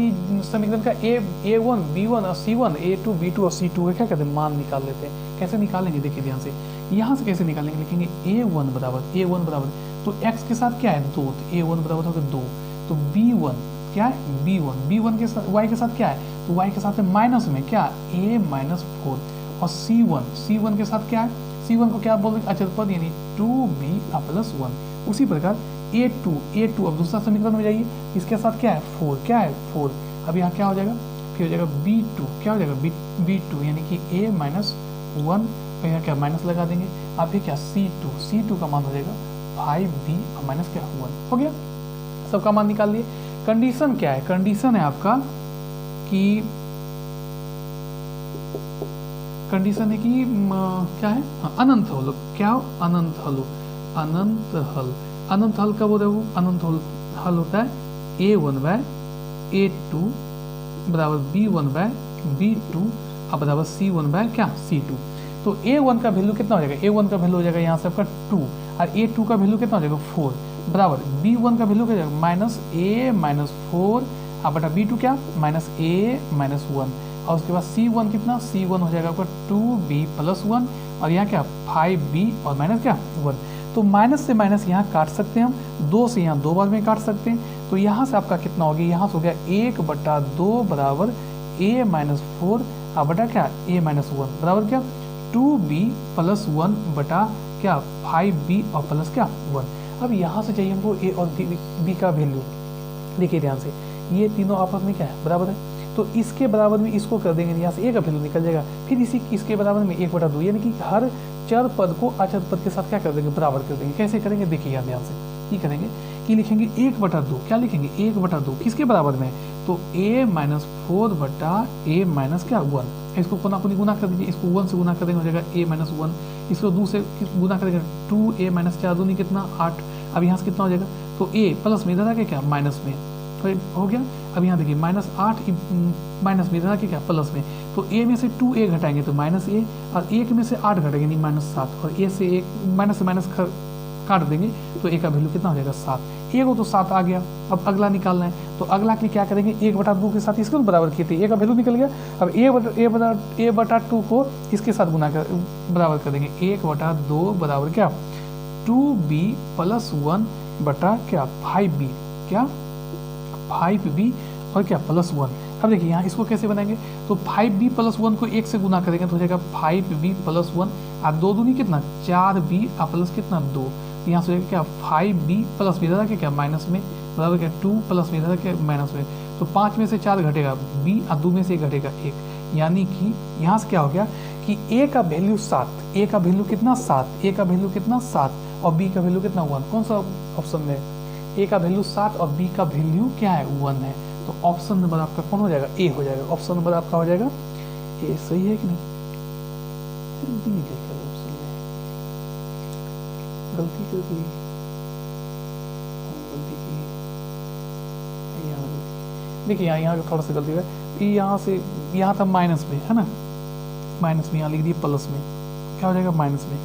समीकरण का a1 b1 और c1 a2 b2 और c2 का क्या करते हैं? मान निकाल लेते हैं। कैसे निकालेंगे? देखिए ध्यान से, यहाँ से कैसे निकालेंगे? लिखेंगे a1 बराबर तो x के साथ क्या है? 2, तो a1 बराबर होगा 2। तो b1 क्या है? b1 के साथ y के साथ क्या है? तो y के साथ है माइनस में क्या? a minus 4। और c1 के साथ क्या है? c1 को क्या बोल रहे? अचर पद यानी 2b प्लस 1। उसी प्रकार a2 अब दूसरा समीकरण में जाइए, इसके साथ क्या है? 4। क्या है? 4। अब यहाँ क्या हो जाएगा? फिर हो जाएगा b2। क्या हो जाएगा? b2 यानी कि a माइनस 1 और यहाँ क्या माइनस लगा देंगे। अब फिर क्या? c2 का मान हो जाएगा 5b और माइनस क्या? 1 हो गया। सबका मान निकाल लिए। कंडीशन क्या है? कंडीशन है आपका कि कंडीशन है कि क्या है? हाँ, अनंत हल। क्या हो? अनंत हल। अनंत हल कब होता है? वो अनंत हल होता है a1/a2 बराबर b1/b2 और बराबर c1/ क्या? c2। तो a1 का वैल्यू कितना हो जाएगा? a1 का वैल्यू हो जाएगा यहाँ से आपका 2 और a2 का वैल्यू कितना हो जाएगा? 4 बराबर b1 का वैल्यू क्या हो जाएगा? माइनस a माइनस 4 और बटा b2 क्या? माइनस a माइनस 1 और उसके बाद c1 कितना? c1 हो जाएगा आपका 2b प्लस 1 और यहाँ क्या? 5b और माइनस क्या? 1। तो माइनस से माइनस यहाँ काट सकते हैं हम, 2 से यहाँ 2 बार में काट सकते हैं। तो यहाँ से आपका कितना हो गया? यहाँ से हो गया 1/2 बराबर a माइनस 4 और बटा क्या? a माइनस 1 बराबर क्या? 2b प्लस 1 बटा क्या? 5b और प्लस क्या? 1। अब यहाँ से चाहिए हमको a और b का वैल्यू। देखिए ध्यान से, ये तीनों आपस में क्या है? बराबर है। तो इसके बराबर में इसको कर देंगे, यहाँ से a का वैल्यू निकल जाएगा। फिर इसके बराबर में 1/2 यानी कि हर चर पद को अचर पद के साथ क्या कर देंगे? बराबर कर देंगे। कैसे करेंगे? देखिए यहाँ ध्यान से ये करेंगे कि लिखेंगे 1/2। क्या लिखेंगे? 1/2 किसके बराबर में? तो a माइनस 4 बटा a माइनस क्या? 1। इसको कोना गुना कर दीजिए, इसको 1 से गुना कर देंगे हो जाएगा a माइनस 1। इसको 2 से गुना कर देंगे 2a माइनस 4 दूनी कितना? 8। अब यहाँ से कितना हो जाएगा? तो a प्लस में इधर आके क्या? माइनस में हो गया। अब यहाँ देखिए माइनस 8 माइनस में इधर आके क्या? प्लस में। तो a में से 2a घटाएंगे तो माइनस a और 1 में से 8 घटाएंगे यानी माइनस 7 और a से 1 माइनस से माइनस काट देंगे तो a का वैल्यू कितना हो जाएगा? 7। a को तो 7 आ गया। अब अगला निकालना है तो अगला के लिए क्या करेंगे? 1/2 के साथ इसको बराबर किए थे, a का वैल्यू निकल गया। अब a/2 को इसके साथ गुना कर बराबर कर देंगे। 1/2 बराबर क्या? 2b प्लस 1 बटा क्या? 5b क्या? 5b और क्या? प्लस 1। अब देखिए यहाँ इसको कैसे बनाएंगे? तो 5b प्लस 1 को 1 से गुना करेंगे तो हो जाएगा 5b प्लस 1 और 2 दूनी कितना? 4b और प्लस कितना? 2। तो यहाँ से हो जाएगा क्या? 5b प्लस में इधर क्या? माइनस में बराबर क्या? 2 प्लस में इधर क्या? माइनस में। तो 5 में से 4 घटेगा b और 2 में से 1 घटेगा 1। यानी कि यहाँ से क्या हो गया कि a का वैल्यू 7, a का वैल्यू कितना? 7, a का वैल्यू कितना? 7 और b का वैल्यू कितना? 1। कौन सा ऑप्शन में? a का वैल्यू 7 और b का वैल्यू क्या है? 1 है। तो ऑप्शन नंबर आपका कौन हो जाएगा? ए हो जाएगा। ऑप्शन नंबर आपका हो जाएगा ए। सही है कि नहीं? गलती कर दी, गलती की। देखिए यहाँ थोड़ा सा गलती है। यहाँ से यहाँ था माइनस में है ना, माइनस में यहाँ लिख दिए प्लस में। क्या हो जाएगा? माइनस में।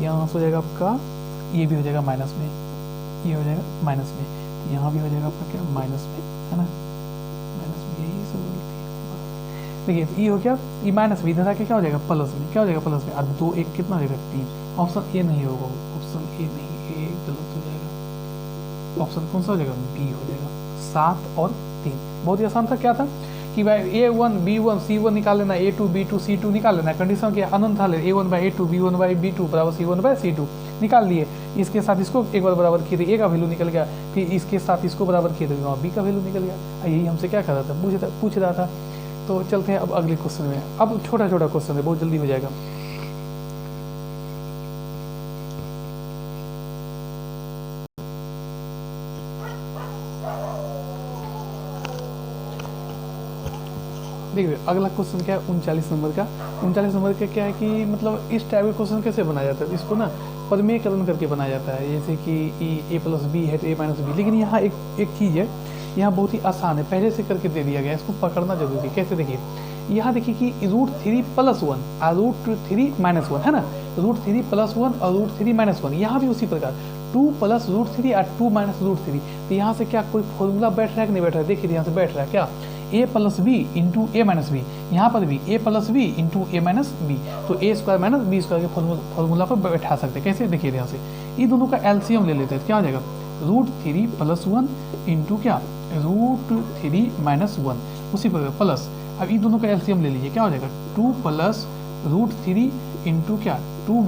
यहाँ से हो जाएगा आपका ये भी हो जाएगा माइनस में, ये हो जाएगा माइनस में। तो यहाँ भी हो जाएगा आपका क्या? माइनस में है ना, माइनस में। यही सब गलती है। देखिए ये हो गया, ये माइनस में इधर आके क्या हो जाएगा? प्लस में। क्या हो जाएगा? प्लस में। और 2 1 कितना हो जाएगा? 3। ऑप्शन ए नहीं होगा, ऑप्शन ए नहीं, ए गलत हो जाएगा। ऑप्शन कौन सा हो जाएगा? बी हो जाएगा। 7 और 3। बहुत ही आसान था। क्या था कि भाई a1 b1 c1 निकाल लेना, a2 b2 c2 निकाल लेना। कंडीशन क्या? अनंत हल है। a1/a2 b1/b2 बराबर c1/c2 निकाल लिए। इसके साथ इसको एक बार बराबर किए थे, a का वैल्यू निकल गया। फिर इसके साथ इसको बराबर किए थे, b का वैल्यू निकल गया। यही हमसे क्या कर रहा था? पूछ रहा था। तो चलते हैं अब अगले क्वेश्चन में। अब छोटा छोटा क्वेश्चन है, बहुत जल्दी हो जाएगा। देखिए अगला क्वेश्चन क्या है 39 नंबर का। 39 नंबर का क्या है कि मतलब इस टाइप का क्वेश्चन कैसे बनाया जाता है, इसको ना परमेयकरण करके बनाया जाता है, जैसे कि ए प्लस बी है तो ए माइनस बी। लेकिन यहाँ एक चीज़ है, यहाँ बहुत ही आसान है, पहले से करके दे दिया गया है, इसको पकड़ना जरूरी है। कैसे देखिए, यहाँ देखिए कि √3 + 1 और √3 - 1 है ना, √3 + 1 और √3 - 1। यहाँ भी उसी प्रकार 2 + √3 और 2 - √3। तो यहाँ से क्या कोई फॉर्मूला बैठ रहा है कि नहीं बैठ रहा है, देखिए यहाँ से बैठ रहा है क्या, a + b × a - b। यहाँ पर भी a + b × a - b, तो a² - b² के फॉर्मूला पर बैठा सकते हैं। कैसे देखिए यहाँ से इन दोनों का एलसीएम ले लेते हैं, क्या हो जाएगा √3 + 1 × क्या √3 - 1, उसी पर प्लस। अब इन दोनों का एलसीएम ले लीजिए, क्या हो जाएगा 2 + √3 × क्या 2 -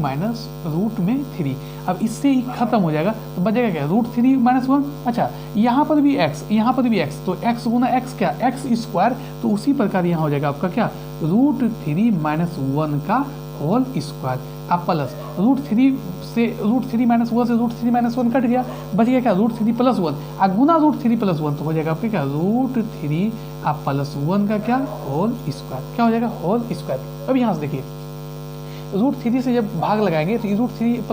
√3। अब इससे ही खत्म हो जाएगा, तो बचेगा क्या √3 - 1। अच्छा यहाँ पर भी x, यहाँ पर भी x, तो x गुना x क्या x²। तो उसी प्रकार यहाँ हो जाएगा आपका क्या √3 - 1 का होल स्क्वायर। आप प्लस √3 से √3 - 1 से √3 - 1 कट गया, बच गया क्या √3 + 1 और गुना √3 + 1, तो हो जाएगा आपके क्या √3 + 1 का क्या होल स्क्वायर। क्या हो जाएगा होल स्क्वायर। अब यहाँ से देखिए √3 से जब भाग लगाएंगे तो √3 +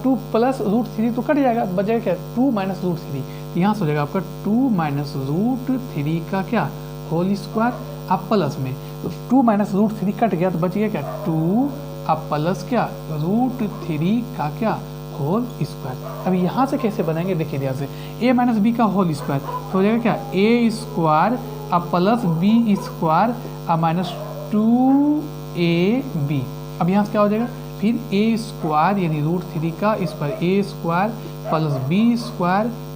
2 + √3 तो कट जाएगा, बच जाएगा क्या 2 - √3। तो यहाँ से हो जाएगा आपका 2 - √3 का क्या होल स्क्वायर। आप प्लस में 2 - √3 कट गया, तो बच गया क्या 2 अब प्लस क्या √3 का क्या होल स्क्वायर। अब यहाँ से कैसे बनाएंगे देखिए, यहाँ से a - b का होल स्क्वायर, तो हो जाएगा क्या a² अब प्लस b² अब -2ab। अब यहाँ से क्या हो जाएगा फिर a² यानी √3 का स्क्वायर a² + b²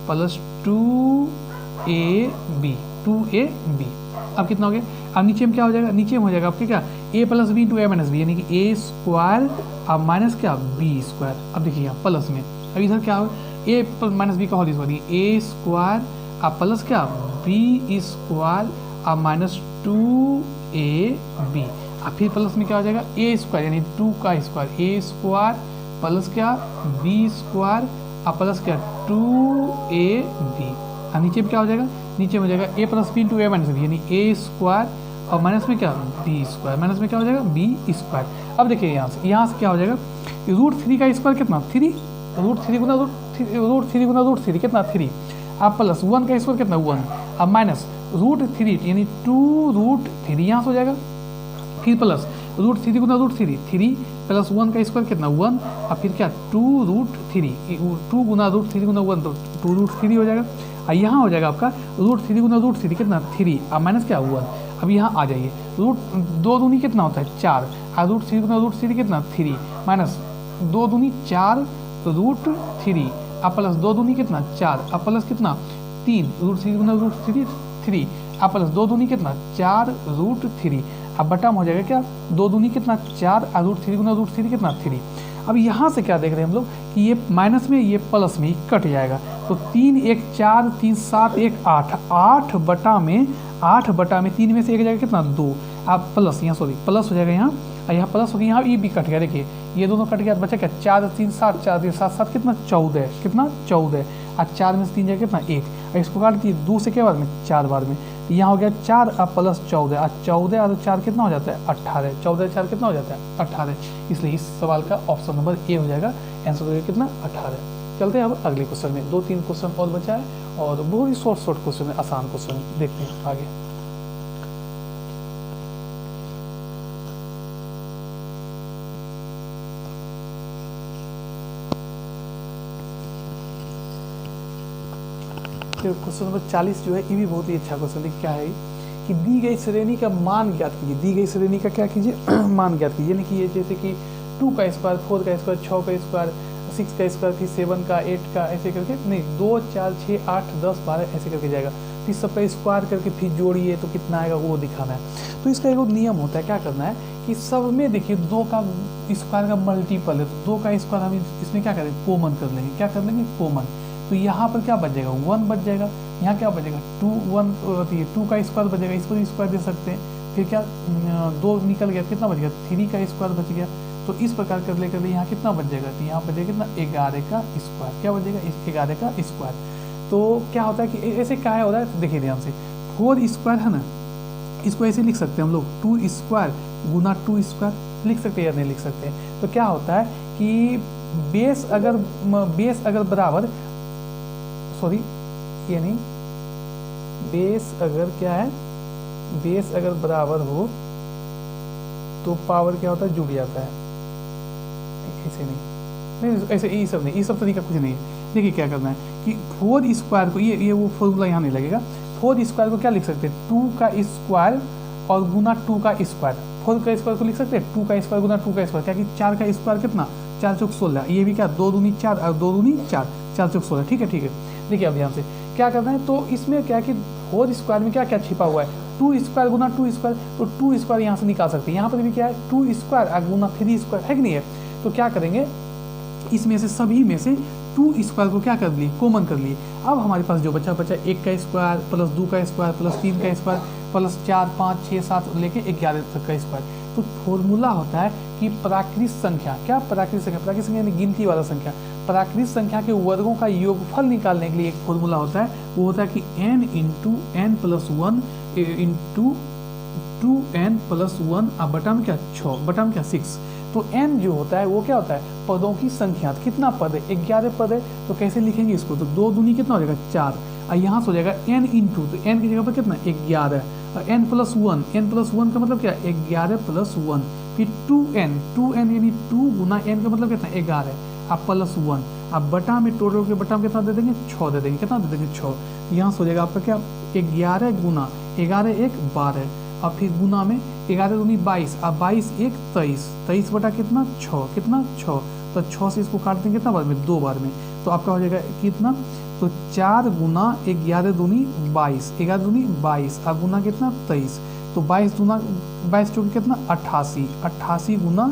+ 2ab। अब कितना हो गया, अब नीचे में क्या हो जाएगा, नीचे में हो जाएगा आपके क्या a + b × a - b, यानी कि a² अब माइनस क्या b²। अब देखिए यहाँ प्लस में, अब इधर क्या होगा a - b का होल स्क्वायर, a² अब प्लस क्या b² अब -2ab। अब फिर प्लस में क्या हो जाएगा a² यानी 2 का स्क्वायर a² प्लस क्या b² अब प्लस क्या 2ab। अब नीचे में क्या हो जाएगा, नीचे में हो जाएगा a + b × a - b, यानी a² और माइनस में क्या b², माइनस में क्या हो जाएगा b²। अब देखिए यहाँ से क्या हो जाएगा √3 का स्क्वायर कितना 3, √3 गुना √3 कितना 3, अब प्लस 1 का स्क्वायर कितना 1, अब माइनस √3 यानी 2√3 यहाँ से हो जाएगा, फिर प्लस √3 गुना √3 3 + 1 का स्क्वायर कितना 1, और फिर क्या 2√3 2 गुना √3 गुना 1 तो 2√3 हो जाएगा। और यहाँ हो जाएगा आपका √3 गुना √3 कितना 3 अब माइनस क्या 1। अब यहाँ आ जाइए दो दूनी कितना होता है 4 और √3 गुना √3 कितना 3 माइनस 2 दूनी 4 √3 अब प्लस 2 दूनी कितना 4 अब प्लस कितना 3 √3 गुना √3 3 अब प्लस 2 दूनी कितना 4 √3 अब बटा में हो जाएगा क्या 2 दूनी कितना 4 और √3 गुना √3 कितना 3। अब यहाँ से क्या देख रहे हैं हम लोग कि ये माइनस में ये प्लस में कट जाएगा, तो 3 × 1 = 4 3 × 7 = 8 8 बटा में 3 में से एक जाएगा कितना 2, आप प्लस यहाँ सॉरी प्लस हो जाएगा यहाँ, और यहाँ प्लस हो गया, यहाँ ये भी कट गया, देखिए ये दोनों कट गया, बचा क्या 4 3 7 4 3 7 7 कितना 14 कितना 14 और 4 में से 3 जाएगा कितना 1, इसको काट दिए 2 से क्या बार में 4 बार में, यहाँ हो गया 4 अब प्लस 14 और 14 और 4 कितना हो जाता है 18, 14 4 कितना हो जाता है 18। इसलिए इस सवाल का ऑप्शन नंबर ए हो जाएगा, आंसर हो जाएगा कितना 18। चलते हैं अब अगले क्वेश्चन में, 2-3 क्वेश्चन और बचा है और बहुत ही शॉर्ट क्वेश्चन है, आसान क्वेश्चन, देखते हैं आगे। क्वेश्चन नंबर 40 जो है ये भी बहुत ही अच्छा क्वेश्चन है। क्या है कि दी गई श्रेणी का मान ज्ञात कीजिए, दी गई श्रेणी का क्या कीजिए मान ज्ञात कीजिए, यानी कि ये जैसे कि 2 का स्क्वायर 4 का स्क्वायर 6 का स्क्वायर 6 का स्क्वायर फिर 7 का 8 का ऐसे करके, नहीं 2 4 6 8 10 12 ऐसे करके जाएगा, फिर सबका स्क्वायर करके फिर जोड़िए तो कितना आएगा वो दिखाना है। तो इसका एक नियम होता है, क्या करना है कि सब में देखिए 2 का स्क्वायर का मल्टीपल है, तो 2 का स्क्वायर हम इसमें क्या करेंगे कॉमन कर लेंगे, क्या कर लेंगे कॉमन, तो यहाँ पर क्या बच जाएगा 1 बच जाएगा, यहाँ क्या बचेगा 2 का स्क्वायर बचेगा, इसको भी स्क्वायर दे सकते हैं, फिर क्या 2 निकल गया कितना बच गया 3 का स्क्वायर बच गया, तो इस प्रकार कर ले यहाँ कितना बच जाएगा, तो यहाँ बचेगा कितना 11 का स्क्वायर, क्या बचेगा 11 का स्क्वायर। तो क्या होता है कि ऐसे क्या हो रहा है, देखिए ध्यान से 4 स्क्वायर है ना, इसको ऐसे लिख सकते हैं हम लोग 2 स्क्वायर गुना 2 स्क्वायर लिख सकते हैं या नहीं लिख सकते। तो क्या होता है कि बेस अगर बराबर, सॉरी ये नहीं, बेस अगर क्या है, बेस अगर बराबर हो तो पावर क्या होता है, जुड़ जाता है। ऐसे नहीं, ऐसे ये सब नहीं, ये सब तरीका कुछ नहीं है। देखिए क्या करना है कि 4 स्क्वायर को, ये वो फॉर्मूला यहाँ नहीं लगेगा। 4 स्क्वायर को क्या लिख सकते हैं, 2 का स्क्वायर और गुना 2 का स्क्वायर। 4 का स्क्वायर को लिख सकते हैं 2 का स्क्वायर गुना 2 का स्क्वायर, क्या कि 4 का स्क्वायर कितना, 4 चौक 16, ये भी क्या 2 दूनी 4 और 2 दूनी 4, 4 चौक 16। ठीक है। देखिए अब ध्यान से क्या करना है, तो इसमें क्या कि 4 स्क्वायर में क्या क्या छिपा हुआ है, 2 स्क्वायर गुना 2 स्क्वायर, तो 2 स्क्वायर यहाँ से निकाल सकते हैं। यहाँ पर भी क्या है 2 स्क्वायर गुना 3 स्क्वायर है कि नहीं है। तो क्या करेंगे, इसमें से सभी में से 2 स्क्वायर को क्या कर लिए, कॉमन कर लिए। अब हमारे पास जो बचा 1 का स्क्वायर प्लस 2 का स्क्वायर प्लस 3 का स्क्वायर प्लस 4 5 6 7 लेके 11 तक का स्क्वायर। तो फॉर्मूला होता है कि प्राकृत संख्या, क्या प्राकृत संख्या यानी गिनती वाला संख्या, प्राकृत संख्या के वर्गों का योगफल निकालने के लिए एक फॉर्मूला होता है, वो होता है कि n into n plus 1 into 2n plus 1 अब बटा में क्या 6, बटा में क्या 6। तो n जो होता है वो क्या होता है, पदों की संख्या। कितना पद है, 11 पद है। तो कैसे लिखेंगे इसको, तो 2 दूनी कितना हो जाएगा 4, और यहाँ से हो जाएगा n इंटू, तो n की जगह पर कितना 11, और n प्लस 1 का मतलब क्या 11 प्लस 1, फिर 2n यानी 2 गुना n का मतलब कितना 11, अब प्लस 1, अब बटा में टोटल के बटा में कितना दे देंगे 6 दे देंगे, कितना दे देंगे 6। यहाँ से हो जाएगा आपका क्या 11 गुना 11 1 12, और फिर गुना में 11 दूनी 22, अब 22 1 23, 23 बटा कितना 6, कितना 6, तो 6 से इसको काट देंगे कितना बार में 2 बार में, तो आपका हो जाएगा कितना, तो 4 गुना 11 दूनी 22, 11 दूनी 22, अब गुना कितना 23, तो 22 चौके कितना 88, 88 गुना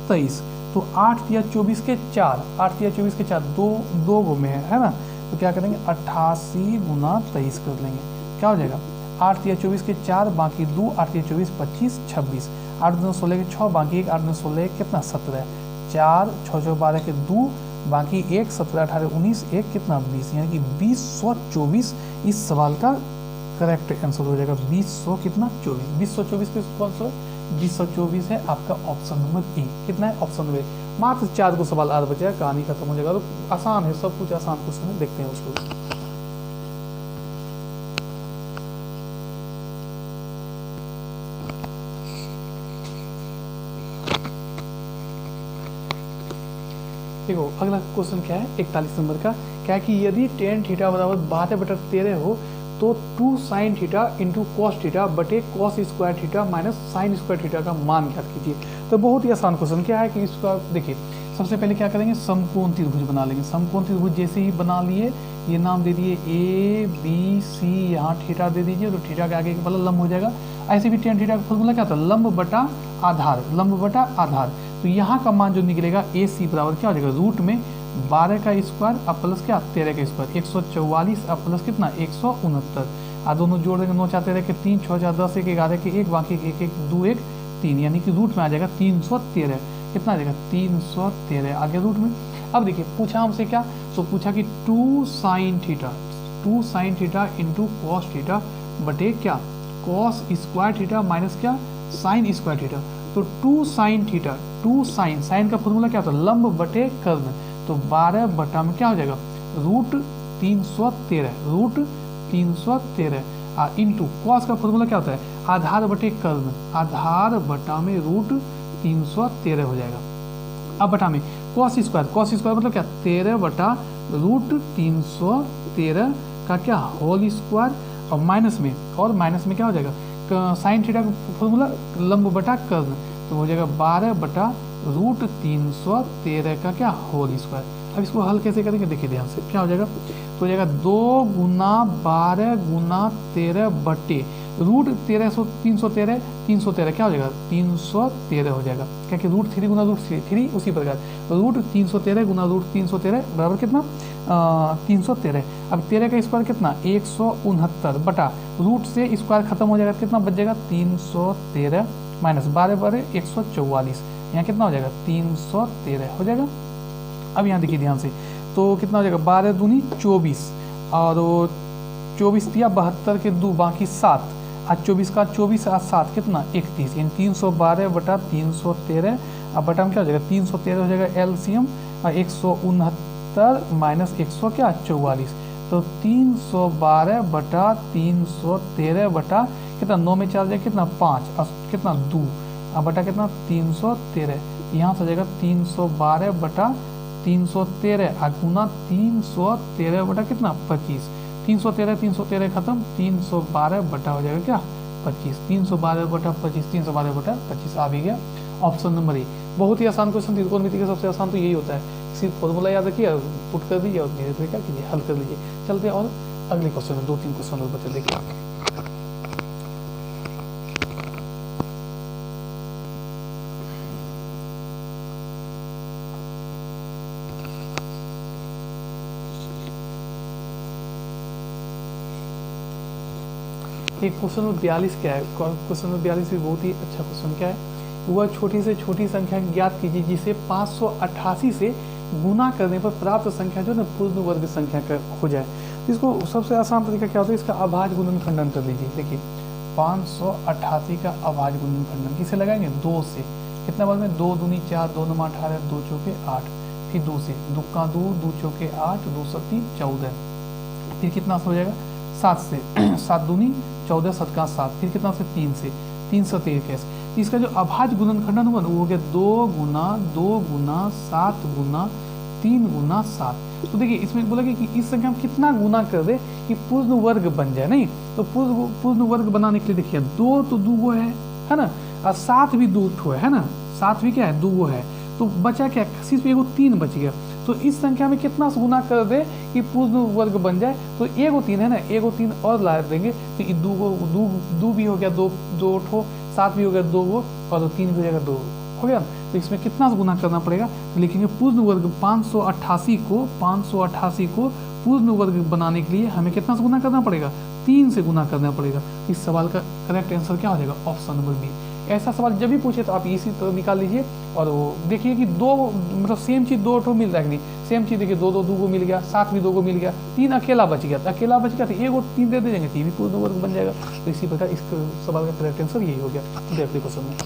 23, तो 8 या 24 के 4, 8 या 24 के 4 दो गो में है ना। तो क्या करेंगे 88 गुना 23 कर लेंगे, क्या हो जाएगा 8 या 24 के 4 बाकी 2, 8 या 24 25 26, 8 दूनी 16 के 6 बाकी 1, 8 दूनी 16 कितना 17, 4 6 6 12 के 2 बाकी 1, 17 18 19 1 कितना 20, यानी कि 2024 इस सवाल का करेक्ट आंसर हो जाएगा। 20 कितना 24, 2024 के कौन सा 2024 है आपका ऑप्शन नंबर ए। कितना है ऑप्शन नंबर ए। मात्र 4 को सवाल और बचा, कहानी खत्म हो जाएगा। तो आसान है, सब कुछ आसान क्वेश्चन है, देखते हैं उसको। देखो अगला क्वेश्चन क्या है 41 नंबर का, क्या है कि यदि tan थीटा बराबर 12/13 हो तो 2 sin theta into cos theta बटे cos square theta minus sine square theta का मान ज्ञात कीजिए। तो बहुत ही आसान क्वेश्चन क्या है कि इसका देखिए सबसे पहले क्या करेंगे, समकोण त्रिभुज बना लेंगे। समकोण त्रिभुज जैसे ही बना लिए, ये नाम दे दिए ए बी सी, यहाँ थीटा दे दीजिए, तो थीटा के आगे वाला लंब हो जाएगा। ऐसे भी tan थीटा का फॉर्मूला क्या था, लंब बटा आधार, लंब बटा आधार। तो यहाँ का मान जो निकलेगा ए सी बराबर क्या हो जाएगा, रूट में 12 का स्क्वायर अब प्लस क्या 13 का स्क्वायर, 144 अब प्लस कितना 169, और दोनों जोड़ देंगे 9 4 13 के 3 6 4 10 1 11 के 1 बाकी 1 1 2 1 3, यानी कि रूट में आ जाएगा 313। कितना आ जाएगा 313 आ गया रूट में। अब देखिए पूछा हमसे क्या, तो पूछा कि 2 sin theta into cos theta बटे क्या कॉस स्क्वायर थीटा माइनस क्या साइन स्क्वायर थीटा। तो 2 sin थीटा, 2 साइन का फॉर्मूला क्या होता है, लंब बटे कर्ण। तो 12 बटा में क्या हो जाएगा रूट 313, रूट 313 इंटू कॉस का फॉर्मूला क्या होता है, आधार बटे कर्ण, आधार बटा में रूट 313 हो जाएगा। अब बटा में कॉस स्क्वायर मतलब क्या 13 बटा रूट 313 का क्या होल स्क्वायर, और माइनस में क्या हो जाएगा साइन थीटा का फॉर्मूला लंब बटा कर्ण, तो हो जाएगा 12 बटा रूट 313 का क्या होल स्क्वायर। अब इसको हल कैसे करेंगे, देखिए ध्यान से क्या हो जाएगा, तो हो जाएगा 2 गुना 12 गुना 13 बटे रूट 313 क्या हो जाएगा 313 हो जाएगा, क्या कि रूट 3 गुना रूट 3 उसी प्रकार रूट 313 गुना रूट 313 बराबर कितना 313। अब 13 का स्क्वायर कितना 169 बटा रूट से स्क्वायर खत्म हो जाएगा, कितना बच जाएगा 313 माइनस 12 बारे 144, यहाँ कितना हो जाएगा 313 हो जाएगा। अब यहाँ देखिए ध्यान से, तो कितना हो जाएगा 12 दूनी 24 और 24 दिया 72 के 2 बाकी 7, आज 24 का 24 आज 7 कितना 31, यानी 312 बटा 313, अब बटा में क्या हो जाएगा 313 हो जाएगा एलसीएम, और 169 माइनस 100 क्या 44, तो 312 बटा 313 बटा कितना 9 में 4 जाएगा कितना 5 और कितना 2, अब बटा कितना 313, यहाँ से हो जाएगा 312 बटा 313 गुना 313 बटा कितना 25, 313 खत्म, 312 बटा हो जाएगा क्या 25, 312 बटा 25, 312 बटा 25 आ भी गया ऑप्शन नंबर ए। बहुत ही आसान क्वेश्चन, त्रिकोणमिति का सबसे आसान तो यही होता है, सिर्फ फॉर्मूला याद रखिए, पुट कर दीजिए और धीरे धीरे क्या कीजिए हल कर लीजिए। चलते हैं और अगले क्वेश्चन में, 2-3 क्वेश्चन और बचे देखिए आगे। एक क्वेश्चन नंबर 42 क्या है, क्वेश्चन नंबर 42 भी बहुत ही अच्छा क्वेश्चन क्या है, वह छोटी से छोटी संख्या ज्ञात कीजिए जिसे 588 से गुना करने पर प्राप्त संख्या जो है ना पूर्ण वर्ग संख्या का हो जाए। तो इसको सबसे आसान तरीका क्या होता है, इसका अभाज्य गुणनखंडन कर लीजिए। देखिए 588 का अभाज्य गुणनखंडन किसे लगाएंगे 2 से, कितना बार में 2 दूनी 4, 2 9 18, 2 चौके 8, फिर 2 से, 2 का 2, 2 चौके 8, 2 सत्ती 14, फिर कितना हो जाएगा 7 से, 7 दूनी 14, 7 का 7, फिर कितना से 3 से, 3 7 21। इसका जो अभाज्य गुणनखंडन हुआ ना वो हो गया 2 गुना 7 गुना 3 गुना 7। तो देखिए इसमें बोला कि इस संख्या में कितना गुना कर दे कि पूर्ण वर्ग बन जाए, नहीं तो पूर्ण वर्ग बनाने के लिए देखिए 2 तो 2 है ना, और 7 भी 2 है ना, 7 भी क्या है 2 है, तो बचा क्या सिर्फ एगो 3 बच गया। तो इस संख्या में कितना गुना कर दे कि पूर्ण वर्ग बन जाए, तो एगो 3 है ना, एगो 3 और ला देंगे तो ये 2 भी हो गया, 2 ठो, 7 भी हो गया 2 और 3 भी हो जाएगा 2 हो गया। तो इसमें कितना गुना करना पड़ेगा, तो लिखेंगे पूर्ण वर्ग 588 को पूर्ण वर्ग बनाने के लिए हमें कितना से गुना करना पड़ेगा 3 से गुना करना पड़ेगा। इस सवाल का करेक्ट आंसर क्या हो जाएगा ऑप्शन नंबर बी। ऐसा सवाल जब भी पूछे तो आप इसी तरह निकाल लीजिए और वो देखिए कि 2 मतलब सेम चीज़ 2 ठो मिल रहा है कि नहीं, सेम चीज़ देखिए 2 को मिल गया, 7 भी 2 को मिल गया, 3 अकेला बच गया, तो एगो 3 दे देंगे, 3 भी पूर्ण वर्ग बन जाएगा। तो इसी प्रकार इस सवाल का करेक्ट आंसर यही हो गया। तो अगले क्वेश्चन में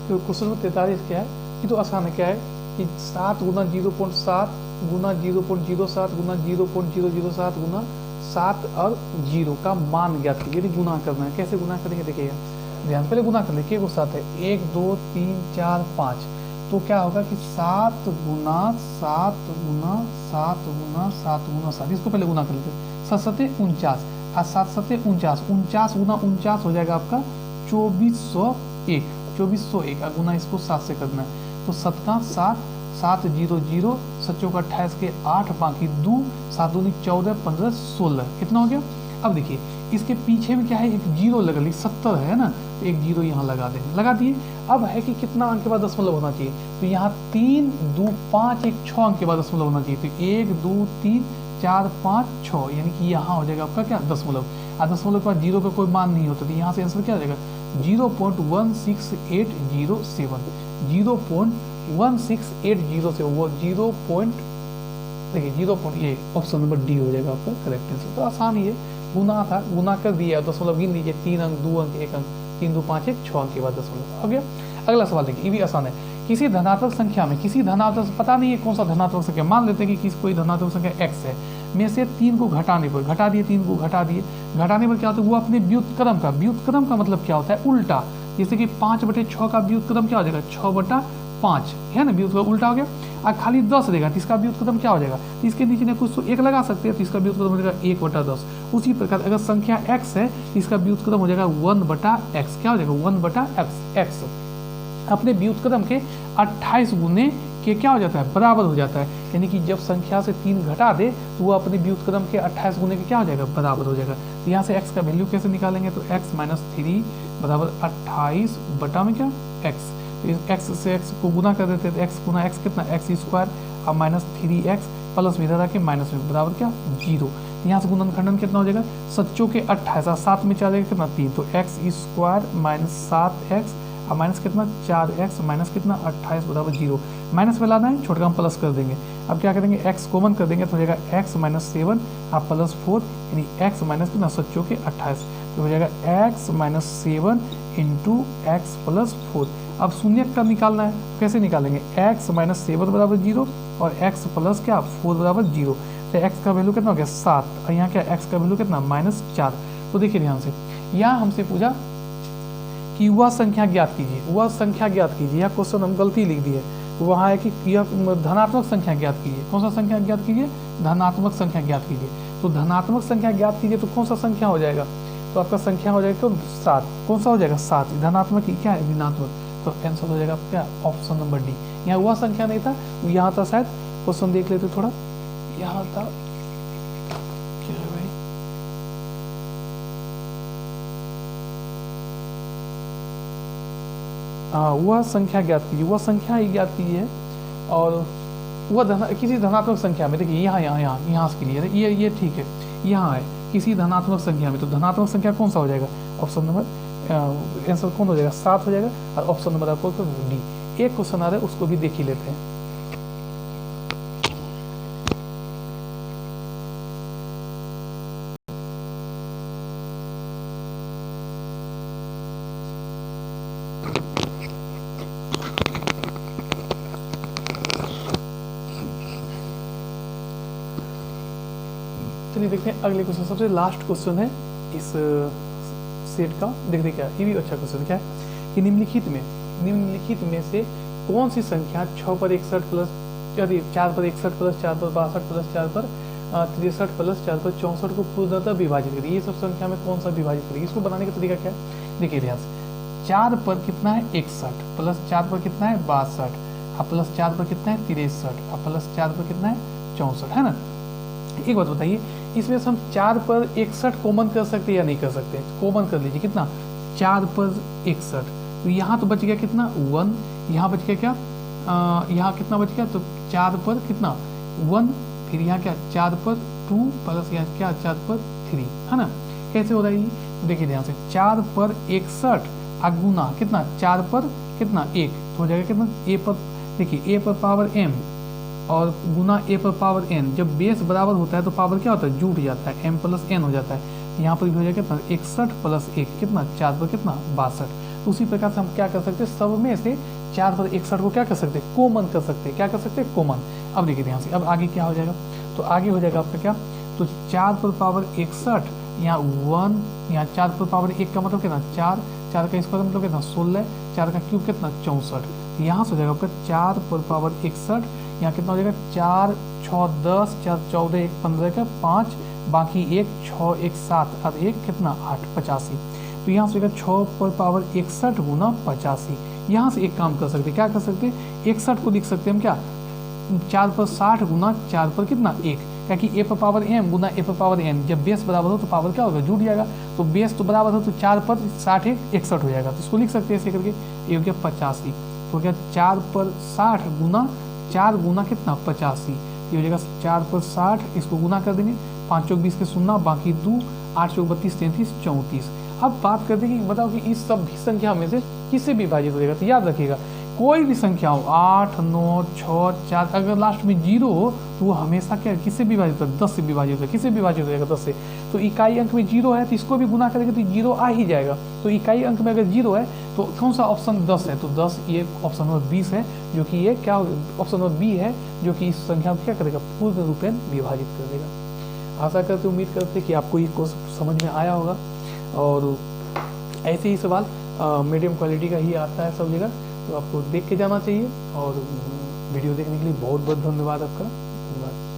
तो क्वेश्चन नंबर 43 क्या है, ये तो आसान है, क्या है कि 7 गुना 0.7 गुना 0.07 गुना 0.007 गुना 7 और 0 का मान ज्ञात कीजिए, यदि गुना करना है। कैसे गुना करेंगे देखिएगा, ध्यान पहले गुना कर लीजिए, 7 है 1 2 3 4 5, तो क्या होगा कि 7 गुना 7 गुना 7 गुना 7 गुना 7, इसको पहले गुना कर लीजिए, 7 7 49 और 7 7 49, 49 गुना 49 हो जाएगा आपका 2401, 2401 गुना इसको 7 से करना है, तो 7 का 7 7 0 0 7 का 28 के 8 बाकी 2 7 दूनी 14 15 16 कितना हो गया। अब देखिए इसके पीछे में क्या है, एक 0 लगा ली, 70 है ना, तो एक 0 यहाँ लगा देंगे, लगा दिए। अब है कि कितना अंक के बाद दशमलव होना चाहिए, तो यहाँ 3 2 5 एक 6 अंक के बाद दशमलव होना चाहिए, तो 1 2 3 4 5 6, यानी कि यहाँ हो जाएगा आपका क्या दशमलव, और दशमलव के बाद 0 का कोई मान नहीं होता, तो यहाँ से आंसर क्या हो जाएगा 0.16807, 0.16807, वो 0. देखिए 0. ये ऑप्शन नंबर डी हो जाएगा आपका करेक्ट आंसर। तो आसान ही है, गुना था, गुना कर दिया, दशमलव गिन लीजिए, 3 अंक 2 अंक 1 अंक 3 2 5 1 6 अंक के बाद दशमलव हो गया। अगला सवाल देखिए, ये भी आसान है, किसी धनात्मक संख्या में, किसी धनात्मक पता नहीं है कौन सा धनात्मक संख्या, मान लेते हैं कि कोई धनात्मक संख्या x है, में से 3 को घटाने पर, घटा दिए 3 को घटाने पर क्या होता है, वो अपने व्युत्क्रम का मतलब क्या होता है उल्टा, जैसे कि 5/6 का व्युत्क्रम क्या हो जाएगा 6/5 है ना, व्युत्क्रम उल्टा हो गया। और खाली 10 देगा तो इसका व्युत्क्रम क्या हो जाएगा, तो इसके नीचे ने कुछ तो 1 लगा सकते हैं, तो इसका व्युत्क्रम हो जाएगा 1/10। उसी प्रकार अगर संख्या x है तो इसका व्युत्क्रम हो जाएगा 1/x, क्या हो जाएगा 1/x अपने व्युत्क्रम के 28 गुने के क्या हो जाता है बराबर हो जाता है, यानी कि जब संख्या से 3 घटा दे तो वो अपने व्युत्क्रम के 28 गुने के क्या हो जाएगा बराबर हो जाएगा। तो यहाँ से x का वैल्यू कैसे निकालेंगे, तो x - 3 बराबर 28 बटा में क्या x, तो x से x को गुना कर देते हैं, तो x गुना x कितना x² अब -3x प्लस में इधर आके माइनस में बराबर क्या 0। यहाँ से गुणनखंडन कितना हो जाएगा 7 के 28 7 में 4 जाएगा कितना 3, तो x² - 7x अब माइनस कितना 4x माइनस कितना 28 बराबर 0। माइनस में लाना है, छोटा हम प्लस कर देंगे। अब क्या करेंगे, x कॉमन कर देंगे तो हो जाएगा x माइनस 7 आप प्लस 4 यानी x माइनस कितना 7 के 28 तो हो जाएगा x minus 7 into x plus 4। अब शून्य का निकालना है तो कैसे निकालेंगे, x माइनस 7 बराबर 0 और x प्लस क्या 4 बराबर 0। तो x का वैल्यू कितना हो गया 7 और यहाँ क्या x का वैल्यू कितना -4। तो देखिए ध्यान से, यहाँ हमसे पूछा कि वह संख्या ज्ञात कीजिए, वह संख्या ज्ञात कीजिए। यहाँ क्वेश्चन हम गलती लिख दिए, वहाँ है कि यह धनात्मक संख्या ज्ञात कीजिए। कौन सा संख्या ज्ञात कीजिए, धनात्मक संख्या ज्ञात कीजिए। तो धनात्मक संख्या ज्ञात कीजिए तो कौन सा संख्या हो जाएगा, तो आपका संख्या हो जाएगा 7। कौन सा हो जाएगा 7, धनात्मक की क्या है ऋणात्मक। तो आंसर हो जाएगा क्या ऑप्शन नंबर डी। यहाँ वह संख्या नहीं था, यहाँ था शायद, क्वेश्चन देख लेते थोड़ा, यहाँ था क्या है भाई, हाँ वह संख्या ज्ञात कीजिए, वह संख्या ही ज्ञात कीजिए। और वह किसी धनात्मक संख्या में, देखिए यहाँ के लिए ये ठीक है, यहाँ है किसी धनात्मक संख्या में। तो धनात्मक संख्या कौन सा हो जाएगा, ऑप्शन नंबर आंसर कौन हो जाएगा 7 हो जाएगा। और ऑप्शन नंबर आपको डी। एक क्वेश्चन आ रहा है उसको भी देख ही लेते हैं। चलिए देखते हैं अगले क्वेश्चन, सबसे लास्ट क्वेश्चन है इस सेट का। देखते क्या, ये भी अच्छा क्वेश्चन क्या है कि निम्नलिखित में से कौन सी संख्या 6 पर 61 प्लस 4 पर 61 प्लस 4 पर 62 प्लस 4 पर 63 प्लस 4 पर 64 को पूर्णतः विभाजित करेगी। ये सब संख्या में कौन सा विभाजित करेगी, इसको बनाने का तरीका क्या है, देखिए ध्यान से। 4 पर कितना है 61 प्लस 4 पर कितना है 62 और प्लस 4 पर कितना है 63 और प्लस 4 पर कितना है 64, है ना। एक बात बताइए, इसमें से हम 4 पर 61 कॉमन कर सकते हैं या नहीं कर सकते, कॉमन कर लीजिए। कितना 4 पर 61, तो यहाँ तो बच गया कितना 1, यहाँ बच गया क्या यहाँ कितना बच गया, तो 4 पर कितना 1, फिर यहाँ क्या 4 पर 2 प्लस यहाँ क्या 4 पर 3, है ना। कैसे हो रहा है ये, देखिए ध्यान से, 4 पर 61 गुना कितना 4 पर कितना 1, तो हो जाएगा कितना a पर, देखिए a पर पावर m और गुना a पर पावर n। जब बेस बराबर होता है तो पावर क्या होता है जुट जाता है, m प्लस n हो जाता है। यहाँ पर भी हो जाएगा कितना 61 प्लस 1 कितना 4 पर कितना 62। तो उसी प्रकार से हम क्या कर सकते हैं, सब में से 4 पर 61 को क्या कर सकते हैं, कॉमन कर सकते हैं। क्या कर सकते हैं, कॉमन। अब देखिए ध्यान से, अब आगे क्या हो जाएगा, तो आगे हो जाएगा आपका क्या, तो 4 पर पावर 61 यहाँ 1, यहाँ 4 पर पावर 1 का मतलब कितना 4, 4 का स्क्वायर मतलब कितना 16, 4 का क्यूब कितना 64। यहाँ से हो जाएगा आपका 4 पर पावर 61, यहाँ कितना हो जाएगा 4 6 10, 4 14 1 15 का 5, बाकी 1 6 1 7 और 1 कितना 8 85। तो यहाँ से होगा 6 पर पावर 61 गुना 85। यहाँ से एक काम कर सकते, क्या कर सकते, 61 को लिख सकते हम क्या 4 पर 60 गुना 4 पर कितना 1, क्योंकि a पर पावर m गुना a पर पावर n। जब बेस बराबर हो तो पावर क्या होगा जुट जाएगा, तो बेस तो बराबर हो तो 4 पर 60 61 हो जाएगा। तो इसको लिख सकते हैं ऐसे करके, ये हो गया 85। तो क्या 4 पर 60 गुना 4 गुना कितना 85, ये हो जाएगा 4 पर 60, इसको गुना कर देंगे, 5 चौक 20 के 0, बाकी 2, 8 चौक 32 33 34। अब बात करते हैं कि बताओ कि इस सब भी संख्या में से किससे विभाजित हो जाएगा। तो याद रखिएगा कोई भी संख्या हो 8 9 6 4, अगर लास्ट में 0 हो तो वो हमेशा क्या किससे विभाजित होता है, 10 से विभाजित होता है। किससे विभाजित हो जाएगा 10 से, तो इकाई अंक में 0 है तो इसको भी गुना करेंगे तो 0 आ ही जाएगा। तो इकाई अंक में अगर 0 है तो कौन सा ऑप्शन 10 है, तो 10 ये ऑप्शन नंबर 20 है, जो कि ये क्या ऑप्शन नंबर बी है, जो कि इस संख्या को क्या करेगा पूर्ण रूपेण विभाजित कर देगा। आशा करते उम्मीद करते कि आपको ये कोर्स समझ में आया होगा, और ऐसे ही सवाल मीडियम क्वालिटी का ही आता है सब जगह, तो आपको देख के जाना चाहिए। और वीडियो देखने के लिए बहुत बहुत धन्यवाद आपका। धन्यवाद।